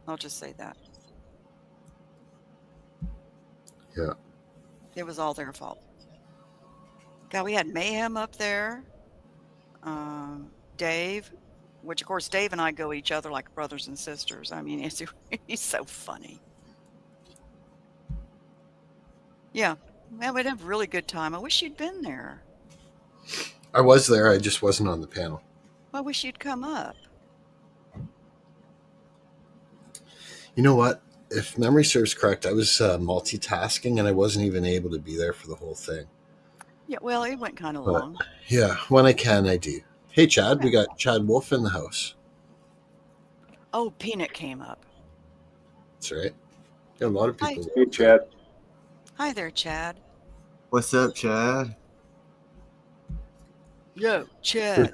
I'll just say that. Yeah. It was all their fault. God, we had Mayhem up there. Dave, which of course Dave and I go each other like brothers and sisters. I mean, he's so funny. Yeah, man, we'd have a really good time. I wish you'd been there. I was there. I just wasn't on the panel. I wish you'd come up. You know what? If memory serves correct, I was multitasking, and I wasn't even able to be there for the whole thing. Yeah, well, it went kind of But- long. Yeah, when I can, I do. Hey, Chad, we got Chad Wolf in the house. Oh, Peanut came up. That's right. Got a lot of people. Hey, Chad. Hi there, Chad. What's up, Chad? Yo, Chad.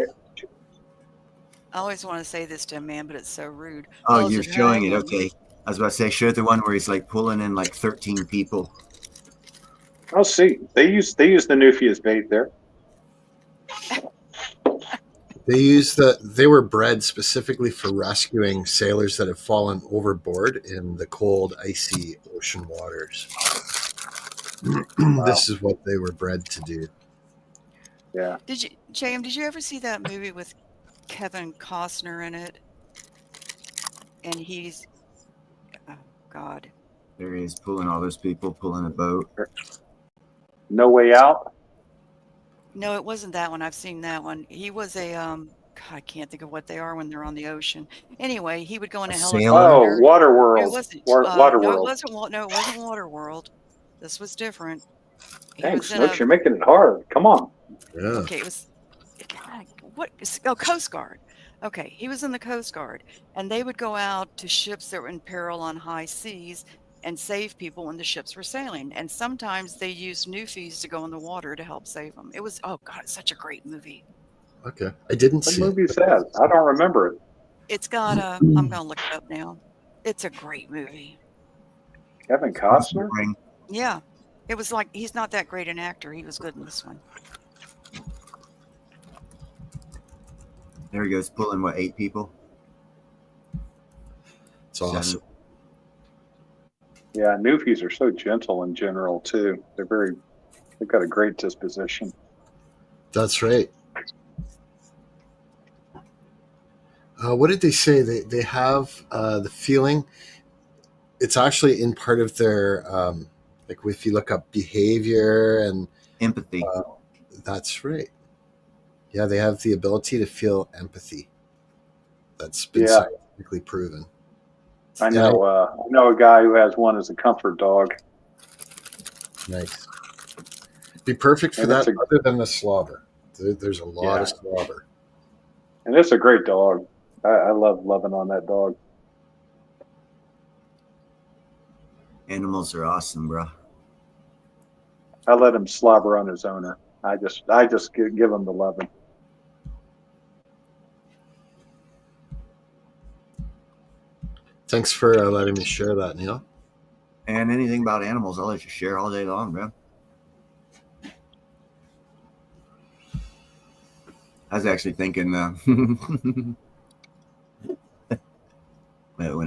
I always want to say this to a man, but it's so rude. Oh, Well, is you're it showing it. hanging? Okay. I was about to say, show the one where he's like pulling in like 13 people. Oh, see, they use the Newfie as bait there. They were bred specifically for rescuing sailors that have fallen overboard in the cold, icy ocean waters. This is what they were bred to do. Yeah. Did you, JM? Did you ever see that movie with Kevin Costner in it? And he's, oh God, There he is pulling all those people, pulling a boat. No Way Out. no, it wasn't that one. I've seen that one. He was a God, I can't think of what they are when they're on the ocean. Anyway, he would go in A a sailor? Oh, helicopter. No, it Waterworld. wasn't. Waterworld. No, it wasn't. No, it wasn't Waterworld. This was different. He Thanks, was in Snooks. a. You're making it hard. Come on. Yeah. Okay, it was. God, what? Oh, Coast Guard. Okay, he was in the Coast Guard, and they would go out to ships that were in peril on high seas and save people when the ships were sailing. And sometimes they used Newfies to go in the water to help save them. It was, oh God, it's such a great movie. Okay. I didn't What see movie it. is that? I don't remember it. It's got a. I'm gonna look it up now. It's a great movie. Kevin Costner. Ring. Yeah, it was like he's not that great an actor. He was good in this one. There he goes, pulling what, 8 people? It's awesome. Yeah, Newfies are so gentle in general too. They've got a great disposition. That's right. What did they say? They have the feeling. It's actually in part of their like if you look up behavior and Empathy. that's right. Yeah, they have the ability to feel empathy. That's been Yeah. scientifically proven. I know. I know a guy who has one as a comfort dog. Nice. Be perfect for And that, it's a- other than the slobber. There's a lot Yeah. of slobber. And it's a great dog. I love loving on that dog. Animals are awesome, bro. I let him slobber on his owner. I just give him the loving. Thanks for letting me share that, Neil. And anything about animals, I'll let you share all day long, bro. I was actually thinking when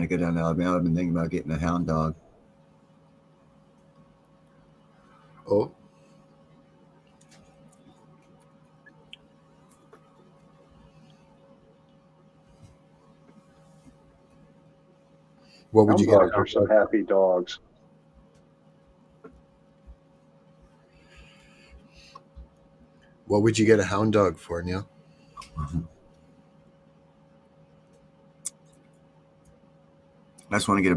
I go down to Alabama, I've been thinking about getting a hound dog. Oh, what would Hound you get? dogs are some happy dogs. What would you get a hound dog for, Neil? I just want to get a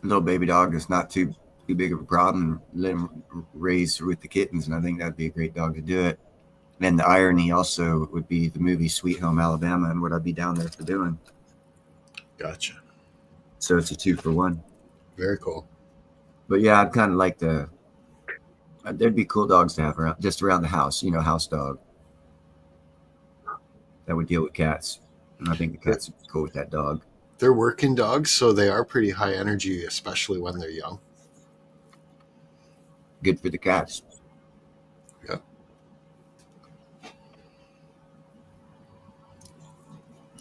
little baby dog that's not too big of a problem, and let him raise with the kittens, and I think that'd be a great dog to do it. And the irony also would be the movie Sweet Home Alabama and what I'd be down there for doing. Gotcha. So it's a 2-for-1. Very cool. But yeah, I'd kind of like there'd be cool dogs to have just around the house, house dog. That would deal with cats. And I think the cats would go with that dog. They're working dogs, so they are pretty high energy, especially when they're young. Good for the cats. Yeah.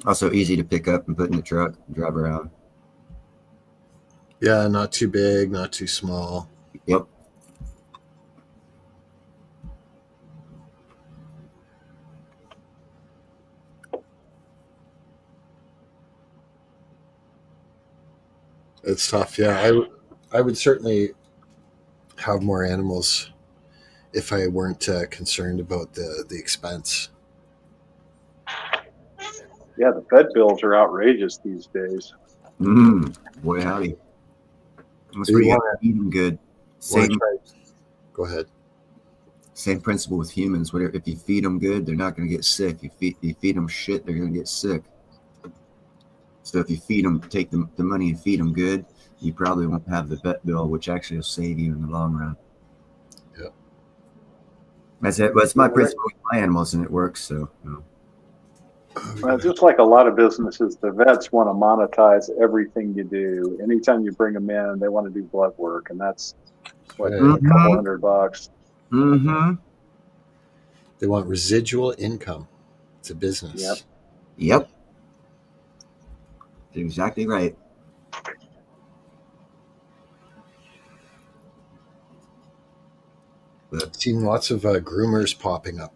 Also easy to pick up and put in the truck and drive around. Yeah, not too big, not too small. Yep. It's tough. Yeah, I would certainly have more animals if I weren't concerned about the expense. Yeah, the vet bills are outrageous these days. Boy, howdy. That's Do where you you wanna- got to feed them good. Wanna Same, try- Go ahead. same principle with humans. Whatever, if you feed them good, they're not going to get sick. If you feed them shit, they're going to get sick. So if you feed them, take the money and feed them good, you probably won't have the vet bill, which actually will save you in the long run. Yep. That's it. Well, it's my principle with my animals, and it works. So, Well, just like a lot of businesses, the vets want to monetize everything you do. Anytime you bring them in, they want to do blood work, and that's what, Right. a couple $100. Mm-hmm. They want residual income. It's a business. Yep. Yep. That's exactly right. I've seen lots of groomers popping up.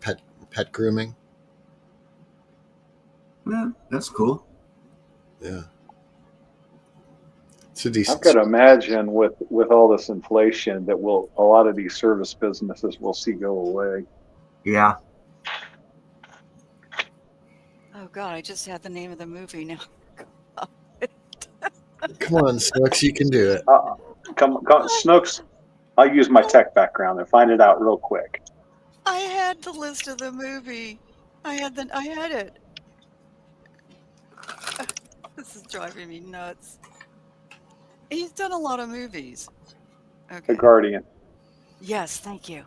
Pet grooming. Yeah, that's cool. Yeah. It's a I've decent. got to imagine with all this inflation that a lot of these service businesses will see go away. Yeah. Oh God, I just had the name of the movie now. Come on, Snooks, you can do it. Come, Snooks. I'll use my tech background and find it out real quick. I had the list of the movie. I had it. This is driving me nuts. He's done a lot of movies. The Okay. Guardian. Yes, thank you.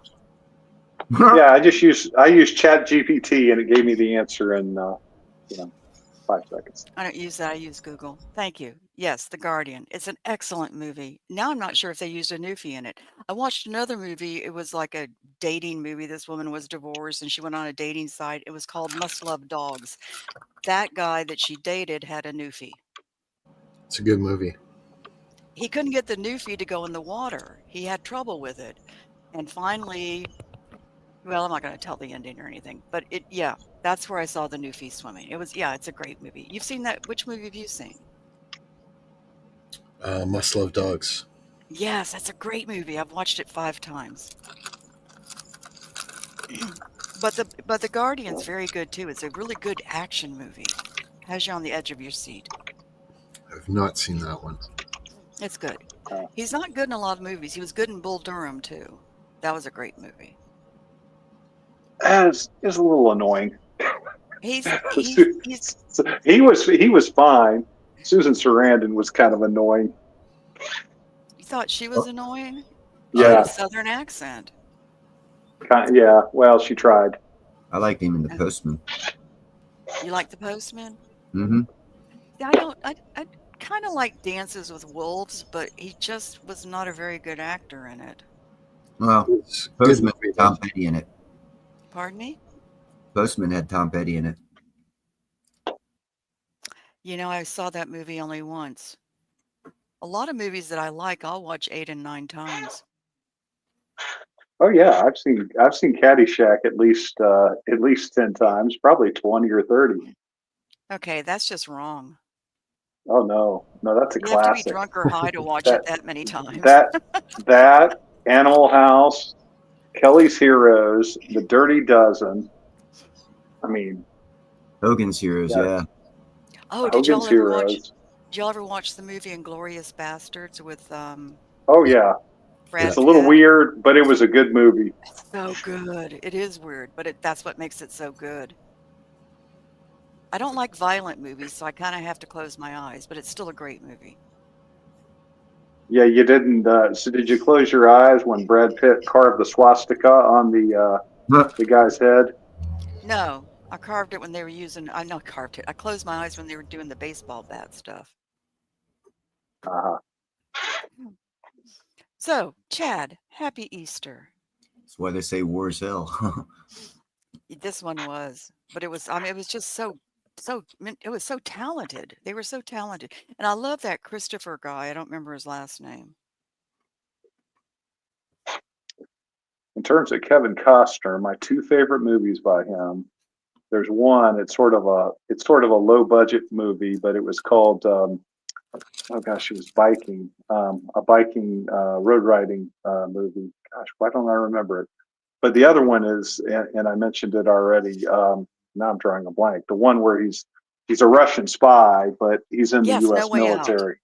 Yeah, I used ChatGPT and it gave me the answer in 5 seconds. I don't use that. I use Google. Thank you. Yes, The Guardian. It's an excellent movie. Now I'm not sure if they used a newfie in it. I watched another movie. It was like a dating movie. This woman was divorced and she went on a dating site. It was called Must Love Dogs. That guy that she dated had a newfie. It's a good movie. He couldn't get the newfie to go in the water. He had trouble with it. And finally, well, I'm not going to tell the ending or anything, but that's where I saw the newfie swimming. It's a great movie. You've seen that? Which movie have you seen? Must Love Dogs. Yes, that's a great movie. I've watched it 5 times. But the Guardian's very good too. It's a really good action movie. Has you on the edge of your seat. I've not seen that one. It's good. He's not good in a lot of movies. He was good in Bull Durham too. That was a great movie. It's a little annoying. He was fine. Susan Sarandon was kind of annoying. You thought she was annoying? She Yeah. had a Southern accent. Yeah. Well, she tried. I liked him in The Postman. You like The Postman? Mm-hmm. I kind of like Dances with Wolves, but he just was not a very good actor in it. Well, It's Postman good had Tom Petty in it. Pardon me? Postman had Tom Petty in it. I saw that movie only once. A lot of movies that I like, I'll watch 8 and 9 times. Oh yeah, I've seen Caddyshack at least 10 times, probably 20 or 30. Okay, that's just wrong. Oh no, that's a You have to be classic. drunk or high to watch it that many times. That Animal House, Kelly's Heroes, The Dirty Dozen. I mean, Hogan's Heroes, yeah. Oh, Hogan's Heroes. Did y'all ever watch the movie Inglourious Bastards with Oh yeah, Brad it's a little Pitt? weird, but it was a good movie. It's so good. It is weird, but that's what makes it so good. I don't like violent movies, so I kind of have to close my eyes, but it's still a great movie. Yeah, you didn't. So did you close your eyes when Brad Pitt carved the swastika on the guy's head? No, I carved it when they were using. I not carved it. I closed my eyes when they were doing the baseball bat stuff. Uh-huh. So, Chad, happy Easter. That's why they say war's hell. This one was, but it was. I mean, it was just so. It was so talented. They were so talented, and I love that Christopher guy. I don't remember his last name. In terms of Kevin Costner, my 2 favorite movies by him. There's one. It's sort of a low budget movie, but it was called. Oh gosh, it was biking. A biking road riding movie. Gosh, why don't I remember it? But the other one is, and I mentioned it already. Now I'm drawing a blank. The one where he's a Russian spy, but he's in the Yes, U.S. No Way Out. military.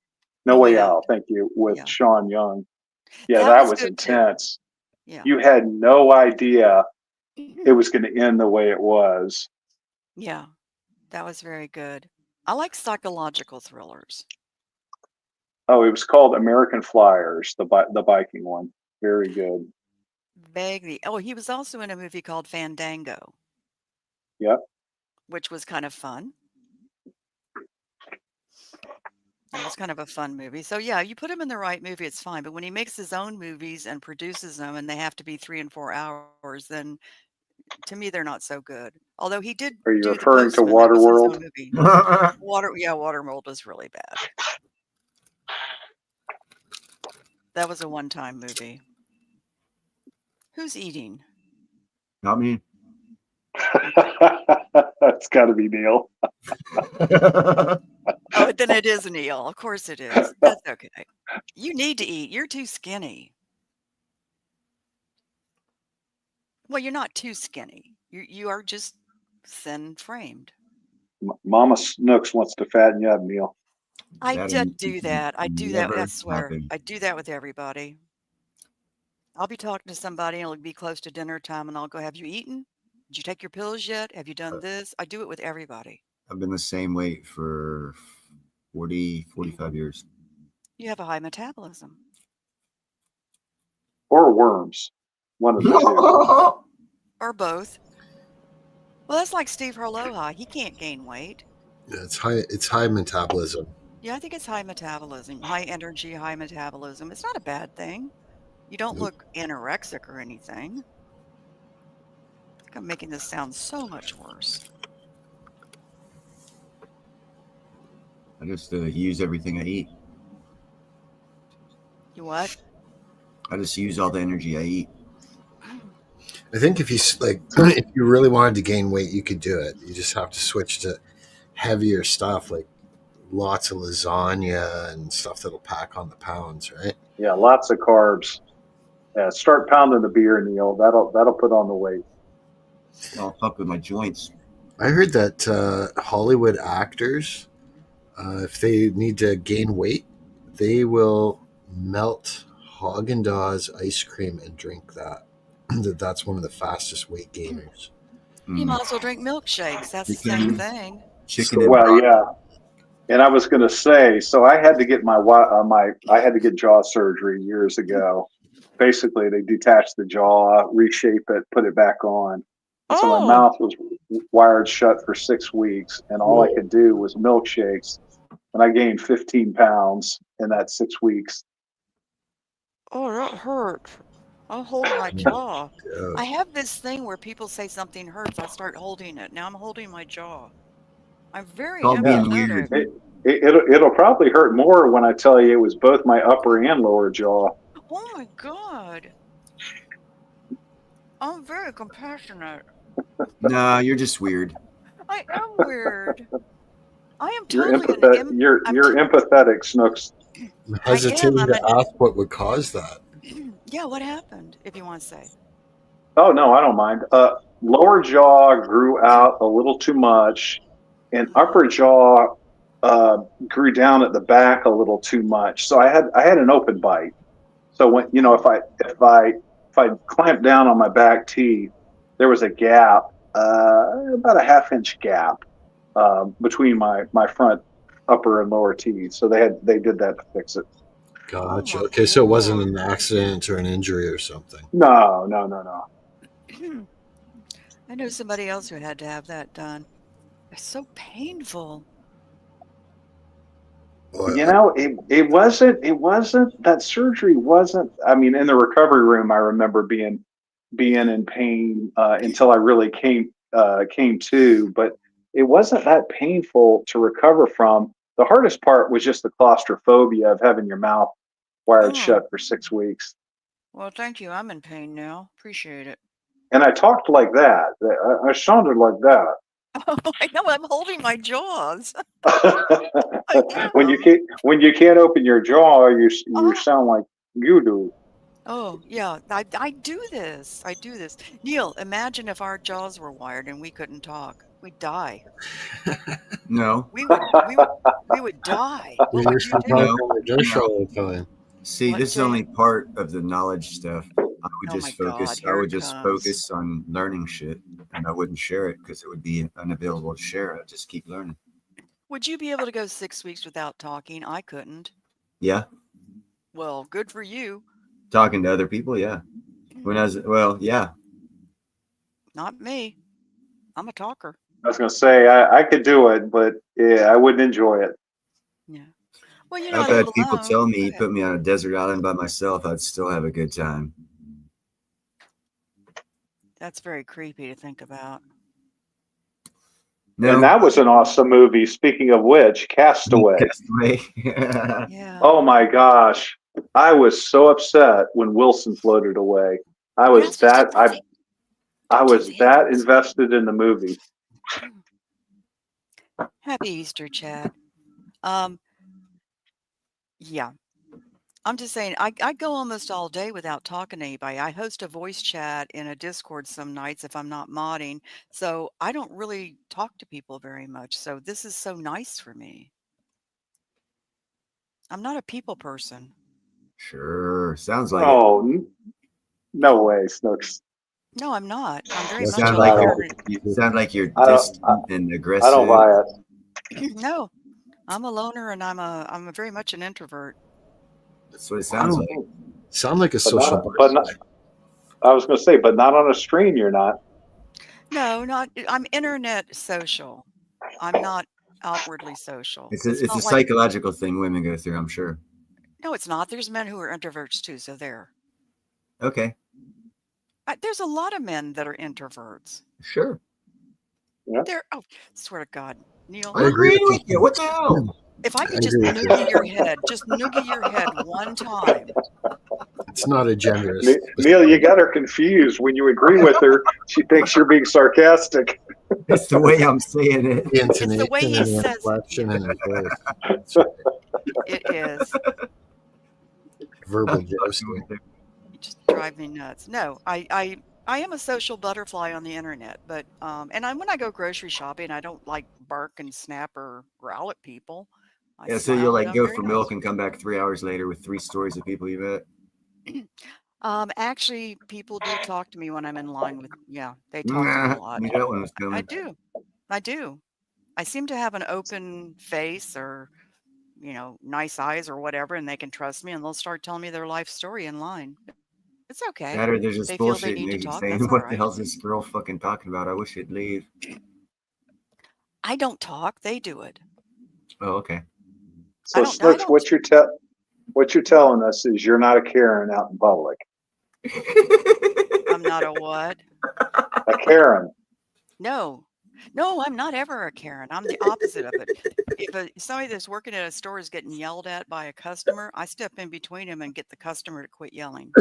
No Way Out. Thank you. With Sean Young. Yeah, that was intense. Yeah. You had no idea it was going to end the way it was. Yeah, that was very good. I like psychological thrillers. Oh, it was called American Flyers, the biking one. Very good. Vaguely. Oh, he was also in a movie called Fandango. Yep. which was kind of fun. It was kind of a fun movie. So yeah, you put him in the right movie, it's fine. But when he makes his own movies and produces them, and they have to be 3 and 4 hours, then to me they're not so good. Although he did Are you do The referring to Postman, that was his own Waterworld? movie. Waterworld is really bad. That was a one-time movie. Who's eating? Not me. That's got to be Neil. Oh, then it is Neil. Of course it is. That's okay. You need to eat. You're too skinny. Well, you're not too skinny. You are just thin framed. Mama Snooks wants to fatten you up, Neil. I That did ain't do that. I do that. I never swear. happened. I do that with everybody. I'll be talking to somebody and it'll be close to dinner time and I'll go, have you eaten? Did you take your pills yet? Have you done this? I do it with everybody. I've been the same weight for 40, 45 years. You have a high metabolism. Or worms. One of the two. Or both. Well, that's like Steve Harloha. He can't gain weight. Yeah, it's high metabolism. Yeah, I think it's high metabolism, high energy, high metabolism. It's not a bad thing. You don't look anorexic or anything. I think I'm making this sound so much worse. I just use everything I eat. You what? I just use all the energy I eat. I think if if you really wanted to gain weight, you could do it. You just have to switch to heavier stuff, like lots of lasagna and stuff that'll pack on the pounds, right? Yeah, lots of carbs. Yeah, start pounding the beer, Neil. That'll put on the weight. I'll fuck with my joints. I heard that Hollywood actors, if they need to gain weight, they will melt Haagen-Dazs ice cream and drink that. That's one of the fastest weight gainers. You might as well drink milkshakes. That's the same thing. Chicken and Well, yeah. And I was going to say, so I had to get I had to get jaw surgery years ago. Basically, they detached the jaw, reshape it, put it back on. And so my mouth was wired shut for 6 weeks, and all I could do was milkshakes. And I gained 15 pounds in that 6 weeks. Oh, that hurts. I'll hold my jaw. I have this thing where people say something hurts, I start holding it. Now I'm holding my jaw. I'm very Call being empathetic. weird. It'll probably hurt more when I tell you it was both my upper and lower jaw. Oh my God. I'm very compassionate. Nah, you're just weird. I am weird. I am You're totally empathetic. You're empathetic, Snooks. I'm hesitating I'm to ask what would cause that. Yeah, what happened, if you want to say? Oh no, I don't mind. Lower jaw grew out a little too much, and upper jaw grew down at the back a little too much. So I had an open bite. So when if I clamped down on my back teeth, there was a gap, about a ½ inch gap between my front upper and lower teeth. So they did that to fix it. Gotcha. Oh, Okay, so it wasn't God. an accident or an injury or something. No. I know somebody else who had to have that done. It's so painful. Well, It wasn't that surgery wasn't. I mean, in the recovery room, I remember being in pain until I really came to, but it wasn't that painful to recover from. The hardest part was just the claustrophobia of having your mouth wired Oh. shut for 6 weeks. Well, thank you. I'm in pain now. Appreciate it. And I talked like that. I sounded like that. Oh, I know. I'm holding my jaws. when you can't open your jaw, you sound like you do. Oh, yeah. I do this. I do this. Neil, imagine if our jaws were wired and we couldn't talk. We'd die. No. We would die. What you're would you just do? talking on the dirt all the time. See, What, this is Jay? only part of the knowledge stuff. I would Oh just my focus. God, I here would it just comes. focus on learning shit, and I wouldn't share it because it would be unavailable to share. I'd just keep learning. Would you be able to go 6 weeks without talking? I couldn't. Yeah, Well, good for you. talking to other people. Yeah, yeah. Not me. I'm a talker. I was gonna say I could do it, but yeah, I wouldn't enjoy it. Yeah. Well, you I've know, I had live people alone. tell Go me, you ahead. put me on a desert island by myself, I'd still have a good time. That's very creepy to think about. No, And that was an awesome movie. Speaking of which, Castaway. Castaway. Yeah. Oh my gosh, I was so upset when Wilson floated away. I You're not was supposed to that I don't was tease that animals. invested in the movie. Happy Easter, Chad. Um, yeah. I'm just saying, I go almost all day without talking to anybody. I host a voice chat in a Discord some nights if I'm not modding. So I don't really talk to people very much. So this is so nice for me. I'm not a people person. Sure, sounds like it. Oh, no way, Snooks. No, I'm not. I'm very You That's much sound a like not loner. you sound like you're I don't distant and I aggressive. don't buy it. No, I'm a loner and I'm a very much an introvert. That's what it sounds like. sound like a But social not, but not, I was gonna say, but not on a stream. You're not. No, not I'm internet social. I'm not outwardly social. It's It's a not like psychological thing women go through, I'm sure. no, it's not. There's men who are introverts too, so there. Okay, There's a lot of men that are introverts. sure. There. Oh, swear to God, Neil. I agree with you. What the hell? If I I could just agree with you. noogie your head, just noogie your head one time. It's not a generous. Neil, you got her confused. When you agree with her, she thinks you're being sarcastic. It's the way I'm saying it. The It's the way he intonation and the says it. inflection and the voice. That's right. It is. Verbal jousting. You just drive me nuts. No, I am a social butterfly on the internet, but and when I go grocery shopping, I don't like bark and snap or growl at people. I Yeah, so smile you'll and like I'm go very for nice. milk and come back 3 hours later with 3 stories of people you met. Actually, people do talk to me when I'm in line with. Yeah, they talk to me a Nah, lot. knew that one was I coming. do. I do. I seem to have an open face or nice eyes or whatever, and they can trust me, and they'll start telling me their life story in line. It's okay. That or they're just They feel they bullshitting need to you, talk. saying, That's all "What the right. hell's this girl fucking talking about? I wish she'd leave." I don't talk. They do it. Oh, okay. So, Snooks, what you're telling us is you're not a Karen out in public. I'm not a what? A Karen. No, I'm not ever a Karen. I'm the opposite of it. If somebody that's working at a store is getting yelled at by a customer, I step in between them and get the customer to quit yelling.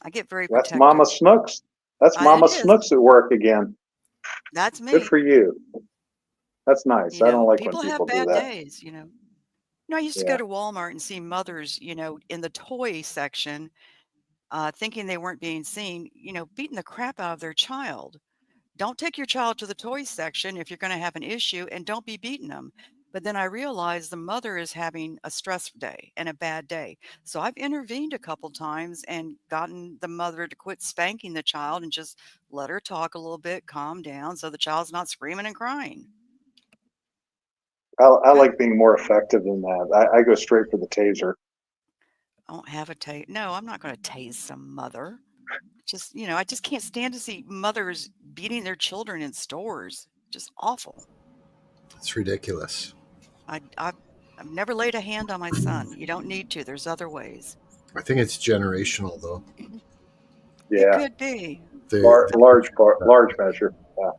I get very protective. That's Mama Snooks. That's Mama Snooks at work again. That's me. Good for you. That's nice. I don't like people when have people do bad that. days. I used to go to Walmart and see mothers, in the toy section, thinking they weren't being seen, beating the crap out of their child. Don't take your child to the toy section if you're going to have an issue, and don't be beating them. But then I realized the mother is having a stress day and a bad day. So I've intervened a couple times and gotten the mother to quit spanking the child and just let her talk a little bit, calm down, so the child's not screaming and crying. I like being more effective than that. I go straight for the taser. I don't have a tase. No, I'm not going to tase some mother. Just, I just can't stand to see mothers beating their children in stores. Just awful. It's ridiculous. I've never laid a hand on my son. You don't need to. There's other ways. I think it's generational, though. Yeah. It could be. Large measure. Yeah.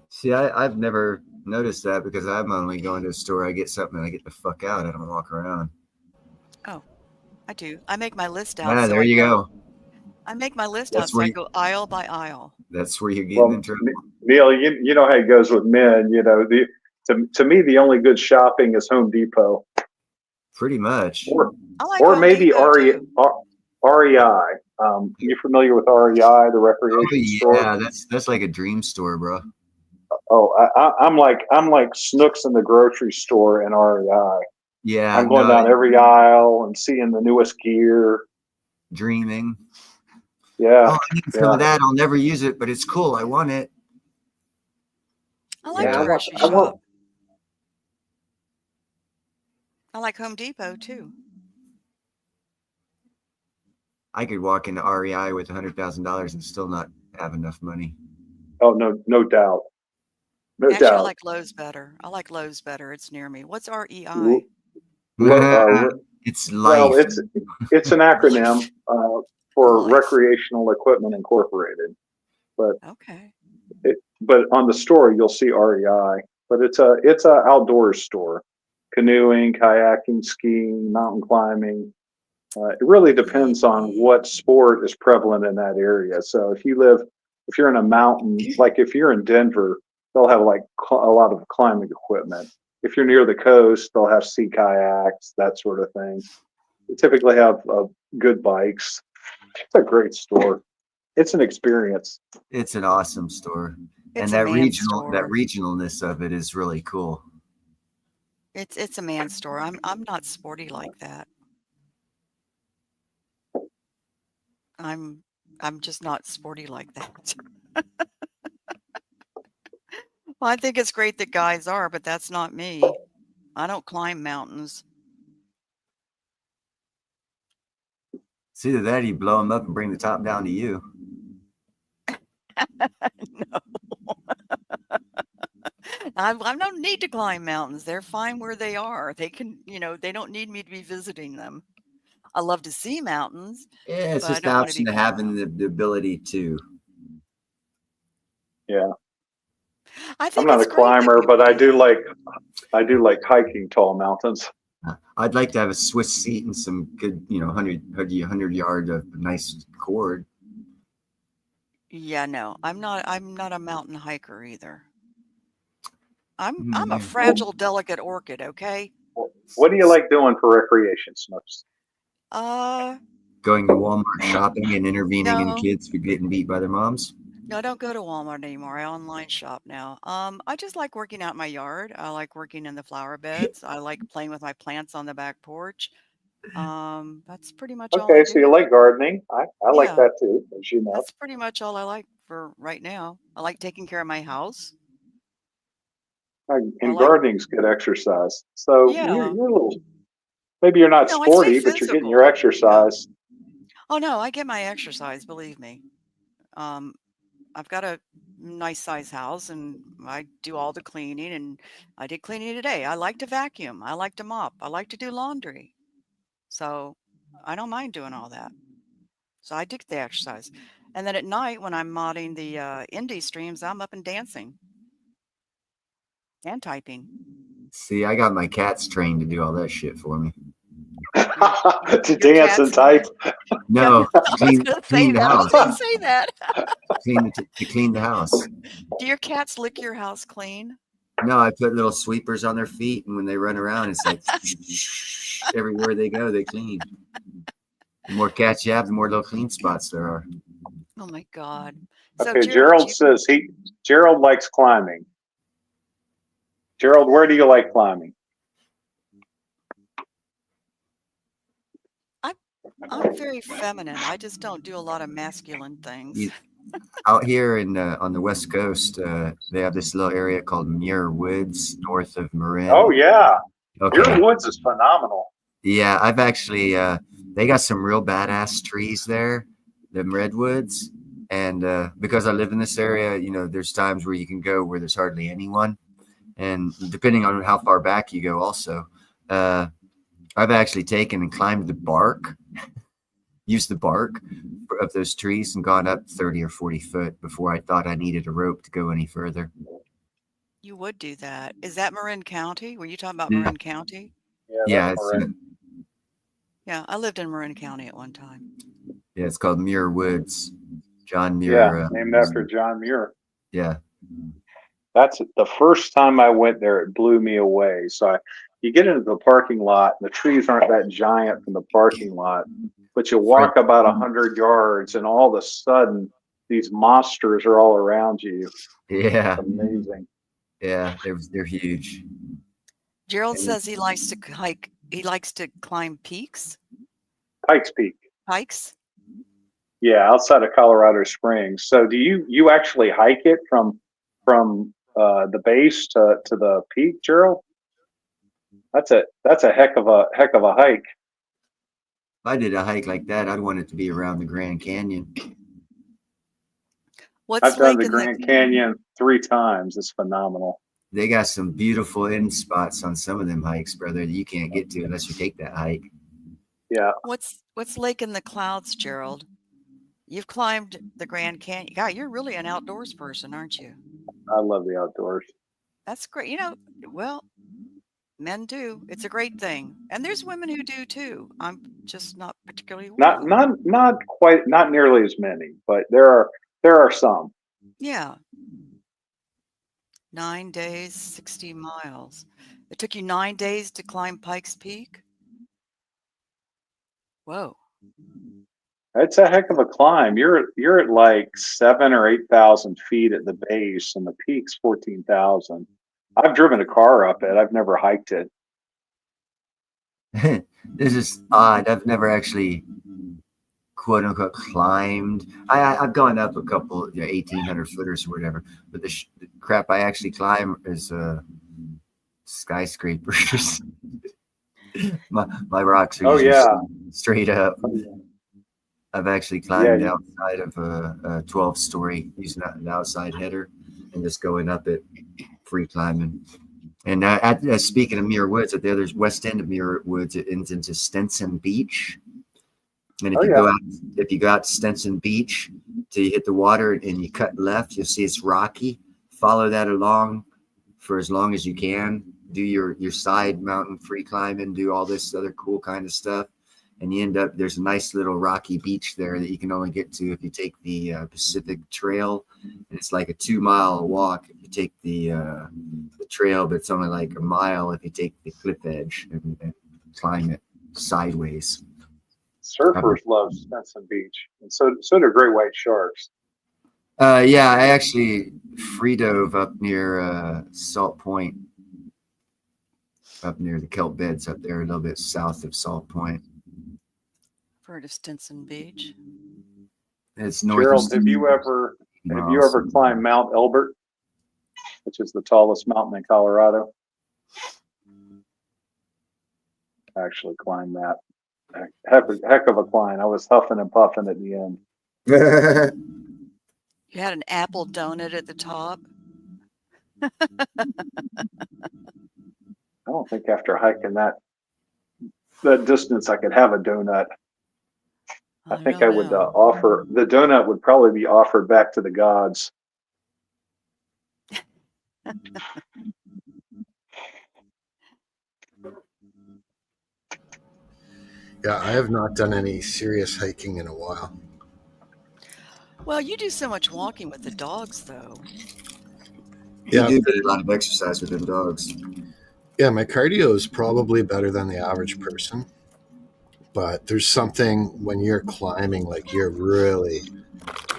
See, I've never noticed that because I'm only going to a store, I get something, and I get the fuck out. I don't walk around. Oh, I do. I make my list out. Ah, so there you go. I make my list That's out, so where I you- go aisle by aisle. That's where you're getting in trouble. Neil, you know how it goes with men. To me, the only good shopping is Home Depot. Pretty much. I like Or Home maybe Depot, too. REI. You familiar with REI, the recreation store? Yeah, that's like a dream store, bro. Oh, I'm like Snooks in the grocery store in REI. Yeah, I'm going down every aisle and seeing the newest gear. Dreaming. Yeah. Oh, I need some of that. I'll never use it, but it's cool. I want it. I like Yeah, to grocery I want- shop. I like Home Depot, too. I could walk into REI with $100,000 and still not have enough money. Oh, no doubt. No Actually, I doubt. like Lowe's better. I like Lowe's better. It's near me. What's REI? It's Well, life. it's an acronym for Life. Recreational Equipment Incorporated. But Okay. but on the store you'll see REI. But it's a outdoors store, canoeing, kayaking, skiing, mountain climbing. It really depends on what sport is prevalent in that area. So if you're in a mountain, like if you're in Denver, they'll have like a lot of climbing equipment. If you're near the coast, they'll have sea kayaks, that sort of thing. They typically have good bikes. It's a great store. It's an experience. It's an awesome store. It's And a that man's regionalness of it is really cool. It's a man's store. I'm not sporty like that. I'm just not sporty like that. Well, I think it's great that guys are, but that's not me. I don't climb mountains. It's either that or you blow them up and bring the top down to you. No. I don't need to climb mountains. They're fine where they are. They can, they don't need me to be visiting them. I love to see mountains. Yeah, it's But I just the don't wanna option be of climbing having the ability to. Yeah. I I'm think not a it's great that climber, but people I do do that. like hiking tall mountains. I'd like to have a Swiss seat and some good, 100 yard of nice cord. Yeah, no, I'm not a mountain hiker either. I'm a Yeah. fragile, delicate orchid, okay? What do you like doing for recreation, Snooks? No, Going to Walmart shopping and intervening in kids for getting beat by their moms. no, I don't go to Walmart anymore. I online shop now. I just like working out in my yard. I like working in the flower beds. I like playing with my plants on the back porch. That's pretty much all I Okay, so you do. like gardening. I like Yeah, that too, as you know. that's pretty much all I like for right now. I like taking care of my house. I And like, gardening's good exercise. So you're yeah. a little, maybe you're not No, I stay sporty, but you're getting your physical. Yeah. exercise. Oh no, I get my exercise, believe me. Um, I've got a nice size house and I do all the cleaning and I did cleaning today. I like to vacuum. I like to mop. I like to do laundry. So I don't mind doing all that. So I do the exercise. And then at night when I'm modding the indie streams, I'm up and dancing and typing. See, I got my cats trained to do all that shit for me. To Your dance and cats, type. No, I was clean gonna say the that. I was house. gonna say that. To clean the house. Do your cats lick your house clean? No, I put little sweepers on their feet, and when they run around, it's like everywhere they go, they clean. The more cats you have, the more little clean spots there are. Oh my God. So Okay, Gerald, Gerald likes climbing. Gerald, where do you like climbing? I'm very feminine. I just don't do a lot of masculine things. Out here on the West Coast, they have this little area called Muir Woods, north of Marin. Oh yeah, Okay. Muir Woods is phenomenal. Yeah, I've actually they got some real badass trees there, the redwoods, and because I live in this area, there's times where you can go where there's hardly anyone, and depending on how far back you go, also, I've actually taken and climbed the bark, used the bark of those trees, and gone up 30 or 40 foot before I thought I needed a rope to go any further. You would do that. Is that Marin County? Were you talking about Marin County? Yeah, Yeah, I lived in Marin County at one time. Yeah, it's called Muir Woods. John Muir. Yeah, named after John Muir. Yeah. That's the first time I went there. It blew me away. So you get into the parking lot, and the trees aren't that giant from the parking lot, but you walk about 100 yards, and all of a sudden, these monsters are all around you. Yeah. It's amazing. Yeah, they're huge. Gerald says he likes to hike. He likes to climb peaks. Pikes Peak. Pikes? Yeah, outside of Colorado Springs. So do you actually hike it from the base to the peak, Gerald? That's a heck of a hike. If I did a hike like that, I'd want it to be around the Grand Canyon. What's I've done lake the in the Grand Canyon 3 times. It's phenomenal. They got some beautiful end spots on some of them hikes, brother, that you can't get to unless you take that hike. Yeah, what's lake in the clouds, Gerald? You've climbed the Grand Canyon. God, you're really an outdoors person, aren't you? I love the outdoors. That's great. You know, well, men do. It's a great thing. And there's women who do too. I'm just not particularly one of them. Not nearly as many, but there are some. Yeah. 9 days, 60 miles. It took you 9 days to climb Pikes Peak? Whoa. It's a heck of a climb. You're at like 7 or 8,000 feet at the base, and the peak's 14,000. I've driven a car up it. I've never hiked it. This is odd. I've never actually quote unquote climbed. I've gone up a couple 1,800 footers or whatever, but the crap I actually climb is skyscrapers. my rocks are Oh usually yeah. straight up. I've actually climbed outside of a 12-story using an outside header and just going up it, free climbing. And speaking of Muir Woods, at the other west end of Muir Woods, it ends into Stinson Beach. And if you go out to Stinson Beach till you hit the water and you cut left, you'll see it's rocky. Follow that along for as long as you can. Do your side mountain free climbing, do all this other cool kind of stuff. And you end up, there's a nice little rocky beach there that you can only get to if you take the Pacific Trail. And it's like a 2-mile walk if you take the trail, but it's only like a mile if you take the cliff edge and climb it sideways. Surfers love Stinson Beach, and so do great white sharks. Yeah, I actually free dove up near Salt Point, up near the kelp beds up there, a little bit south of Salt Point. Heard of Stinson Beach? It's Gerald, have you ever climbed Mount Elbert, which is the tallest mountain in Colorado? I actually climbed that. Heck of a climb. I was huffing and puffing at the end. You had an apple donut at the top. I don't think after hiking that distance I could have a donut. I think I would offer the donut would probably be offered back to the gods. Yeah, I have not done any serious hiking in a while. Well, you do so much walking with the dogs, though. You do get a lot of exercise with them dogs. Yeah, my cardio is probably better than the average person. But there's something when you're climbing, like you're really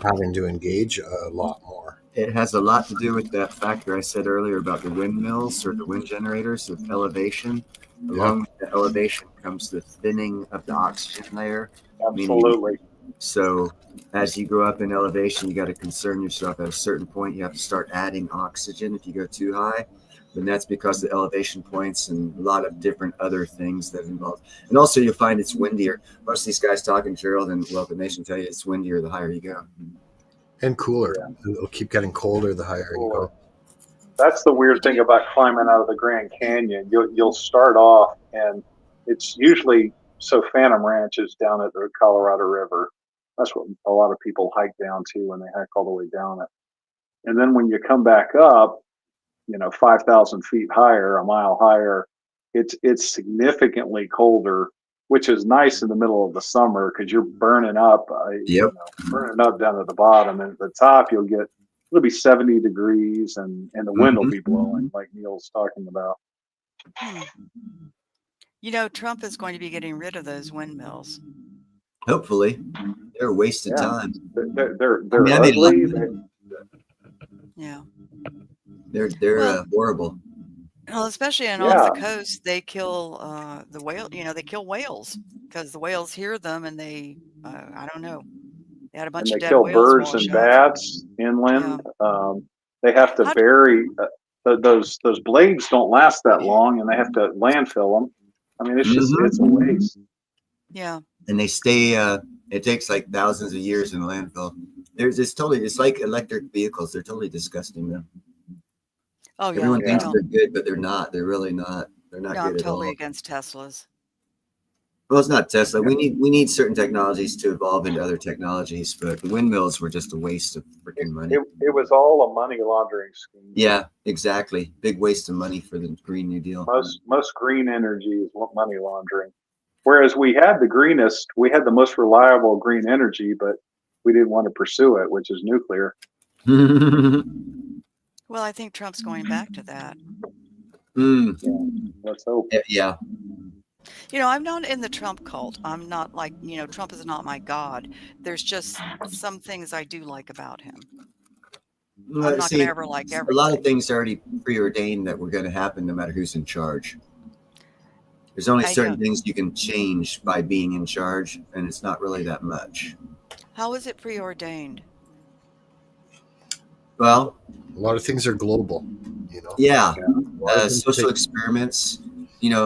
having to engage a lot more. It has a lot to do with that factor I said earlier about the windmills or the wind generators with elevation. Along with the elevation comes the thinning of the oxygen layer. Absolutely. So as you go up in elevation, you got to concern yourself at a certain point. You have to start adding oxygen if you go too high. And that's because the elevation points and a lot of different other things that are involved. And also you'll find it's windier. Most of these guys talking, Gerald and Welcome Nation, tell you it's windier the higher you go. And cooler. Yeah. It'll keep getting colder the higher you go. That's the weird thing about climbing out of the Grand Canyon. You'll start off, and it's usually Phantom Ranch is down at the Colorado River. That's what a lot of people hike down to when they hike all the way down it. And then when you come back up, 5,000 feet higher, a mile higher, it's significantly colder, which is nice in the middle of the summer because you're burning up, burning up down at the bottom. And at the top, it'll be 70 degrees and the wind will be blowing like Neil's talking about. Trump is going to be getting rid of those windmills. Hopefully. They're wasting time. They're ugly. Yeah. They're horrible. Well, especially off the coast, they kill the whale. They kill whales because the whales hear them and they, I don't know, they had a bunch of dead whales. They kill birds and bats inland. Yeah. They have to bury those blades. Don't last that long, and they have to landfill them. I mean, it's just it's a waste. Yeah. And they stay. It takes like thousands of years in the landfill. it's like electric vehicles. They're totally disgusting though. Oh yeah, Everyone I thinks don't. they're good, but they're not. They're really not. They're not No, I'm good at totally all. against Teslas. Well, it's not Tesla. We need certain technologies to evolve into other technologies, but the windmills were just a waste of freaking money. It was all a money laundering scheme. Yeah, exactly. Big waste of money for the Green New Deal. Most green energy is money laundering. Whereas we had the most reliable green energy, but we didn't want to pursue it, which is nuclear. Well, I think Trump's going back to that. Let's hope. Yeah. I'm not in the Trump cult. I'm not like, Trump is not my god. There's just some things I do like about him. I'm not going to ever like everything. A lot of things are already preordained that were going to happen no matter who's in charge. There's only certain things you can change by being in charge, and it's not really that much. How is it preordained? Well, A lot of things are global, yeah. Social experiments,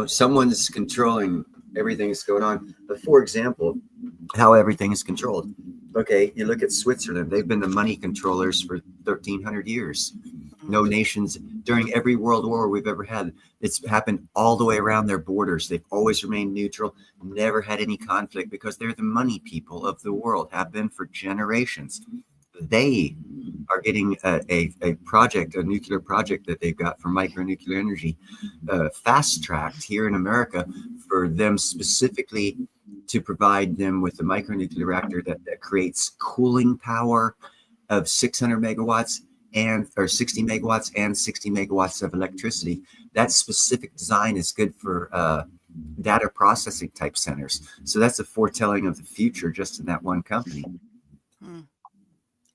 someone's controlling everything that's going on. But for example, how everything is controlled. Okay, you look at Switzerland. They've been the money controllers for 1,300 years. No nations during every world war we've ever had. It's happened all the way around their borders. They've always remained neutral, never had any conflict because they're the money people of the world, have been for generations. They are getting a project, a nuclear project that they've got for micronuclear energy, fast-tracked here in America for them specifically to provide them with a micronuclear reactor that creates cooling power of 600 megawatts or 60 megawatts and 60 megawatts of electricity. That specific design is good for data processing type centers. So that's a foretelling of the future just in that one company.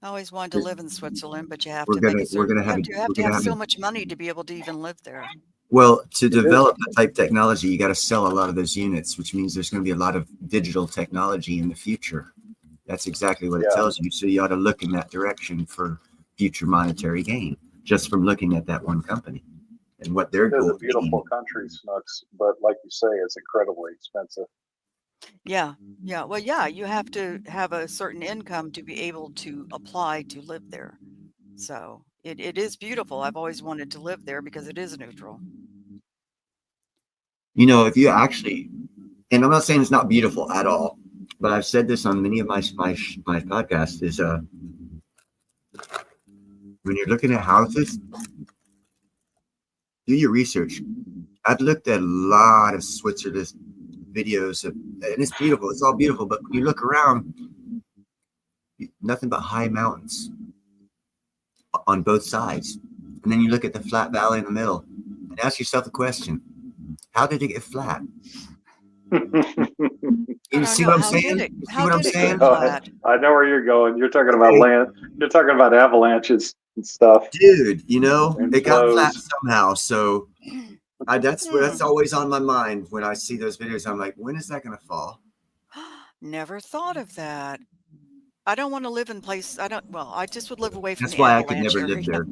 I always wanted to live in Switzerland, but you have We're gonna have so much money to be able to even live there. Well, to develop that type technology, you got to sell a lot of those units, which means there's going to be a lot of digital technology in the future. That's exactly what it tells you. So you ought to look in that direction for future monetary gain, just from looking at that one company and what they're It's doing. a beautiful country, Snooks, but like you say, it's incredibly expensive. Yeah. Well, yeah, you have to have a certain income to be able to apply to live there. So it is beautiful. I've always wanted to live there because it is neutral. If you actually, and I'm not saying it's not beautiful at all, but I've said this on many of my podcasts, is when you're looking at houses, do your research. I've looked at a lot of Switzerland videos and it's beautiful. It's all beautiful, but when you look around, nothing but high mountains on both sides. And then you look at the flat valley in the middle and ask yourself the question, how did it get flat? You see what I'm saying? I know where you're going. You're talking about land. You're talking about avalanches and stuff. Dude, it got flat somehow. So that's always on my mind when I see those videos. I'm like, when is that going to fall? Never thought of that. I don't want to live in place. I just would live away from. That's why I could never live there.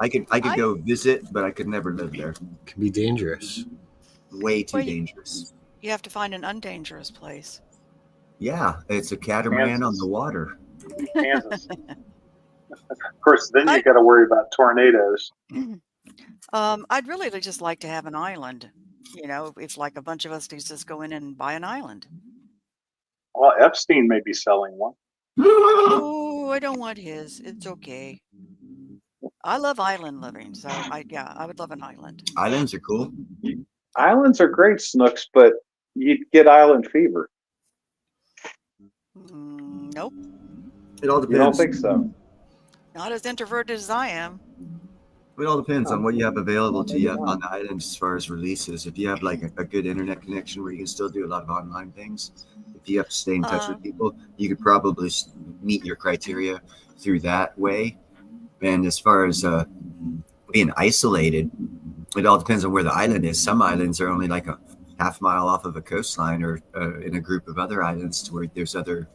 I could go visit, but I could never live there. It can be dangerous. Way too dangerous. You have to find an undangerous place. Yeah, it's a catamaran on the water. Kansas. Of course, then you got to worry about tornadoes. I'd really just like to have an island. If like a bunch of us could just go in and buy an island. Well, Epstein may be selling one. Oh, I don't want his. It's okay. I love island living, so I would love an island. Islands are cool. Islands are great, Snooks, but you'd get island fever. Nope. It all depends. You don't think so? Not as introverted as I am. It all depends on what you have available to you on the island as far as releases. If you have like a good internet connection where you can still do a lot of online things, if you have to stay in touch with people, you could probably meet your criteria through that way. And as far as being isolated, it all depends on where the island is. Some islands are only like a half mile off of a coastline or in a group of other islands to where there's other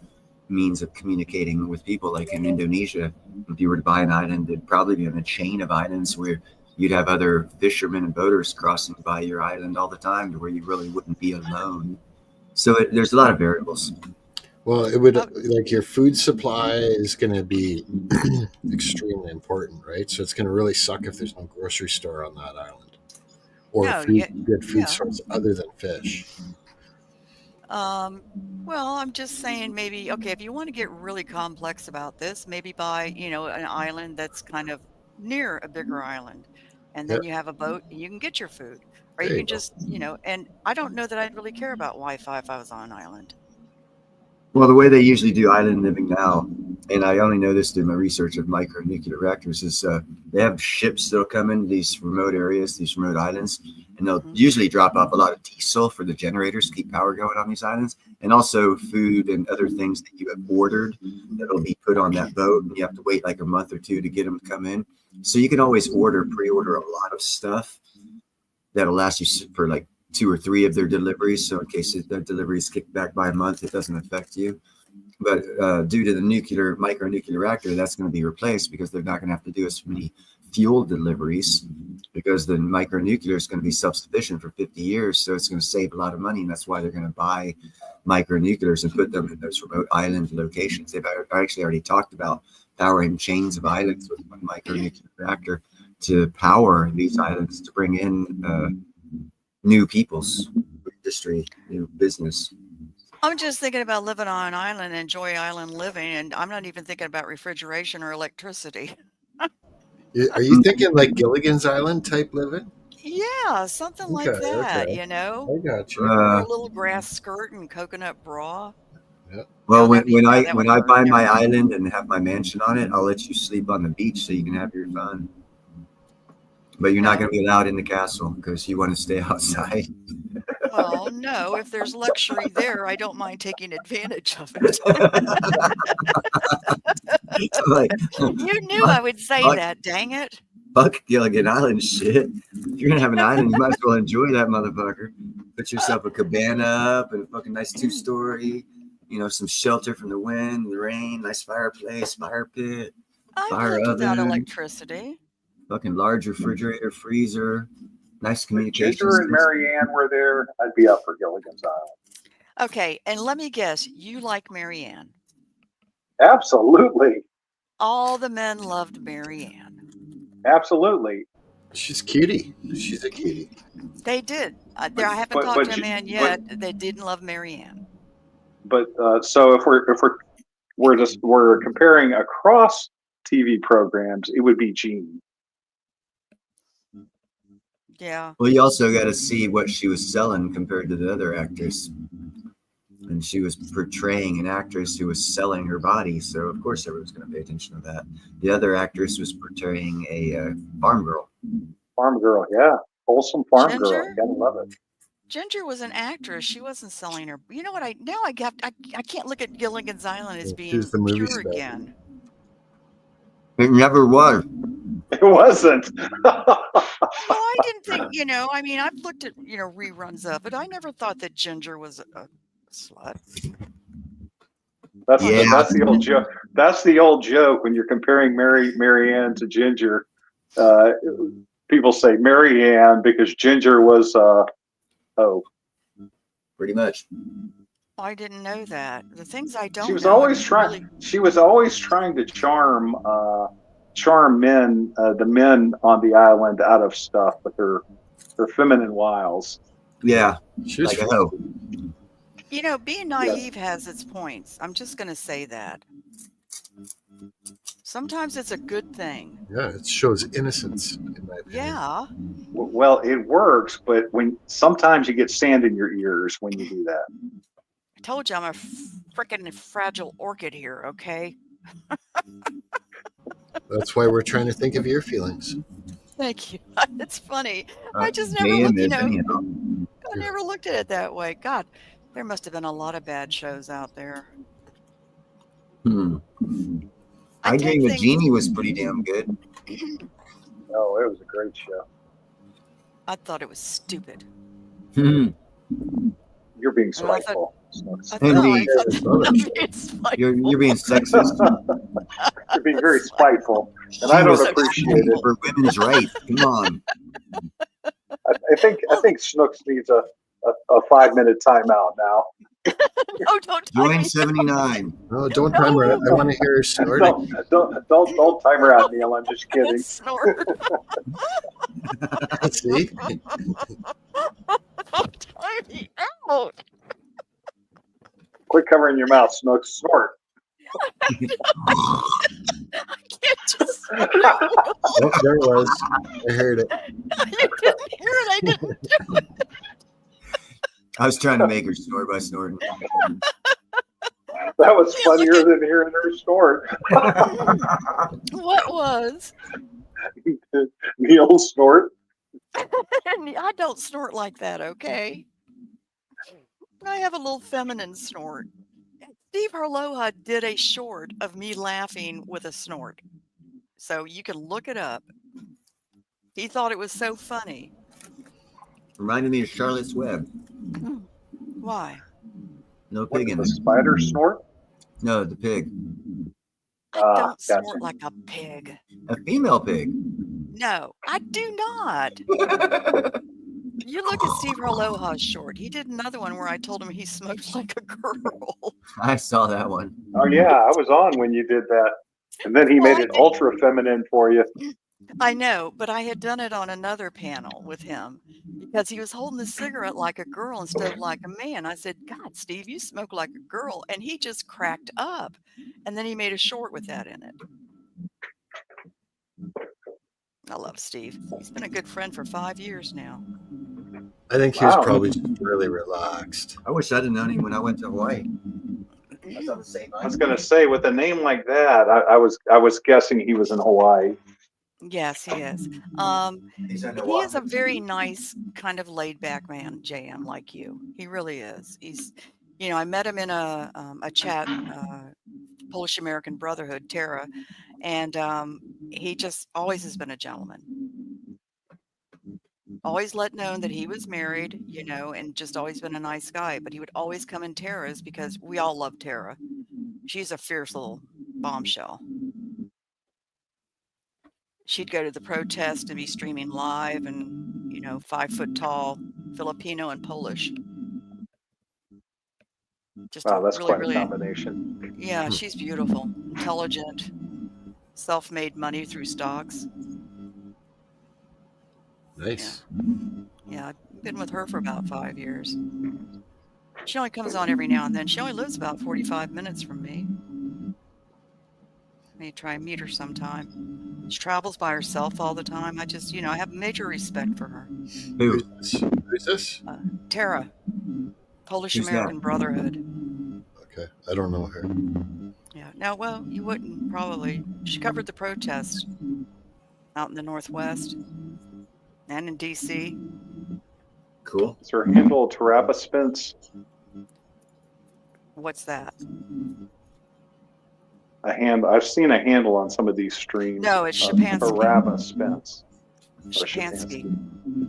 means of communicating with people. Like in Indonesia, if you were to buy an island, it'd probably be in a chain of islands where you'd have other fishermen and boaters crossing by your island all the time to where you really wouldn't be alone. So there's a lot of variables. Well, it would like your food supply is going to be extremely important, right? So it's going to really suck if there's no grocery store on that island or No, yeah, good food yeah. source other than fish. Well, I'm just saying maybe, okay, if you want to get really complex about this, maybe buy, an island that's kind of near a bigger island. And then you have a boat and you can get your food. Or you There you can go. just, and I don't know that I'd really care about Wi-Fi if I was on an island. Well, the way they usually do island living now, and I only know this through my research of micronuclear reactors, is they have ships that'll come into these remote areas, these remote islands, and they'll usually drop off a lot of diesel for the generators to keep power going on these islands, and also food and other things that you have ordered that'll be put on that boat, and you have to wait like a month or two to get them to come in. So you can always pre-order a lot of stuff that'll last you for like 2 or 3 of their deliveries. So in case their deliveries kick back by a month, it doesn't affect you. But due to the micronuclear reactor, that's going to be replaced because they're not going to have to do as many fuel deliveries because the micronuclear is going to be self-sufficient for 50 years. So it's going to save a lot of money. And that's why they're going to buy micronuclears and put them in those remote island locations. They've actually already talked about powering chains of islands with one micronuclear reactor to power these islands to bring in new people's industry, new business. I'm just thinking about living on an island, enjoy island living, and I'm not even thinking about refrigeration or electricity. Are you thinking like Gilligan's Island type living? Yeah, something like Okay, that, okay. I got you. Wear a little grass skirt and coconut bra. Well, No, when I that would buy hurt. my Never mind. island and have my mansion on it, I'll let you sleep on the beach so you can have your fun. But you're not going to be allowed in the castle because you want to stay outside. Well, no, if there's luxury there, I don't mind taking advantage of it. Like, You knew I would say Fuck. that, dang it. fuck Gilligan Island shit. If you're going to have an island, you might as well enjoy that motherfucker. Put yourself a cabana up and a fucking nice 2-story, some shelter from the wind, the rain, nice fireplace, fire pit, I've fire lived without oven, electricity. fucking large refrigerator, freezer, nice If communications. Ginger and Marianne were there, I'd be up for Gilligan's Island. Okay, and let me guess, you like Marianne. Absolutely. All the men loved Marianne. Absolutely. She's cutie. She's a cutie. They did. I haven't But- talked but to a you- man yet that didn't love Marianne. But so if we're comparing across TV programs, it would be Gene. Yeah. Well, you also got to see what she was selling compared to the other actors. And she was portraying an actress who was selling her body. So, of course, everyone's going to pay attention to that. The other actress was portraying a farm girl. Farm girl, yeah. Wholesome farm girl. Ginger? Gotta love it. Ginger was an actress. She wasn't selling her. You know what? I can't look at Gilligan's Island as She being was the movie pure star. again. It never was. It wasn't. Well, I didn't think, I mean, I've looked at, reruns of it. I never thought that Ginger was a slut. That's Yeah. that's the old joke. That's the old joke when you're comparing Marianne to Ginger. People say Marianne because Ginger was Pretty much. I didn't know that. The things I don't she was know, always I'm trying. really- She was always trying to charm men, the men on the island out of stuff with her feminine wiles. Yeah, She was like a hoe. being naive has its points. I'm just going to say that. Sometimes it's a good thing. Yeah, it shows innocence in my opinion. Yeah. Well, it works, but when sometimes you get sand in your ears when you do that. I told you I'm a freaking fragile orchid here, okay? That's why we're trying to think of your feelings. Thank you. It's funny. I just never Damn looked, it, anyhow. I never looked at it that way. God, there must have been a lot of bad shows out there. I take Dream of things- Jeannie was pretty damn good. No, it was a great show. I thought it was stupid. You're being And I thought- spiteful. I thought, Indeed. it's like, You're being sexist. You're being very spiteful, and I don't She was appreciate it. for women's rights. Come on. I think Snooks needs a a 5-minute timeout now. No, don't time Join me. 79. No, don't time her. I want to hear her snorting. Don't time her out, Neil. I'm just kidding. Snort. See? Don't time me out. Quit covering your mouth, Snook. Snort. I can't just. Oh, there it was. I heard it. You didn't hear it. I didn't do it. I was trying to make her snort by snorting. That was funnier than hearing her snort. What was? Neil snort. I don't snort like that, okay? I have a little feminine snort. Steve Harloha did a short of me laughing with a snort. So you can look it up. He thought it was so funny. Reminded me of Charlotte's Web. Why? No What, pig in the it. spider snort? No, the pig. I don't gotcha. snort like a pig. A female pig. No, I do not. You look at Steve Harloha's short. He did another one where I told him he smoked like a girl. I saw that one. Oh yeah, I was on when you did that. And then he Well, made I it did- ultra feminine for you. I know, but I had done it on another panel with him because he was holding the cigarette like a girl instead of like a man. I said, God, Steve, you smoke like a girl. And he just cracked up. And then he made a short with that in it. I love Steve. He's been a good friend for 5 years now. I think he was Wow. probably just really relaxed. I wish I'd have known him when I went to Hawaii. That's on the same I was gonna say, with a name like that, I was guessing he was in Hawaii. Yes, he is. He's in He is a very nice, kind of laid back man, JM, like you. He really is. He's, I met him in a chat, Polish American Brotherhood, Tara, and he just always has been a gentleman. Always let known that he was married, and just always been a nice guy. But he would always come in Tara's because we all love Tara. She's a fierce little bombshell. She'd go to the protest and be streaming live and, 5 foot tall, Filipino and Polish. Just Wow, that's really, quite a really, combination. yeah, she's beautiful, intelligent, self-made money through stocks. Nice. Yeah, I've been with her for about 5 years. She only comes on every now and then. She only lives about 45 minutes from me. May try and meet her sometime. She travels by herself all the time. I just, I have major respect for her. Who? Who's this? Tara, Polish Who's that? American Brotherhood. Okay, I don't know her. Yeah. No, well, you wouldn't probably. She covered the protest out in the Northwest and in D.C. Cool. Is her handle Taraba Spence? What's that? I've seen a handle on some of these streams. No, it's Shapansky. Taraba Spence. Shapansky.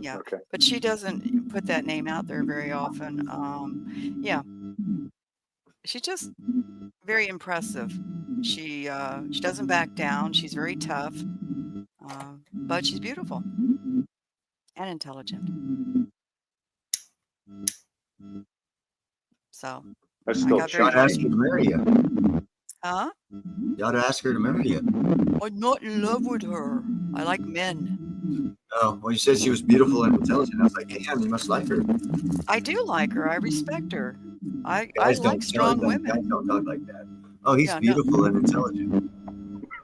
Yeah. Okay. But she doesn't put that name out there very often. Yeah. She's just very impressive. She doesn't back down. She's very tough. But she's beautiful and intelligent. So, I still got You ought to ask her to marry you. huh? You ought to ask her to marry you. I'm not in love with her. I like men. Oh, well, you said she was beautiful and intelligent. I was like, damn, you must like her. I do like her. I respect her. I Guys like strong Guys women. don't talk like that. Oh, he's Yeah, no. beautiful and intelligent.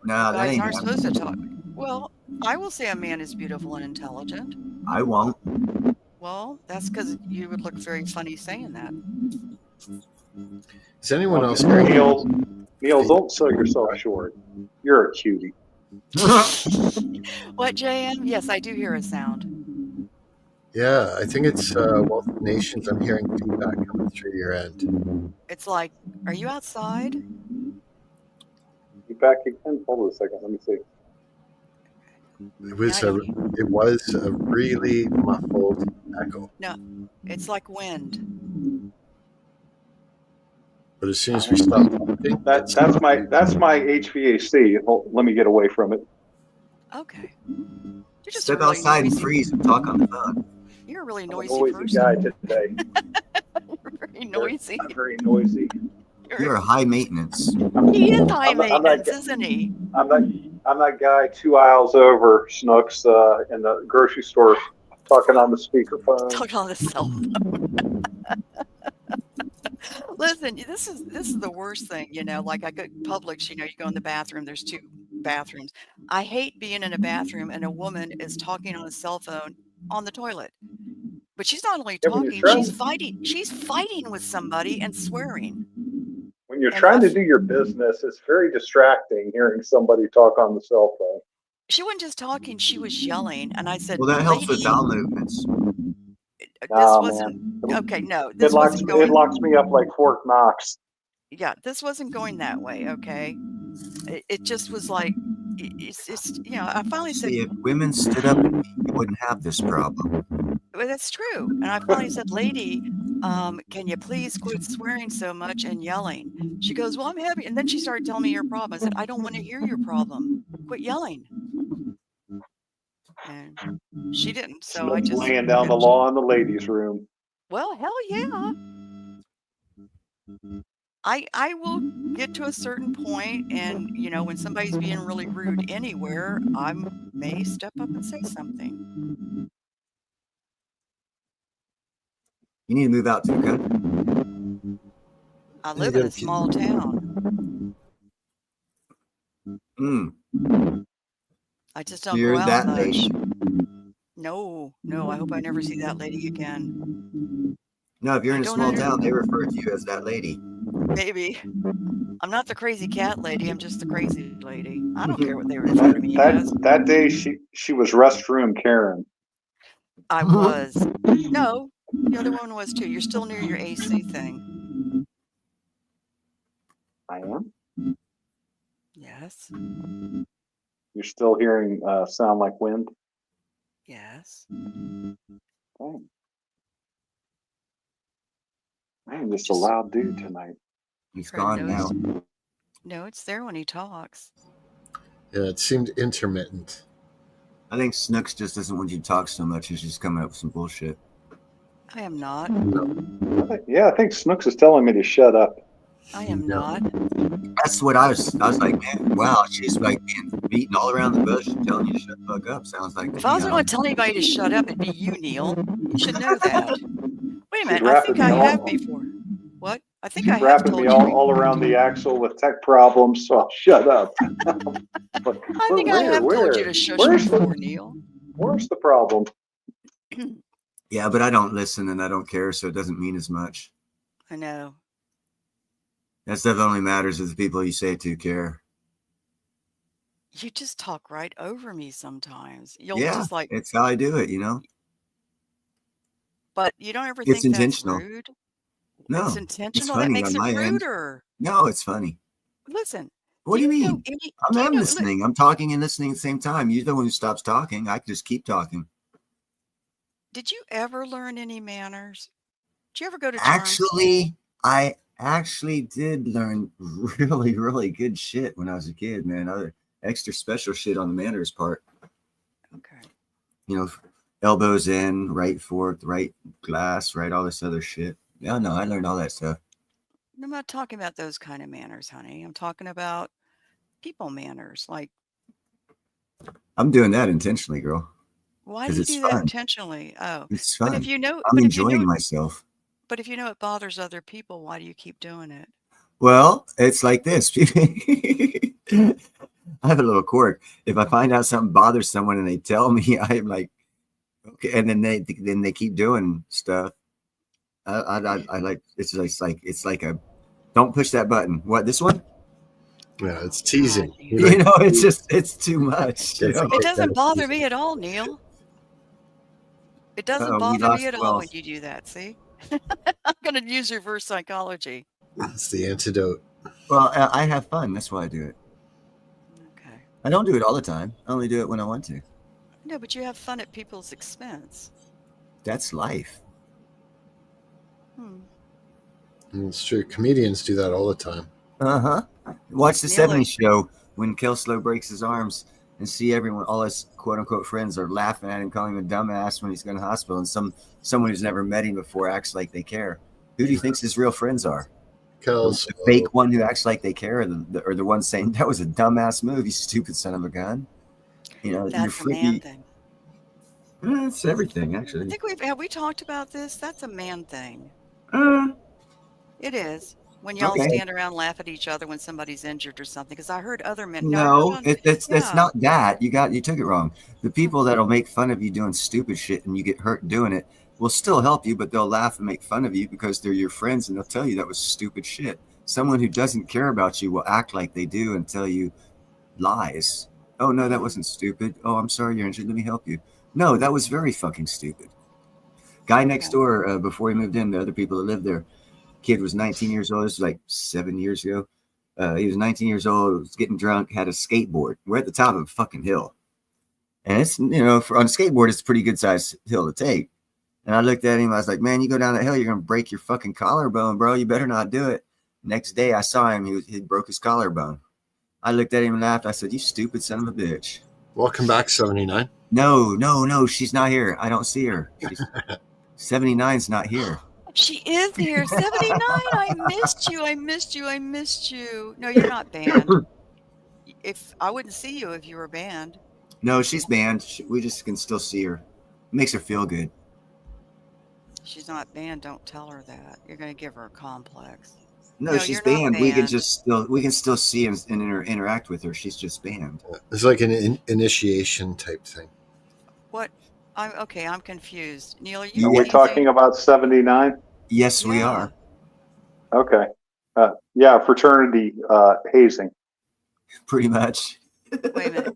Nah, that Guys ain't aren't happening. supposed to talk. Well, I will say a man is beautiful and intelligent. I won't. Well, that's because you would look very funny saying that. Is anyone else? Neil, don't sell yourself short. You're a cutie. What, JM? Yes, I do hear a sound. Yeah, I think it's Wealth of Nations. I'm hearing feedback coming through your end. It's like, are you outside? You back again? Hold on a second. Let me see. It was a really muffled echo. It's like wind. But as soon as we stop talking, That's my HVAC. Let me get away from it. Okay. You're just Step really outside and noisy. freeze and talk on the phone. You're a really I'm a noisy noisy person. guy today. You're very noisy. I'm very noisy. You're a high maintenance. He is high I'm not- maintenance, isn't he? I'm that guy 2 aisles over, Snooks, in the grocery store, talking on the speakerphone. Talk on the cell phone. Listen, this is the worst thing, like I go Publix, you go in the bathroom, there's 2 bathrooms. I hate being in a bathroom and a woman is talking on a cell phone on the toilet. But she's not only Yeah, when you're talking, trying- she's fighting with somebody and swearing. When you're And trying to I've- do your business, it's very distracting hearing somebody talk on the cell phone. She wasn't just talking, she was yelling. And I said, Well, that helps with "Lady, bowel movements. this Nah, wasn't man. okay, no, It this locks, wasn't it going locks me up like Fort Knox. yeah, this wasn't going that way, okay? It just was like it's I finally said, See, if women stood up, you wouldn't have this problem. well, that's true. And I finally said, "Lady, can you please quit swearing so much and yelling?" She goes, "Well, I'm happy." And then she started telling me her problem. I said, "I don't want to hear your problem. Quit yelling." And she didn't. So I Snooks just laying down the law in the ladies' room. well, hell yeah. I will get to a certain point, and when somebody's being really rude anywhere, I may step up and say something. You need to move out to the country. I live in a small town. I just don't You're go out that much. lady. No, I hope I never see that lady again. No, if you're in a don't small under- town, they refer to you as that lady. Maybe. I'm not the crazy cat lady. I'm just the crazy lady. I don't care what they refer to me as. That day she was restroom Karen. I was. No, the other one was too. You're still near your AC thing. I am. Yes. You're still hearing sound like wind. Yes. Dang. I am just a Just- loud dude tonight. He's Heard gone now. noise. No, it's there when he talks. Yeah, it seemed intermittent. I think Snooks just doesn't want you to talk so much. He's just coming up with some bullshit. I am not. I think Snooks is telling me to shut up. I am not. That's what I was like, man, wow, she's like being beaten all around the bush and telling you to shut the fuck up. Sounds like If I was you going know. to tell anybody to shut up, it'd be you, Neil. You should know that. Wait a minute. I wrapping think I me all- have before. What? I think I have Wrapping told me you. all around the axle with tech problems, so I'll shut up. But I think I have told you to shush before, Neil. Where's the problem? Yeah, but I don't listen and I don't care, so it doesn't mean as much. I know. That stuff only matters if the people you say it to care. You just talk right over me sometimes. You'll Yeah, just like, it's how I do it, you know? but you don't ever It's think that's intentional. rude? No, It's intentional. funny That makes on it my end. ruder. no, it's funny. Listen. What do you know mean? any- I'm do you know- listening. I'm talking and listening at the same time. You're the one who stops talking. I can just keep talking. Did you ever learn any manners? Did you ever go to terms? Actually, I actually did learn really, really good shit when I was a kid, man. Other extra special shit on the manners part. Okay. You know, elbows in, right fork, right glass, right, all this other shit. Yeah, no, I learned all that stuff. I'm not talking about those kind of manners, honey. I'm talking about people manners. Like, I'm doing that intentionally, girl. why 'Cause do you it's do that fun. intentionally? Oh, It's but fun. if you know, I'm but if you enjoying know, myself. but if you know it bothers other people, why do you keep doing it? Well, it's like this. I have a little quirk. If I find out something bothers someone and they tell me, I'm like, okay, and then they keep doing stuff. I like it's like a don't push that button. What, this one? Yeah, it's teasing. God, You're You like, know, it's too much. You It's know? like- It doesn't bother me at all, Neil. It doesn't Uh-oh, we bother lost me at all when Wells. you do that. See, I'm going to use reverse psychology. it's the antidote. Well, I have fun. That's why I do it. Okay. I don't do it all the time. I only do it when I want to. No, but you have fun at people's expense. That's life. Hmm. It's true. Comedians do that all the time. Uh-huh. Watch the Neil, 70s show when Kelslow breaks his arms and see everyone, all his quote unquote friends are laughing at him, calling him a dumbass when he's going to hospital, and someone who's never met him before acts like they care. Who do you think his real friends are? Kels, The fake one who acts like they care, or the one saying that was a dumbass move, you stupid son of a gun. You know, you're That's a man freaky. thing. It's everything, I actually. think have we talked about this? That's a man thing. It is. When y'all Okay. stand around and laugh at each other when somebody's injured or something. Because I heard other men. No, it's yeah. not that. You took it wrong. The people that'll make fun of you doing stupid shit and you get hurt doing it will still help you, but they'll laugh and make fun of you because they're your friends and they'll tell you that was stupid shit. Someone who doesn't care about you will act like they do and tell you lies. Oh no, that wasn't stupid. Oh, I'm sorry you're injured. Let me help you. No, that was very fucking stupid. Guy next door, before he moved in, the other people that lived there, kid was 19 years old. This was like 7 years ago. He was 19 years old, was getting drunk, had a skateboard. We're at the top of a fucking hill. And it's, on a skateboard, it's a pretty good sized hill to take. And I looked at him, I was like, man, you go down that hill, you're going to break your fucking collarbone, bro. You better not do it. Next day I saw him, he broke his collarbone. I looked at him and laughed. I said, you stupid son of a bitch. welcome back, 79. No, she's not here. I don't see her. 79's not here. She is here. 79. I missed you. No, you're not banned. If I wouldn't see you if you were banned. No, she's banned. We just can still see her. It makes her feel good. She's not banned. Don't tell her that. You're going to give her a complex. No, she's you're not banned. We can banned. we can still see and interact with her. She's just banned. It's like an initiation type thing. What? I'm confused. Neil, are Are you we talking about 79? Yes, we Yeah. are. Okay. Yeah, fraternity hazing. Pretty much. Wait a minute.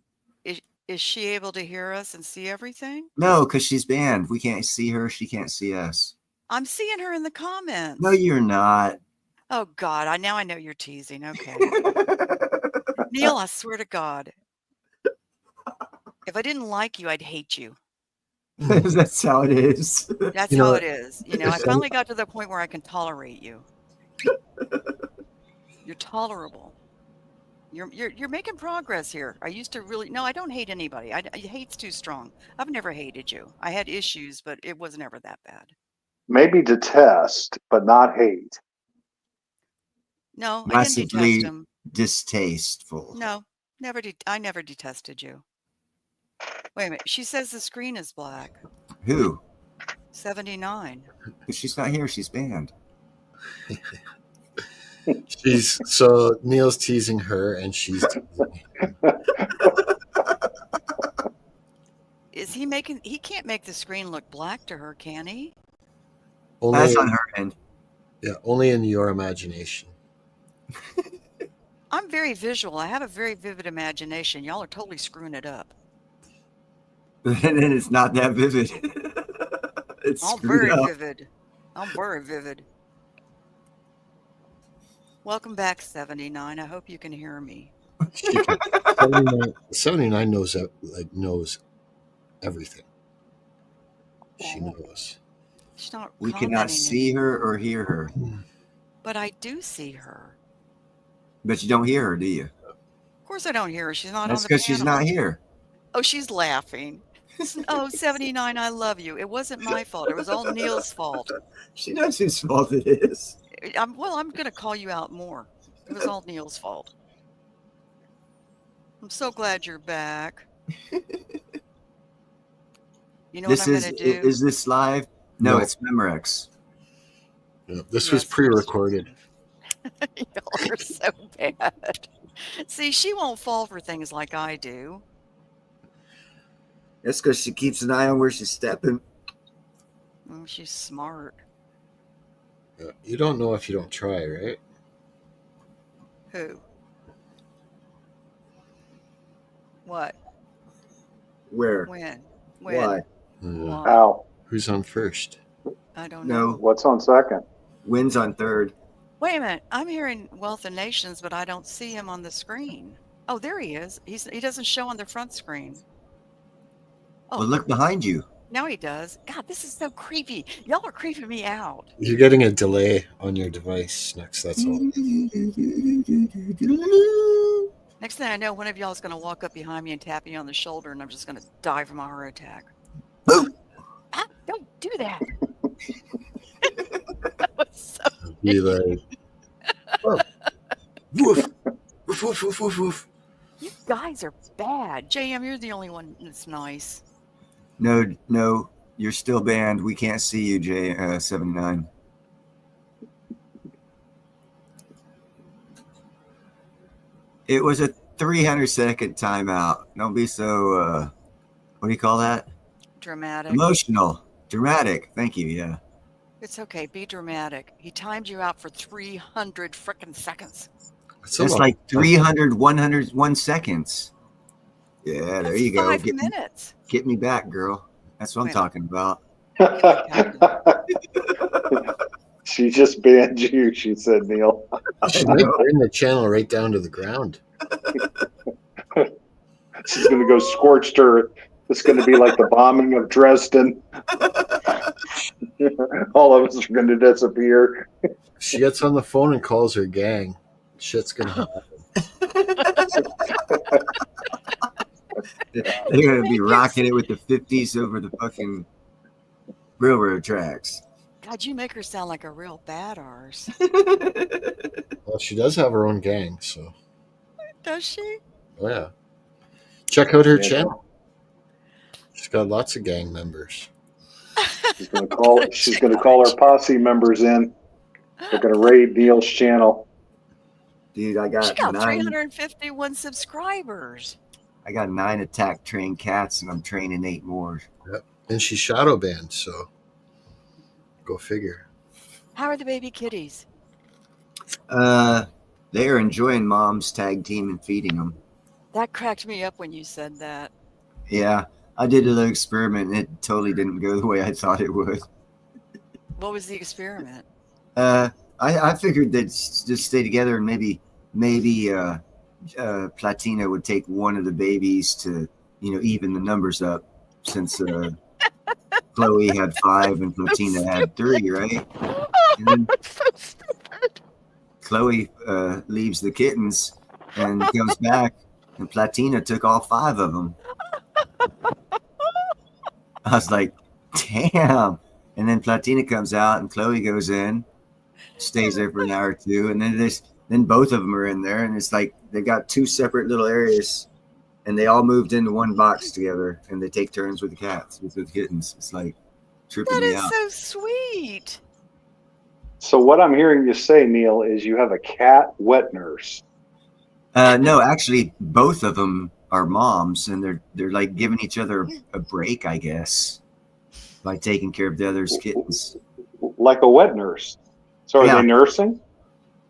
Is she able to hear us and see everything? No, because she's banned. We can't see her. She can't see us. I'm seeing her in the comments. No, you're not. Oh God, I know you're teasing. Okay. Neil, I swear to God. If I didn't like you, I'd hate you. That's how it is. That's how it is. I finally got to the point where I can tolerate you. You're tolerable. You're making progress here. I used to I don't hate anybody. Hate's too strong. I've never hated you. I had issues, but it was never that bad. Maybe detest, but not hate. No, I didn't Massively detest him. distasteful. No, I never detested you. Wait a minute. She says the screen is black. Who? 79. She's not here. She's banned. So Neil's teasing her and she's teasing him. Is he making? He can't make the screen look black to her, can he? That's on her end. Yeah, only in your imagination. I'm very visual. I have a very vivid imagination. Y'all are totally screwing it up. And then it's not that vivid. It's I'm screwed very up. vivid. I'm very vivid. Welcome back, 79. I hope you can hear me. 79 knows everything. She knows. She's not. We cannot commenting see her or hear her. But I do see her. But you don't hear her, do you? Of course, I don't hear her. She's not That's on the because she's panel. not here. Oh, she's laughing. Oh, 79, I love you. It wasn't my fault. It was all Neil's fault. She knows whose fault it is. I'm going to call you out more. It was all Neil's fault. I'm so glad you're back. You know what I'm going to do? Is this live? No, No. it's Memorex. Yeah, this was Yes, pre-recorded. Y'all are so bad. See, she won't fall for things like I do. That's because she keeps an eye on where she's stepping. She's smart. Yeah, you don't know if you don't try, right? Who? What? Where? When? Why? Why? How? Who's on first? I don't know. No, What's on second? Wins on third. Wait a minute. I'm hearing Wealth of Nations, but I don't see him on the screen. Oh, there he is. He doesn't show on the front screen. Oh, Well, look behind you. now he does. God, this is so creepy. Y'all are creeping me out. You're getting a delay on your device next. That's all. Next thing I know, one of y'all is going to walk up behind me and tap me on the shoulder, and I'm just going to die from a heart attack. Ah, don't do that. That was so Be like, Woof. Woof, woof, woof, woof, woof. You guys are bad. JM, you're the only one that's nice. No, you're still banned. We can't see you, J79. It was a 300-second timeout. Don't be so, what do you call that? Dramatic. Emotional. Dramatic. Thank you, yeah. It's okay. Be dramatic. He timed you out for 300 frickin' seconds. it's a That's lot. like 300, 101 seconds. Yeah, there That's you go. 5 minutes. Get me back, girl. That's what I'm Wait. talking about. She just banned you, she said, Neil. She might bring the channel right down to the ground. She's going to go scorched earth. It's going to be like the bombing of Dresden. All of us are going to disappear. She gets on the phone and calls her gang. Shit's gonna happen. They're going to be rocking it with the 50s over the fucking railroad tracks. God, you make her sound like a real bad arse. Well, she does have her own gang, so Does she? oh yeah. Check out her Yeah. channel. She's got lots of gang members. She's going to call her posse members in. They're going to raid Neil's channel. Dude, I She got got 9 351 subscribers. I got 9 attack trained cats and I'm training 8 more. And she's shadow banned, so go figure. How are the baby kitties? They are enjoying mom's tag team and feeding them. That cracked me up when you said that. Yeah, I did a little experiment and it totally didn't go the way I thought it would. What was the experiment? I figured they'd just stay together and maybe Platina would take one of the babies to, even the numbers up since Chloe had 5 and Platina had 3, right? And then So stupid. Chloe leaves the kittens and comes back and Platina took all 5 of them. I was like, damn. And then Platina comes out and Chloe goes in, stays there for an hour or two, and then both of them are in there, and it's like they got 2 separate little areas, and they all moved into one box together, and they take turns with the cats, with the kittens. It's like tripping That me is out. so sweet. So what I'm hearing you say, Neil, is you have a cat wet nurse. No, actually, both of them are moms, and they're like giving each other a break, I guess, by taking care of the other's kittens. Like a wet nurse. So are Yeah. they nursing?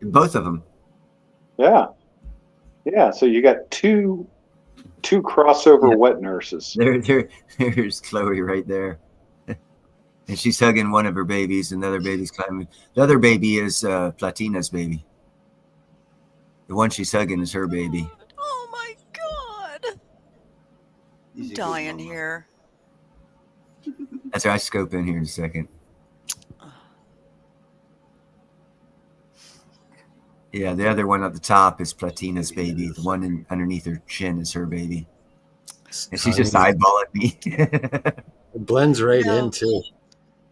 Both of them. Yeah. Yeah. So you got two crossover Yeah. wet nurses. There's Chloe right there. And she's hugging one of her babies, and the other baby's climbing. The other baby is Platina's baby. The one she's hugging is her baby. Oh my God. I'm dying here. That's right. I scope in here in a second. Yeah, the other one at the top is Platina's baby. The one underneath her chin is her baby. And she's just eyeballing me. It blends right No. in too.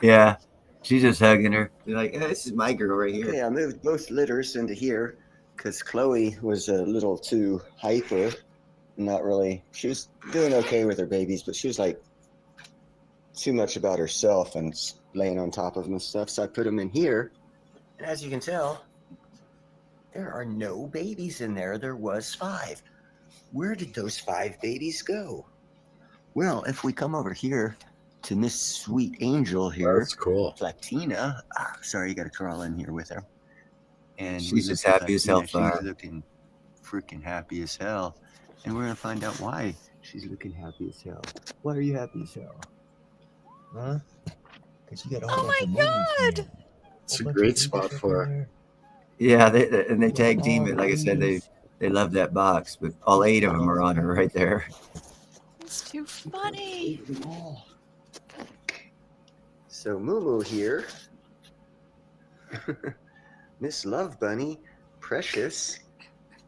Yeah, she's just hugging her. They're like, this is my girl right here. Okay, I moved both litters into here because Chloe was a little too hyper. Not really. She was doing okay with her babies, but she was like too much about herself and laying on top of them and stuff. So I put them in here. And as you can tell, there are no babies in there. There was 5. Where did those 5 babies go? Well, if we come over here to Miss Sweet Angel here, That's cool. Platina. Sorry, you got to crawl in here with her. And She's we just look at happy as hell, Platina. Flower. She's looking freaking happy as hell. And we're going to find out why she's looking happy as hell. Why are you happy as hell? Huh? Because you got a whole Oh bunch of my babies in God. there. It's Whole a bunch great of spot babies for up in her. there. Yeah, and they tag team it. Like I said, they love that box, but all 8 of them are on her right there. It's too funny. So Moo here, Miss Love Bunny, Precious,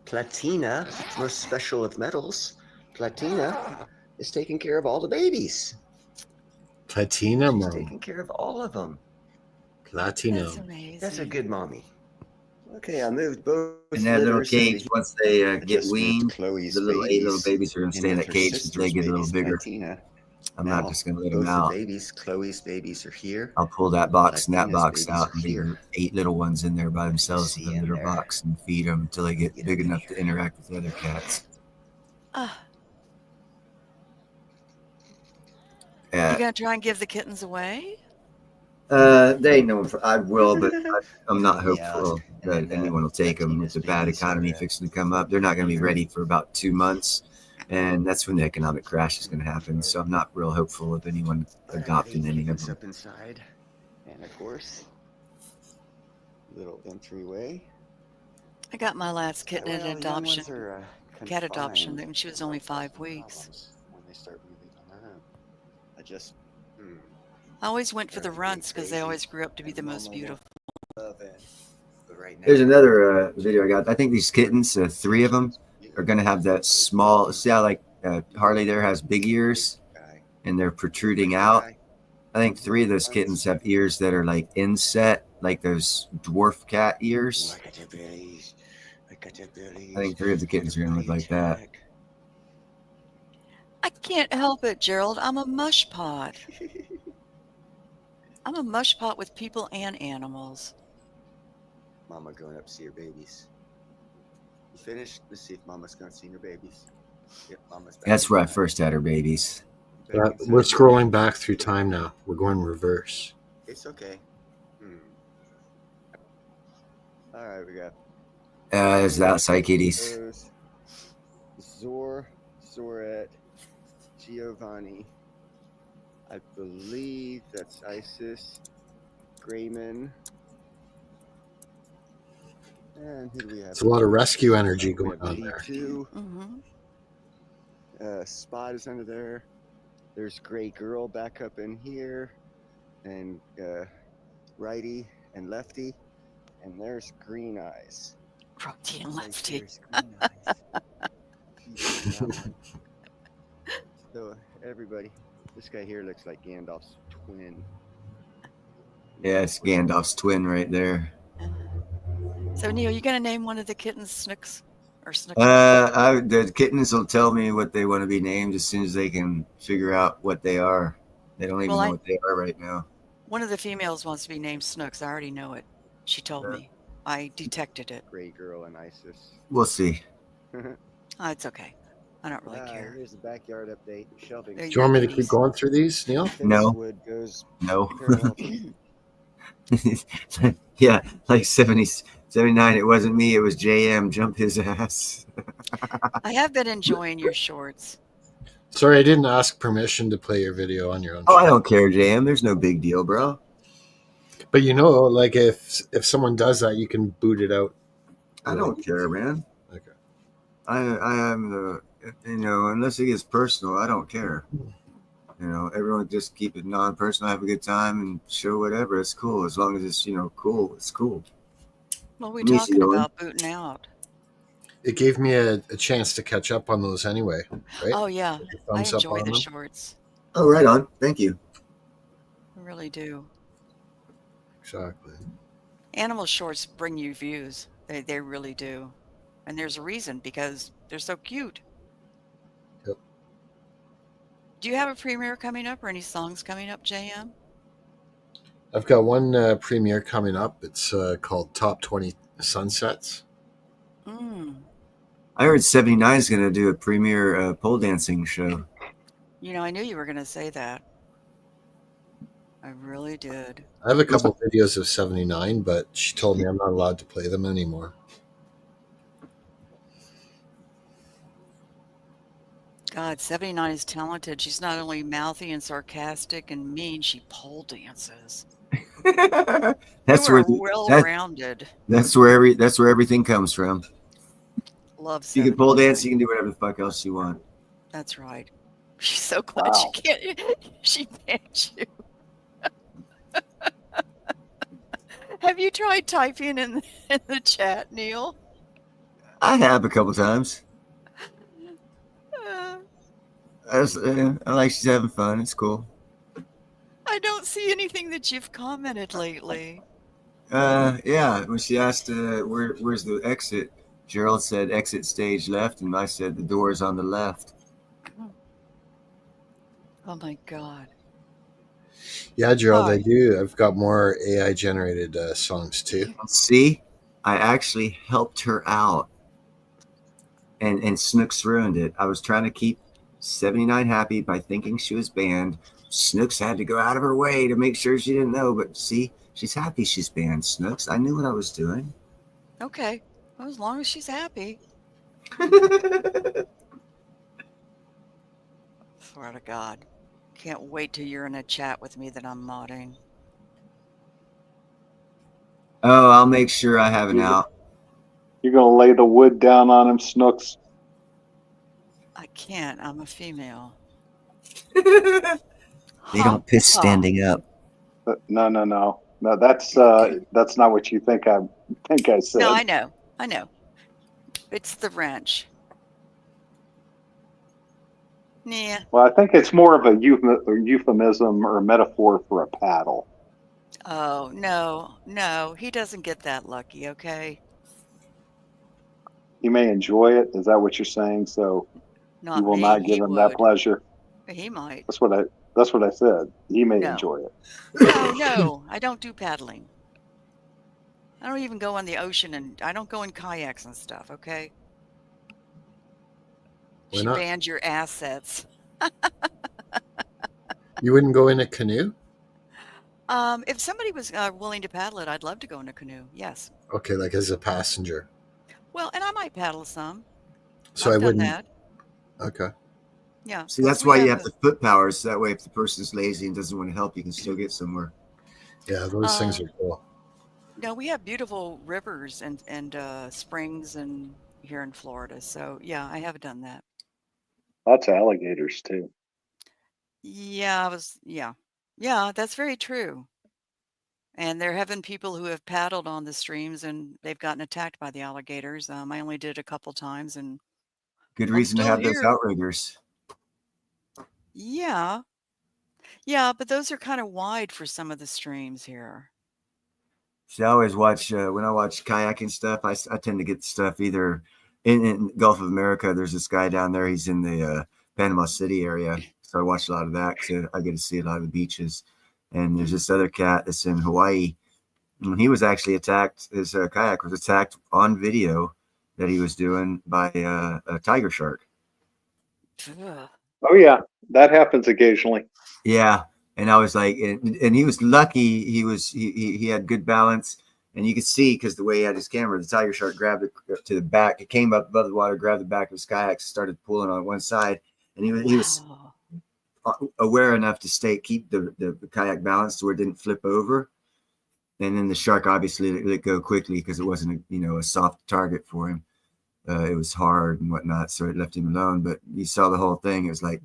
Platina, most special of metals, Platina is taking care of all the babies. Platinum. She's taking care of all of them. That's Platinum. amazing. That's a good mommy. Okay, I moved both. In that little litters cage, into- once they I get just moved weaned, Chloe's the little 8 little babies babies are going to stay in with that her cage until they sister's get a little babies, bigger. Platina. I'm Now, not just going to let both them out. the babies, Chloe's babies, are here. I'll pull that box and that Platina's box babies out are and leave here. the 8 little ones in there by themselves see in the in litter there. box and feed them until they get Get big up in enough to here. interact with the other cats. Ah, you Yeah, gonna try and give the kittens away? they know I will, but I'm not Help me out. hopeful And that then, anyone will take them. With Platina's the bad babies are, economy fixing to come up, they're not going to be ready for about 2 months, and that's when the economic crash is going to happen. So I'm not real hopeful of anyone adopting any of them. Up inside, and of course, little entryway. I got my last kitten Well, at the young adoption, ones are, cat adoption, confined. when she was only 5 weeks. When they start moving around, I just I always went for the Driving me runts because they crazy. always grew up to be the most Mama beautiful. love it. But right now, There's another video I got. I think these kittens, 3 of them, are going to have that small. See how like Harley there has big ears and they're protruding out. I think 3 of those kittens have ears that are like inset, like those dwarf cat ears. Look at your bellies. Look at your bellies. I think 3 of the kittens are going to look like that. I can't help it, Gerald. I'm a mush pot. I'm a mush pot with people and animals. Mama going up to see her babies. You finished? Let's see if Mama's going to see her babies. Yep, Mama's back That's where I inside. first had her babies. Back inside. We're scrolling back through time now. We're going reverse. It's okay. All right, we got There's the outside kitties. Rose, Zoret, Giovanni. I believe that's Isis, Grayman. And who do we have? It's a lot of rescue energy We going have on there. T2. Mm-hmm. Spot is under there. There's Gray Girl back up in here. And righty and lefty. And there's Green Eyes. Righty and Right lefty. there's Green Eyes. That one. So everybody, this guy here looks like Gandalf's twin. Yeah, it's Gandalf's twin right there. So, Neil, you gonna name one of the kittens Snooks or Snooks? The kittens will tell me what they want to be named as soon as they can figure out what they are. They don't even Well, know what they are right now. One of the females wants to be named Snooks. I already know it. She told me. I detected it. Gray Girl and Isis. We'll see. Oh, it's okay. I don't really care. Here's the backyard update. Shelving. There Do you want me to Please. keep going through these, Neil? No. Wood goes No. parallel to Yeah, like 70, 79. It wasn't me. It was JM. Jump his ass. I have been enjoying your shorts. Sorry, I didn't ask permission to play your video on your own. Oh, I don't care, JM. There's no big deal, bro. But you know, like if someone does that, you can boot it out. I don't care, man. Okay. I am the, unless it gets personal, I don't care. Everyone just keep it non-personal, have a good time, and show whatever. It's cool as long as it's cool. It's cool. What are we Let me see, talking Owen. about booting out? It gave me a chance to catch up on those anyway, right? Oh, yeah. I Thumbs up enjoy on the them. shorts. Oh, right on. Thank you. I really do. Exactly. Animal shorts bring you views. They really do. And there's a reason, because they're so cute. Yep. Do you have a premiere coming up or any songs coming up, JM? I've got one premiere coming up. It's called Top 20 Sunsets. I heard 79 is going to do a premiere pole dancing show. I knew you were going to say that. I really did. I have a couple videos of 79, but she told me I'm not allowed to play them anymore. God, 79 is talented. She's not only mouthy and sarcastic and mean, she pole dances. That's You where are well-rounded. that's where everything comes from. Love If you can pole 79. dance, you can do whatever the fuck else you want. That's right. She's so glad she can't. She banned you. Have you tried typing in the chat, Neil? I have a couple times. Uh, I like she's having fun. It's cool. I don't see anything that you've commented lately. Yeah. When she asked, where's the exit? Gerald said exit stage left, and I said the door is on the left. Oh my God. Yeah, Gerald, I Hi. do. I've got more AI generated songs too. See, I actually helped her out, and Snooks ruined it. I was trying to keep 79 happy by thinking she was banned. Snooks had to go out of her way to make sure she didn't know, but see, she's happy she's banned, Snooks. I knew what I was doing. Okay. Well, as long as she's happy. Swear to God. Can't wait till you're in a chat with me that I'm modding. Oh, I'll make sure I have an out. You're gonna lay the wood down on him, Snooks. I can't. I'm a female. They don't piss standing up. No. That's not what you think I said. No, I know. I know. It's the wrench. Yeah. Well, I think it's more of a euphemism or a metaphor for a paddle. Oh, no. He doesn't get that lucky, okay? He may enjoy it. Is that what you're saying? So Not you will me. not give He him that would. pleasure. He might. That's what I said. He may No. enjoy it. No. I don't do paddling. I don't even go on the ocean, and I don't go in kayaks and stuff, okay? Why She not? banned your assets. You wouldn't go in a canoe? If somebody was willing to paddle it, I'd love to go in a canoe. Yes. Okay, like as a passenger. Well, and I might paddle some. So I've I done wouldn't. that. Okay. Yeah. See, Plus that's we why you have have the foot powers. That way, if the person's lazy and doesn't want to help, you can still get somewhere. Yeah, those things are cool. No, we have beautiful rivers and springs and here in Florida. So yeah, I have done that. Lots of alligators too. Yeah, yeah, that's very true. And there have been people who have paddled on the streams and they've gotten attacked by the alligators. I only did it a couple times, and Good I'm reason to still have those here. outriggers. Yeah, but those are kind of wide for some of the streams here. See, I always watch when I watch kayaking stuff. I tend to get stuff either in Gulf of America. There's this guy down there. He's in the Panama City area, so I watch a lot of that because I get to see a lot of the beaches. And there's this other cat that's in Hawaii. And he was actually attacked. His kayak was attacked on video that he was doing by a tiger shark. Ugh. Oh yeah, that happens occasionally. Yeah, and I was like, and he was lucky. He had good balance, and you could see because the way he had his camera, the tiger shark grabbed it to the back. It came up above the water, grabbed the back of his kayak, started pulling on one side, and he was Wow. aware enough to keep the kayak balanced where it didn't flip over. And then the shark obviously let it go quickly because it wasn't a soft target for him. It was hard and whatnot, so it left him alone. But you saw the whole thing. It was like,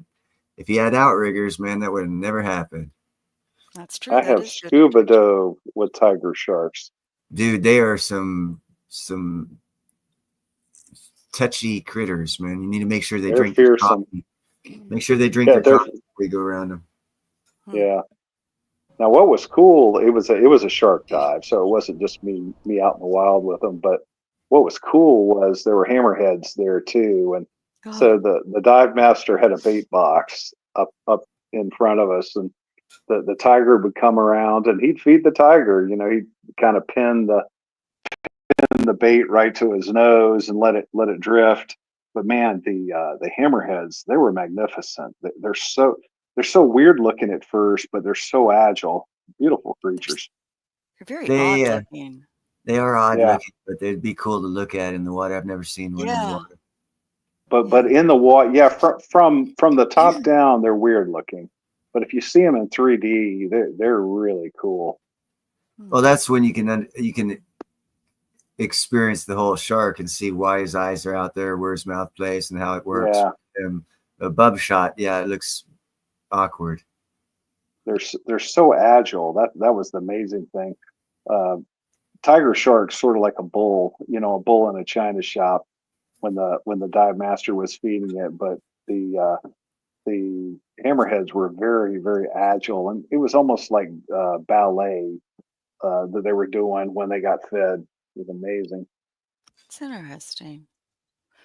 if he had outriggers, man, that would have never happened. That's true. I That have is good. scuba dove with tiger sharks. Dude, they are some touchy critters, man. You need to make sure they They're drink their fearsome. coffee. Make sure they drink Yeah, their they're coffee before you go around them. yeah. Now, what was cool? It was a shark dive, so it wasn't just me out in the wild with them. But what was cool was there were hammerheads there too, and so the dive master had a bait box up in front of us, and the tiger would come around and he'd feed the tiger. He'd kind of pin the bait right to his nose and let it drift. But man, the hammerheads, they were magnificent. They're so weird looking at first, but they're so agile, beautiful creatures. They're very They odd looking. they are odd Yeah. looking, but they'd be cool to look at in the water. I've never seen one in the Yeah. water. But in the water, yeah, from the top down, they're weird looking. But if you see them in 3D, they're really cool. Well, that's when you can experience the whole shark and see why his eyes are out there, where his mouth plays, and how it works. Yeah. A bub shot, yeah, it looks awkward. They're so agile. That was the amazing thing. Tiger shark's sort of like a bull in a china shop. when the dive master was feeding it, but the hammerheads were very, very agile, and it was almost like ballet that they were doing when they got fed. It was amazing. It's interesting.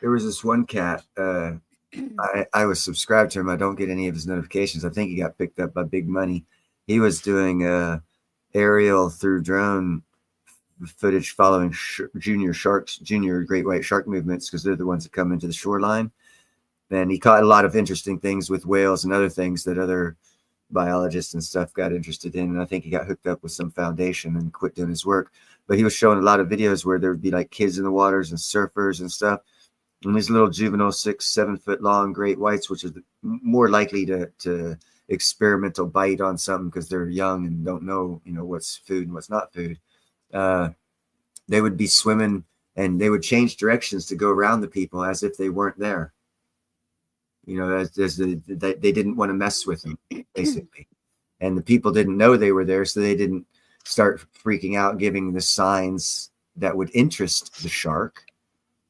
There was this one cat. I was subscribed to him. I don't get any of his notifications. I think he got picked up by Big Money. He was doing aerial through drone footage following junior great white shark movements, because they're the ones that come into the shoreline. And he caught a lot of interesting things with whales and other things that other biologists and stuff got interested in. And I think he got hooked up with some foundation and quit doing his work. But he was showing a lot of videos where there would be like kids in the waters and surfers and stuff. And these little juvenile 6-7 foot long great whites, which is more likely to experimental bite on something because they're young and don't know, what's food and what's not food. They would be swimming and they would change directions to go around the people as if they weren't there. As they didn't want to mess with them, basically. And the people didn't know they were there, so they didn't start freaking out, giving the signs that would interest the shark.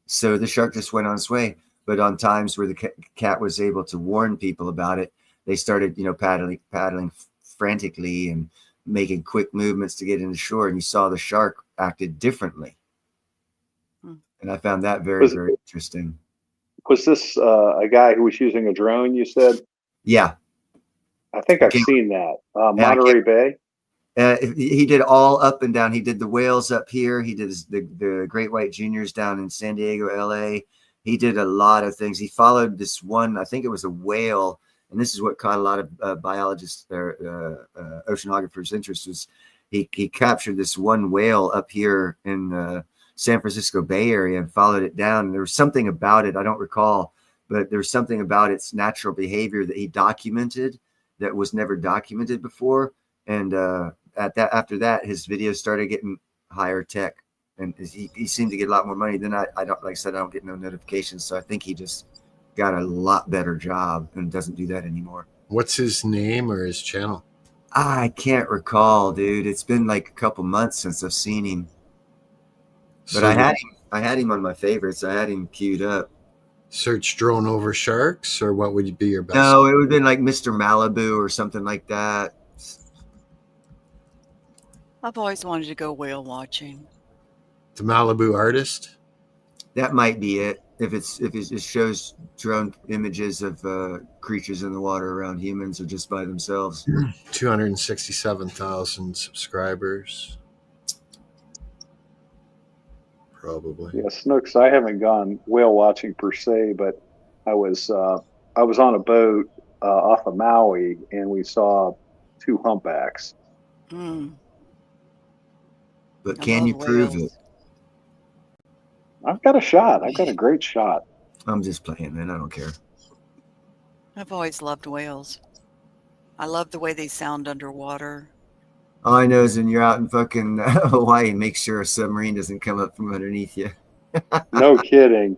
So the shark just went on its way. But on times where the cat was able to warn people about it, they started, paddling frantically and making quick movements to get into shore. And you saw the shark acted differently. And I found that very, very interesting. Was this a guy who was using a drone, you said? Yeah. I think I've seen that. Monterey Bay? He did all up and down. He did the whales up here. He did the great white juniors down in San Diego, LA. He did a lot of things. He followed this one, I think it was a whale. And this is what caught a lot of biologists, oceanographers' interest, was he captured this one whale up here in San Francisco Bay Area and followed it down. And there was something about it, I don't recall, but there was something about its natural behavior that he documented that was never documented before. And after that, his videos started getting higher tech, and he seemed to get a lot more money. Then I don't, like I said, I don't get no notifications, so I think he just got a lot better job and doesn't do that anymore. What's his name or his channel? I can't recall, dude. It's been like a couple months since I've seen him. But So I had him on my favorites. I had him queued up. search drone over sharks, or what would be your best? No, it would have been like Mr. Malibu or something like that. I've always wanted to go whale watching. The Malibu artist? That might be it. If it shows drone images of creatures in the water around humans or just by themselves. 267,000 subscribers. Probably. Yeah, Snooks, I haven't gone whale watching per se, but I was on a boat off of Maui, and we saw 2 humpbacks. But can you prove it? I've got a shot. I've got a great shot. I'm just playing, man. I don't care. I've always loved whales. I love the way they sound underwater. All I know is when you're out in fucking Hawaii, make sure a submarine doesn't come up from underneath you. No kidding.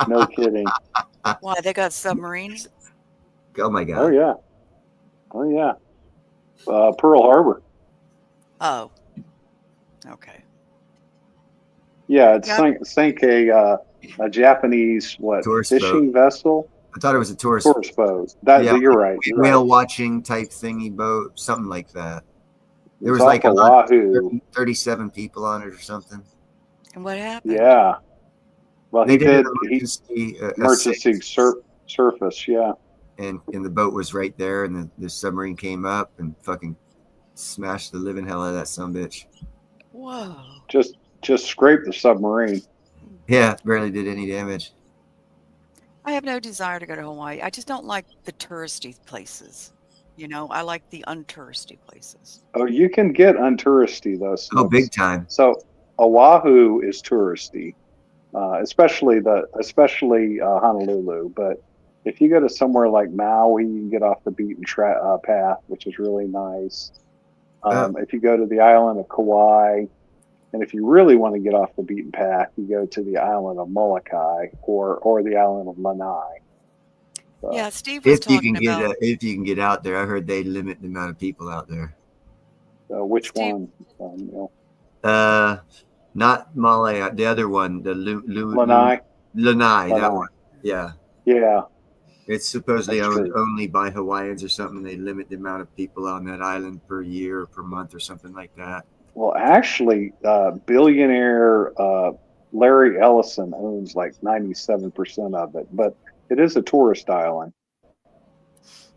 No kidding. Why, they got submarines? Oh my God. Oh yeah. Oh yeah. Pearl Harbor. Oh. Okay. Yeah, it sank a Japanese Tourist fishing vessel. I thought it was a tourist boat. Yeah, you're right. You're whale right. watching type thingy boat, something like that. There was It's like off Oahu. 37 people on it or something. And what happened? Yeah. Well, They he did did. an Emergency surface. Yeah. and the boat was right there, and the submarine came up and fucking smashed the living hell out of that sumbitch. Whoa. Just scraped the submarine. Yeah, barely did any damage. I have no desire to go to Hawaii. I just don't like the touristy places. I like the untouristy places. Oh, you can get untouristy though. Oh, Snooks. big time. So Oahu is touristy, especially Honolulu. But if you go to somewhere like Maui, you can get off the beaten path, which is really nice. If you go to the island of Kauai, and if you really want to get off the beaten path, you go to the island of Molokai or the island of Lanai. So, Yeah, Steve was If you talking can get about. if you can get out there, I heard they limit the amount of people out there. which Steve- one? Not Malay, the other one, the Lanai. Lanai, that Lanai. one. Yeah. Yeah, It's supposedly That's owned true. only by Hawaiians or something. They limit the amount of people on that island per year or per month or something like that. well, actually, billionaire Larry Ellison owns like 97% of it, but it is a tourist island.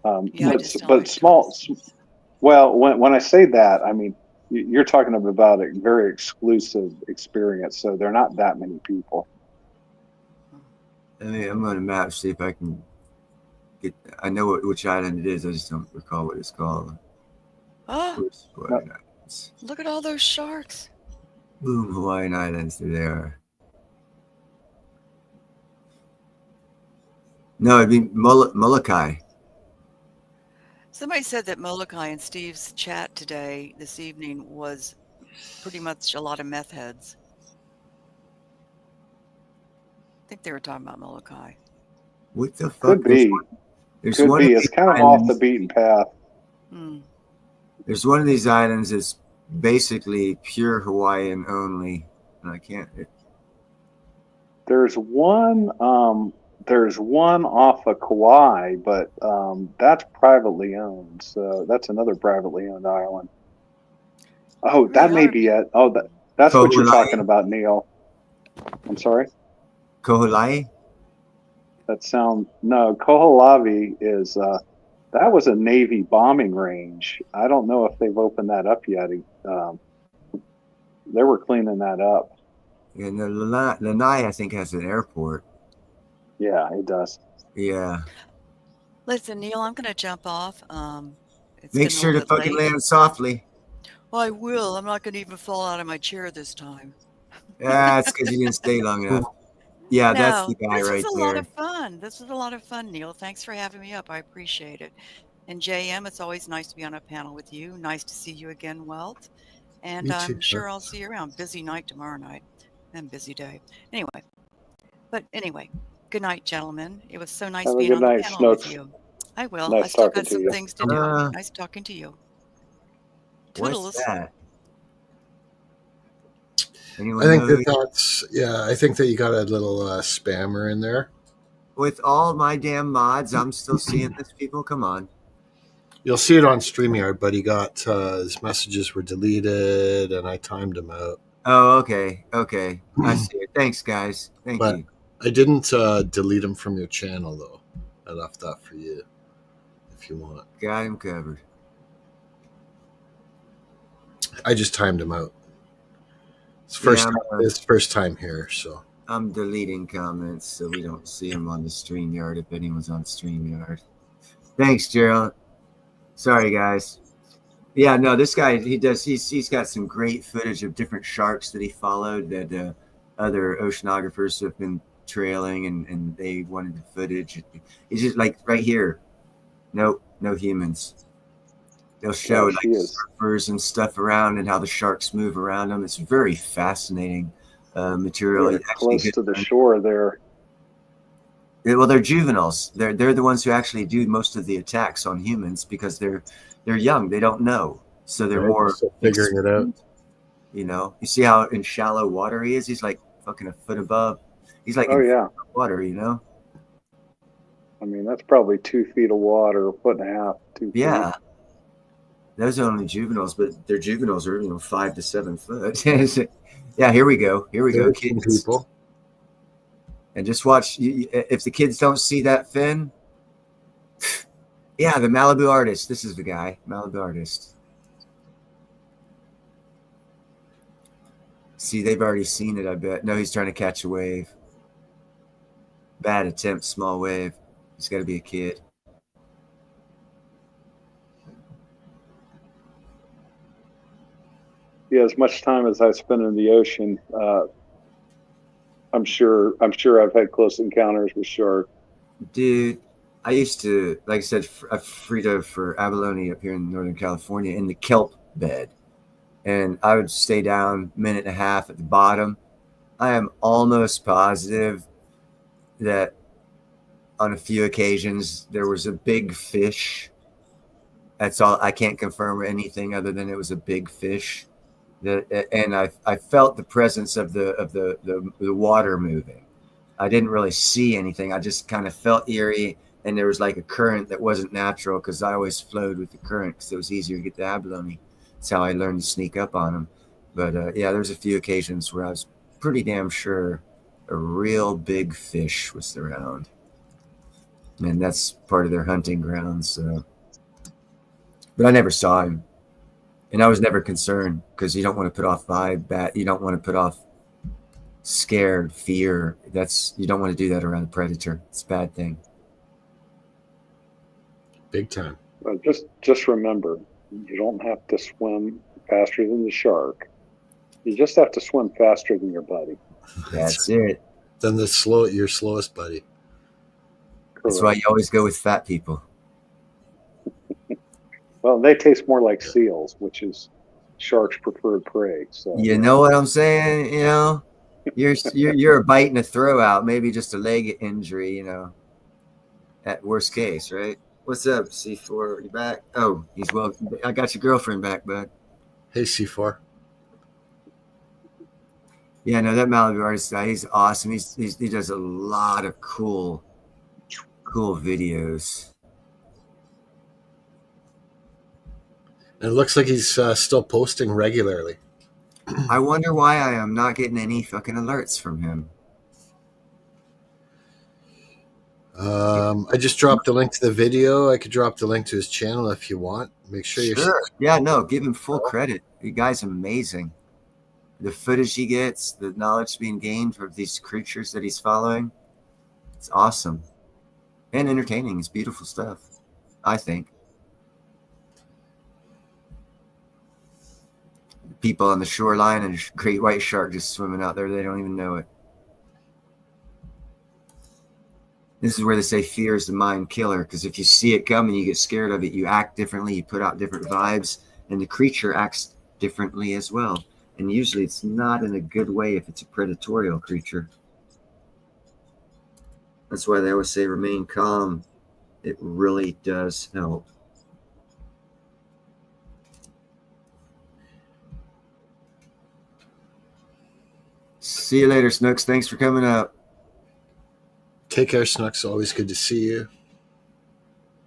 Yeah, I But just don't but like small. tourists. Well, when I say that, I mean you're talking about a very exclusive experience. So there are not that many people. I mean, I'm on a map, see if I can get. I know which island it is. I just don't recall what it's called. Oh, Where's Hawaiian Islands? look at all those sharks. Boom, Hawaiian Islands. There they are. No, it'd be Molokai. Somebody said that Molokai in Steve's chat today, this evening, was pretty much a lot of meth heads. I think they were talking about Molokai. What the fuck? Could be. There's Could one be. of It's these kind of off islands. the beaten path. Hmm. There's one of these islands that's basically pure Hawaiian only, and I can't. There's one. There's one off of Kauai, but that's privately owned. So that's another privately owned island. Oh, There that really may ought to be be. it. Oh, that's what you're Koholai. talking about, Neil. I'm sorry. Koholai? That sound no. Koholavi is that was a Navy bombing range. I don't know if they've opened that up yet. They were cleaning that up. And the Lanai, I think, has an airport. Yeah, it does. Yeah. Listen, Neil, I'm going to jump off. It's Make getting a sure to little bit fucking late. land softly. I will. I'm not going to even fall out of my chair this time. That's because you didn't stay long enough. Yeah, that's the No, guy this right was a lot there. of fun. This was a lot of fun, Neil. Thanks for having me up. I appreciate it. And JM, it's always nice to be on a panel with you. Nice to see you again, Walt. And Me I'm too. sure I'll see you around. Busy night tomorrow night and busy day. Anyway, good night, gentlemen. It was so nice Have a being good on the night, panel with Snooks. you. I will. Nice I still talking got to some you. things to do. Nice talking to you. Toodles. What's that? Anyone I think know? I think that you got a little spammer in there. With all my damn mods, I'm still seeing this, people. Come on. You'll see it on StreamYard, but he got his messages were deleted, and I timed him out. Oh, okay. Okay. I see it. Thanks, guys. Thank But you. I didn't delete him from your channel, though. I left that for you if you want. Got him covered. I just timed him out. It's Yeah, first time here, so. I'm deleting comments so we don't see them on the StreamYard if anyone's on StreamYard. Thanks, Gerald. Sorry, guys. Yeah, no, this guy, he's got some great footage of different sharks that he followed that other oceanographers have been trailing, and they wanted the footage. It's just like right here. Nope, no humans. They'll show Yeah, she is. surfers and stuff around and how the sharks move around them. It's very fascinating material. They're close to the shore there. Well, they're juveniles. They're the ones who actually do most of the attacks on humans because they're young. They don't know, so they're Right, more still figuring it out. You know, you see how in shallow water he is. He's like fucking a foot above. He's like Oh in yeah. water. You know. I mean, that's probably 2 feet of water, a foot and a half, 2 feet. Yeah. Those are only juveniles, but their juveniles are 5 to 7 foot. Yeah, here we go. Here we go, 13 kids. people. And just watch. If the kids don't see that fin, yeah, the Malibu artist. This is the guy, Malibu artist. See, they've already seen it, I bet. No, he's trying to catch a wave. Bad attempt, small wave. He's got to be a kid. Yeah, as much time as I spend in the ocean, I'm sure I've had close encounters with sharks. Dude, I used to, like I said, Frito for abalone up here in Northern California in the kelp bed. And I would stay down a minute and a half at the bottom. I am almost positive that on a few occasions there was a big fish. That's all. I can't confirm anything other than it was a big fish. And I felt the presence of the water moving. I didn't really see anything. I just kind of felt eerie, and there was like a current that wasn't natural because I always flowed with the current because it was easier to get the abalone. That's how I learned to sneak up on them. But yeah, there's a few occasions where I was pretty damn sure a real big fish was around, and that's part of their hunting grounds. So. But I never saw him, and I was never concerned because you don't want to put off vibe. You don't want to put off scared, fear. You don't want to do that around a predator. It's a bad thing. Big time. But just remember, you don't have to swim faster than the shark. You just have to swim faster than your buddy. That's it. Then your slowest buddy. That's why you always go with fat people. Well, they taste more like seals, which is sharks' preferred prey. So You know what I'm saying? You know, you're a bite and a throw out, maybe just a leg injury. You know, at worst case, right? What's up, C4? You back? Oh, he's well. I got your girlfriend back, bud. Hey, C4. Yeah, no, that Malibu artist guy, he's awesome. He does a lot of cool videos. And it looks like he's still posting regularly. I wonder why I am not getting any fucking alerts from him. I just dropped the link to the video. I could drop the link to his channel if you want. Make sure you're Sure. Yeah, no, give him full credit. The guy's amazing. The footage he gets, the knowledge being gained from these creatures that he's following, it's awesome. And entertaining. It's beautiful stuff, I think. People on the shoreline and a great white shark just swimming out there, they don't even know it. This is where they say fear is the mind killer, because if you see it coming, you get scared of it, you act differently, you put out different vibes, and the creature acts differently as well. And usually it's not in a good way if it's a predatorial creature. That's why they always say remain calm. It really does help. See you later, Snooks. Thanks for coming up. Take care, Snooks. Always good to see you.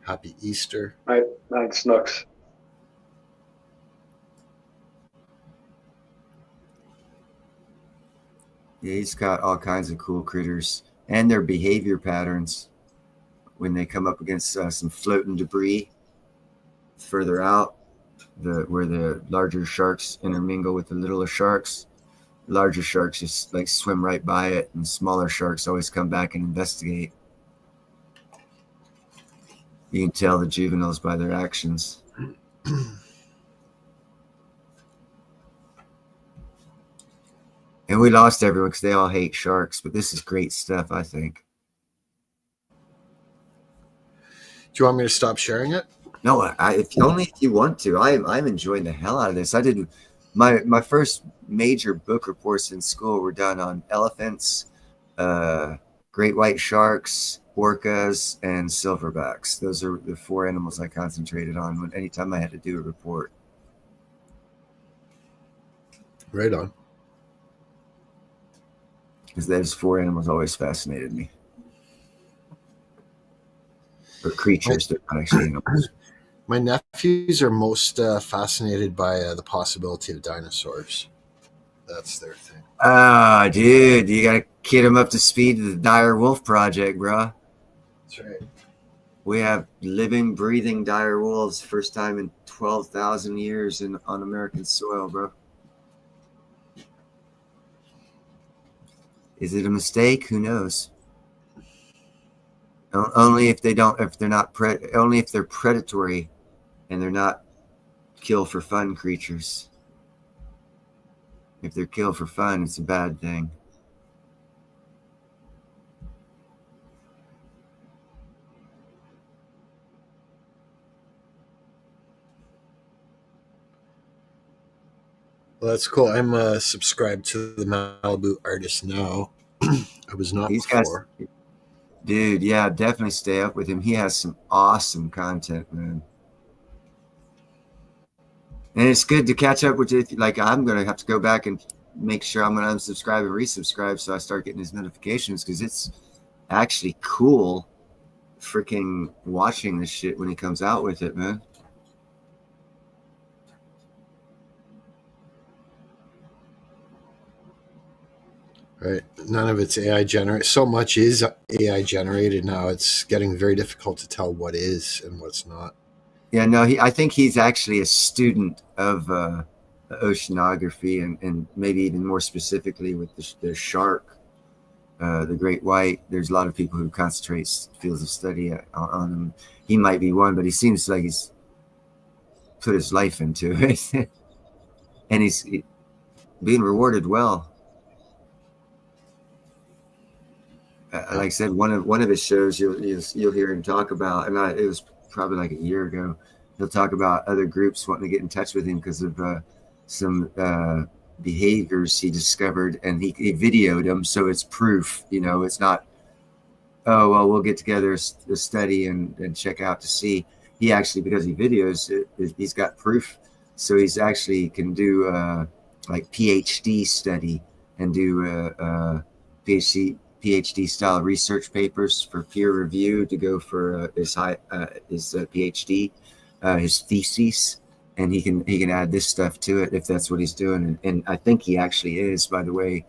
Happy Easter. Night, Snooks. Yeah, he's got all kinds of cool critters and their behavior patterns when they come up against some floating debris further out, where the larger sharks intermingle with the littler sharks. Larger sharks just like swim right by it, and smaller sharks always come back and investigate. You can tell the juveniles by their actions. And we lost everyone because they all hate sharks, but this is great stuff, I think. Do you want me to stop sharing it? No, only if you want to. I'm enjoying the hell out of this. I did my first major book reports in school were done on elephants, great white sharks, orcas, and silverbacks. Those are the four animals I concentrated on anytime I had to do a report. Right on. Because those four animals always fascinated me. Or creatures that are actually animals. My nephews are most fascinated by the possibility of dinosaurs. That's their thing. Ah, dude, you gotta get them up to speed to the Dire Wolf Project, bro. That's right. We have living, breathing dire wolves, first time in 12,000 years on American soil, bro. Is it a mistake? Who knows? Only if only if they're predatory and they're not kill for fun creatures. If they're kill for fun, it's a bad thing. Well, that's cool. I'm subscribed to the Malibu Artist now. I was not before. Dude, yeah, definitely stay up with him. He has some awesome content, man. And it's good to catch up with you. Like, I'm going to have to go back and make sure I'm going to unsubscribe and resubscribe so I start getting his notifications, because it's actually cool freaking watching this shit when he comes out with it, man. Right. None of it's AI generated. So much is AI generated now. It's getting very difficult to tell what is and what's not. Yeah, no, I think he's actually a student of oceanography, and maybe even more specifically with the shark, the great white. There's a lot of people who concentrate fields of study on him. He might be one, but he seems like he's put his life into it, and he's being rewarded well. Like I said, one of his shows you'll hear him talk about, and it was probably like a year ago. He'll talk about other groups wanting to get in touch with him because of some behaviors he discovered, and he videoed them, so it's proof. It's not, oh well, we'll get together a study and check out to see. He actually, because he videos it, he's got proof, so he's actually can do like PhD study and do PhD style research papers for peer review to go for his PhD, his thesis, and he can add this stuff to it if that's what he's doing. And I think he actually is. By the way,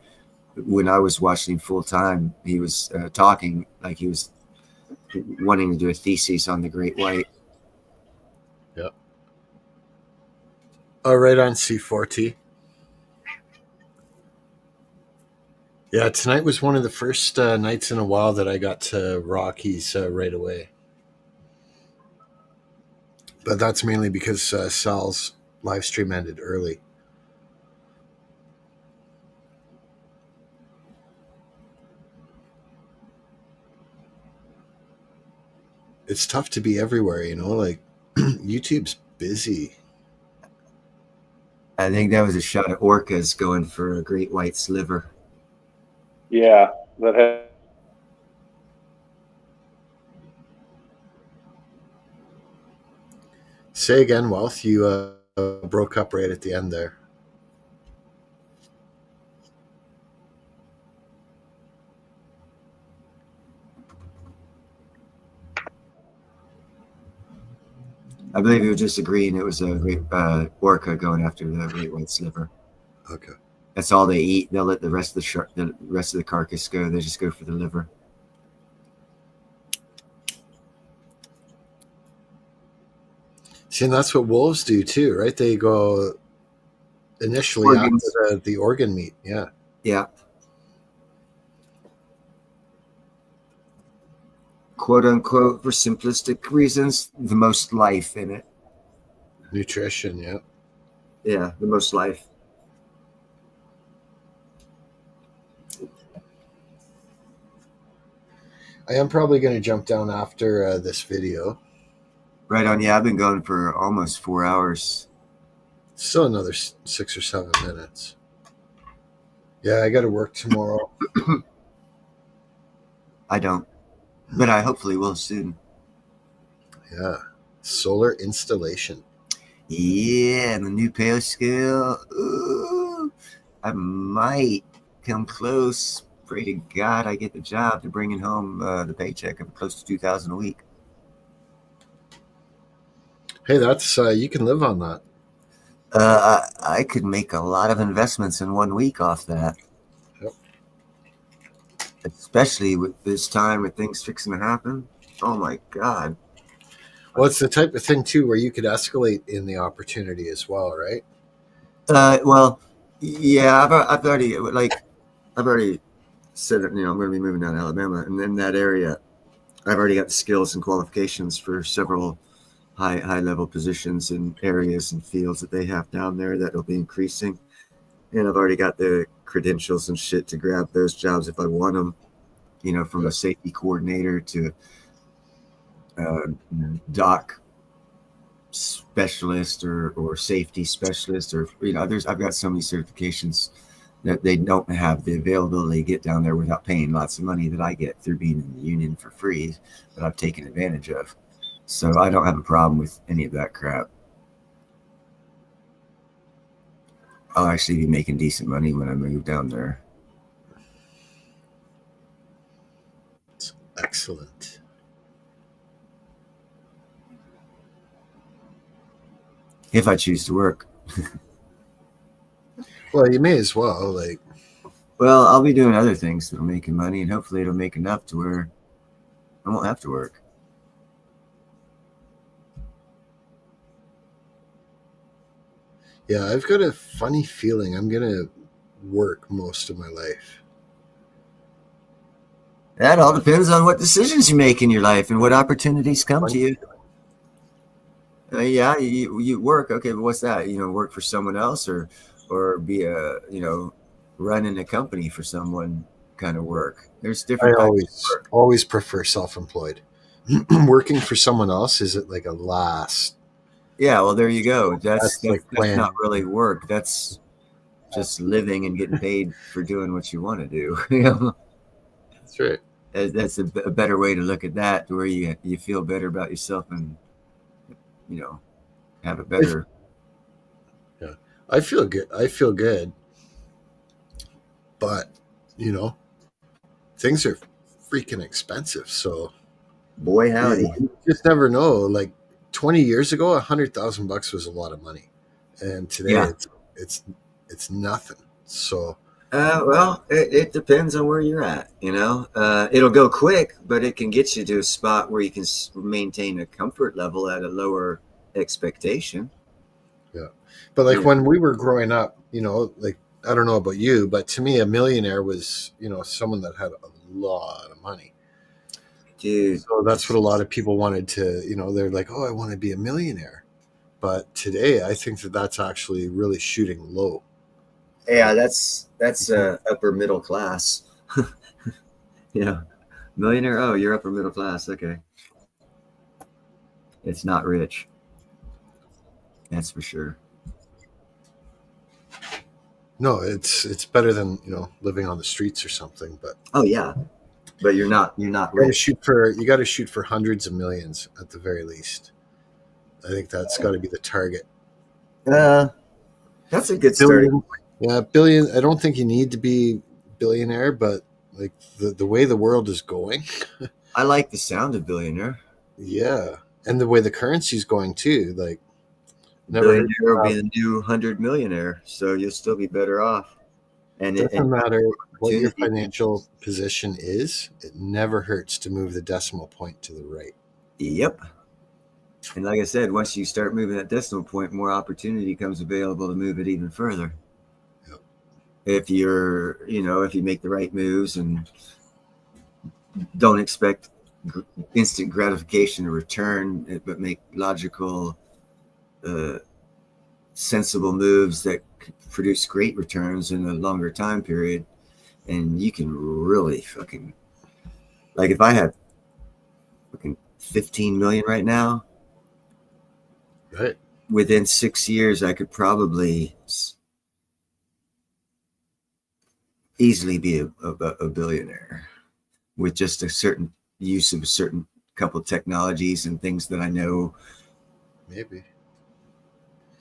when I was watching him full time, he was talking like he was wanting to do a thesis on the great white. Yep. Right on, C4T. Yeah, tonight was one of the first nights in a while that I got to Rockies right away. But that's mainly because Sal's live stream ended early. It's tough to be everywhere, like YouTube's busy. I think that was a shot at orcas going for a great white sliver. Yeah, that had. Say again, Wealth. You broke up right at the end there. I believe he was just agreeing it was a great orca going after the great white sliver. Okay. That's all they eat. They'll let the rest of the rest of the carcass go. They just go for the liver. See, and that's what wolves do too, right? They go initially after the organ meat. Yeah. Yeah. Quote unquote, for simplistic reasons, the most life in it. Nutrition, yeah. Yeah, the most life. I am probably going to jump down after this video. Right on. Yeah, I've been going for almost 4 hours. Still another 6 or 7 minutes. Yeah, I got to work tomorrow. I don't, but I hopefully will soon. Yeah. Solar installation. Yeah, and the new pay scale. Ooh, I might come close. Pray to God I get the job to bringing home the paycheck of close to $2,000 a week. Hey, that's you can live on that. I could make a lot of investments in 1 week off that. Yep. Especially with this time with things fixing to happen. Oh my God. Well, it's the type of thing too where you could escalate in the opportunity as well, right? Well, yeah, I've already said that, I'm going to be moving down to Alabama, and in that area, I've already got the skills and qualifications for several high level positions in areas and fields that they have down there that will be increasing, and I've already got the credentials and shit to grab those jobs if I want them. From a safety coordinator to dock specialist or safety specialist, or I've got so many certifications that they don't have the availability to get down there without paying lots of money that I get through being in the union for free, that I've taken advantage of. So I don't have a problem with any of that crap. I'll actually be making decent money when I move down there. Excellent. If I choose to work. Well, you may as well. Like, Well, I'll be doing other things that'll make you money, and hopefully it'll make enough to where I won't have to work. yeah, I've got a funny feeling I'm gonna work most of my life. That all depends on what decisions you make in your life and what opportunities come to you. Yeah, you work, okay, but what's that? Work for someone else or be running a company for someone kind of work. There's I different types of work. always prefer self-employed. Working for someone else is like a last. Yeah, well, there you go. That's like when- not really work. That's just living and getting paid for doing what you want to do. That's right. That's a better way to look at that, to where you feel better about yourself and have a better. I feel good. But, things are freaking expensive. So Boy, howdy. you just never know. Like 20 years ago, $100,000 was a lot of money. And today Yeah. it's nothing. So Well, it depends on where you're at. It'll go quick, but it can get you to a spot where you can maintain a comfort level at a lower expectation. but like Yeah. when we were growing up, like I don't know about you, but to me a millionaire was, someone that had a lot of money. Dude, So that's what a lot of people wanted to, they're like, oh, I want to be a millionaire. But today, I think that that's actually really shooting low. yeah, that's upper middle class. Millionaire. Oh, you're upper middle class. Okay, it's not rich. That's for sure. No, it's better than living on the streets or something. But Oh yeah, but you're not you got to rich. shoot for hundreds of millions at the very least. I think that's got to be the target. That's a good starting. Billion, yeah, billion. I don't think you need to be billionaire, but like the way the world is going, I like the sound of billionaire. yeah, and the way the currency's going too. Like, never Billionaire will be the new 100 millionaire, so you'll still be better off. And it doesn't matter what your opportunity. financial position is. It never hurts to move the decimal point to the right. Yep. And like I said, once you start moving that decimal point, more opportunity comes available to move it even further. Yep. If if you make the right moves and don't expect instant gratification or return, but make logical, sensible moves that produce great returns in a longer time period, and you can really fucking, like, if I had fucking 15 million right now, Right. within 6 years, I could probably easily be a billionaire with just a certain use of a certain couple of technologies and things that I know. Maybe.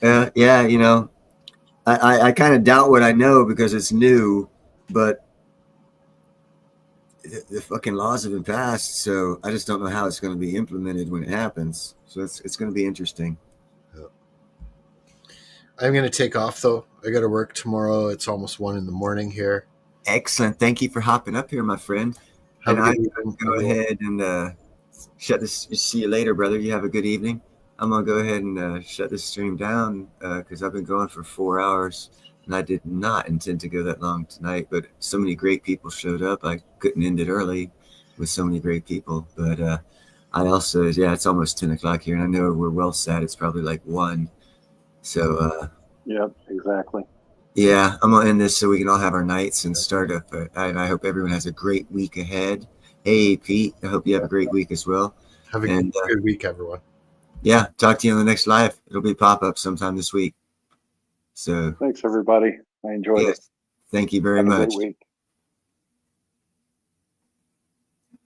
Yeah, I kind of doubt what I know because it's new, but the fucking laws have been passed, so I just don't know how it's going to be implemented when it happens. So it's going to be interesting. I'm going to take off though. I got to work tomorrow. It's almost 1 a.m. here. Excellent. Thank you for hopping up here, my friend. Have And a I good evening. go ahead and shut this. See you later, brother. You have a good evening. I'm gonna go ahead and shut this stream down because I've been going for 4 hours, and I did not intend to go that long tonight. But so many great people showed up, I couldn't end it early with so many great people. But I also, it's almost 10 o'clock here, and I know we're well set. It's probably like 1. So Yep, exactly. yeah, I'm gonna end this so we can all have our nights and start up. And I hope everyone has a great week ahead. Hey, Pete, I hope you have a great week as well. Have a And, good week, everyone. Yeah, talk to you on the next live. It'll be pop up sometime this week. So Thanks, everybody. I enjoyed yes, it. thank you very Have a much. great week.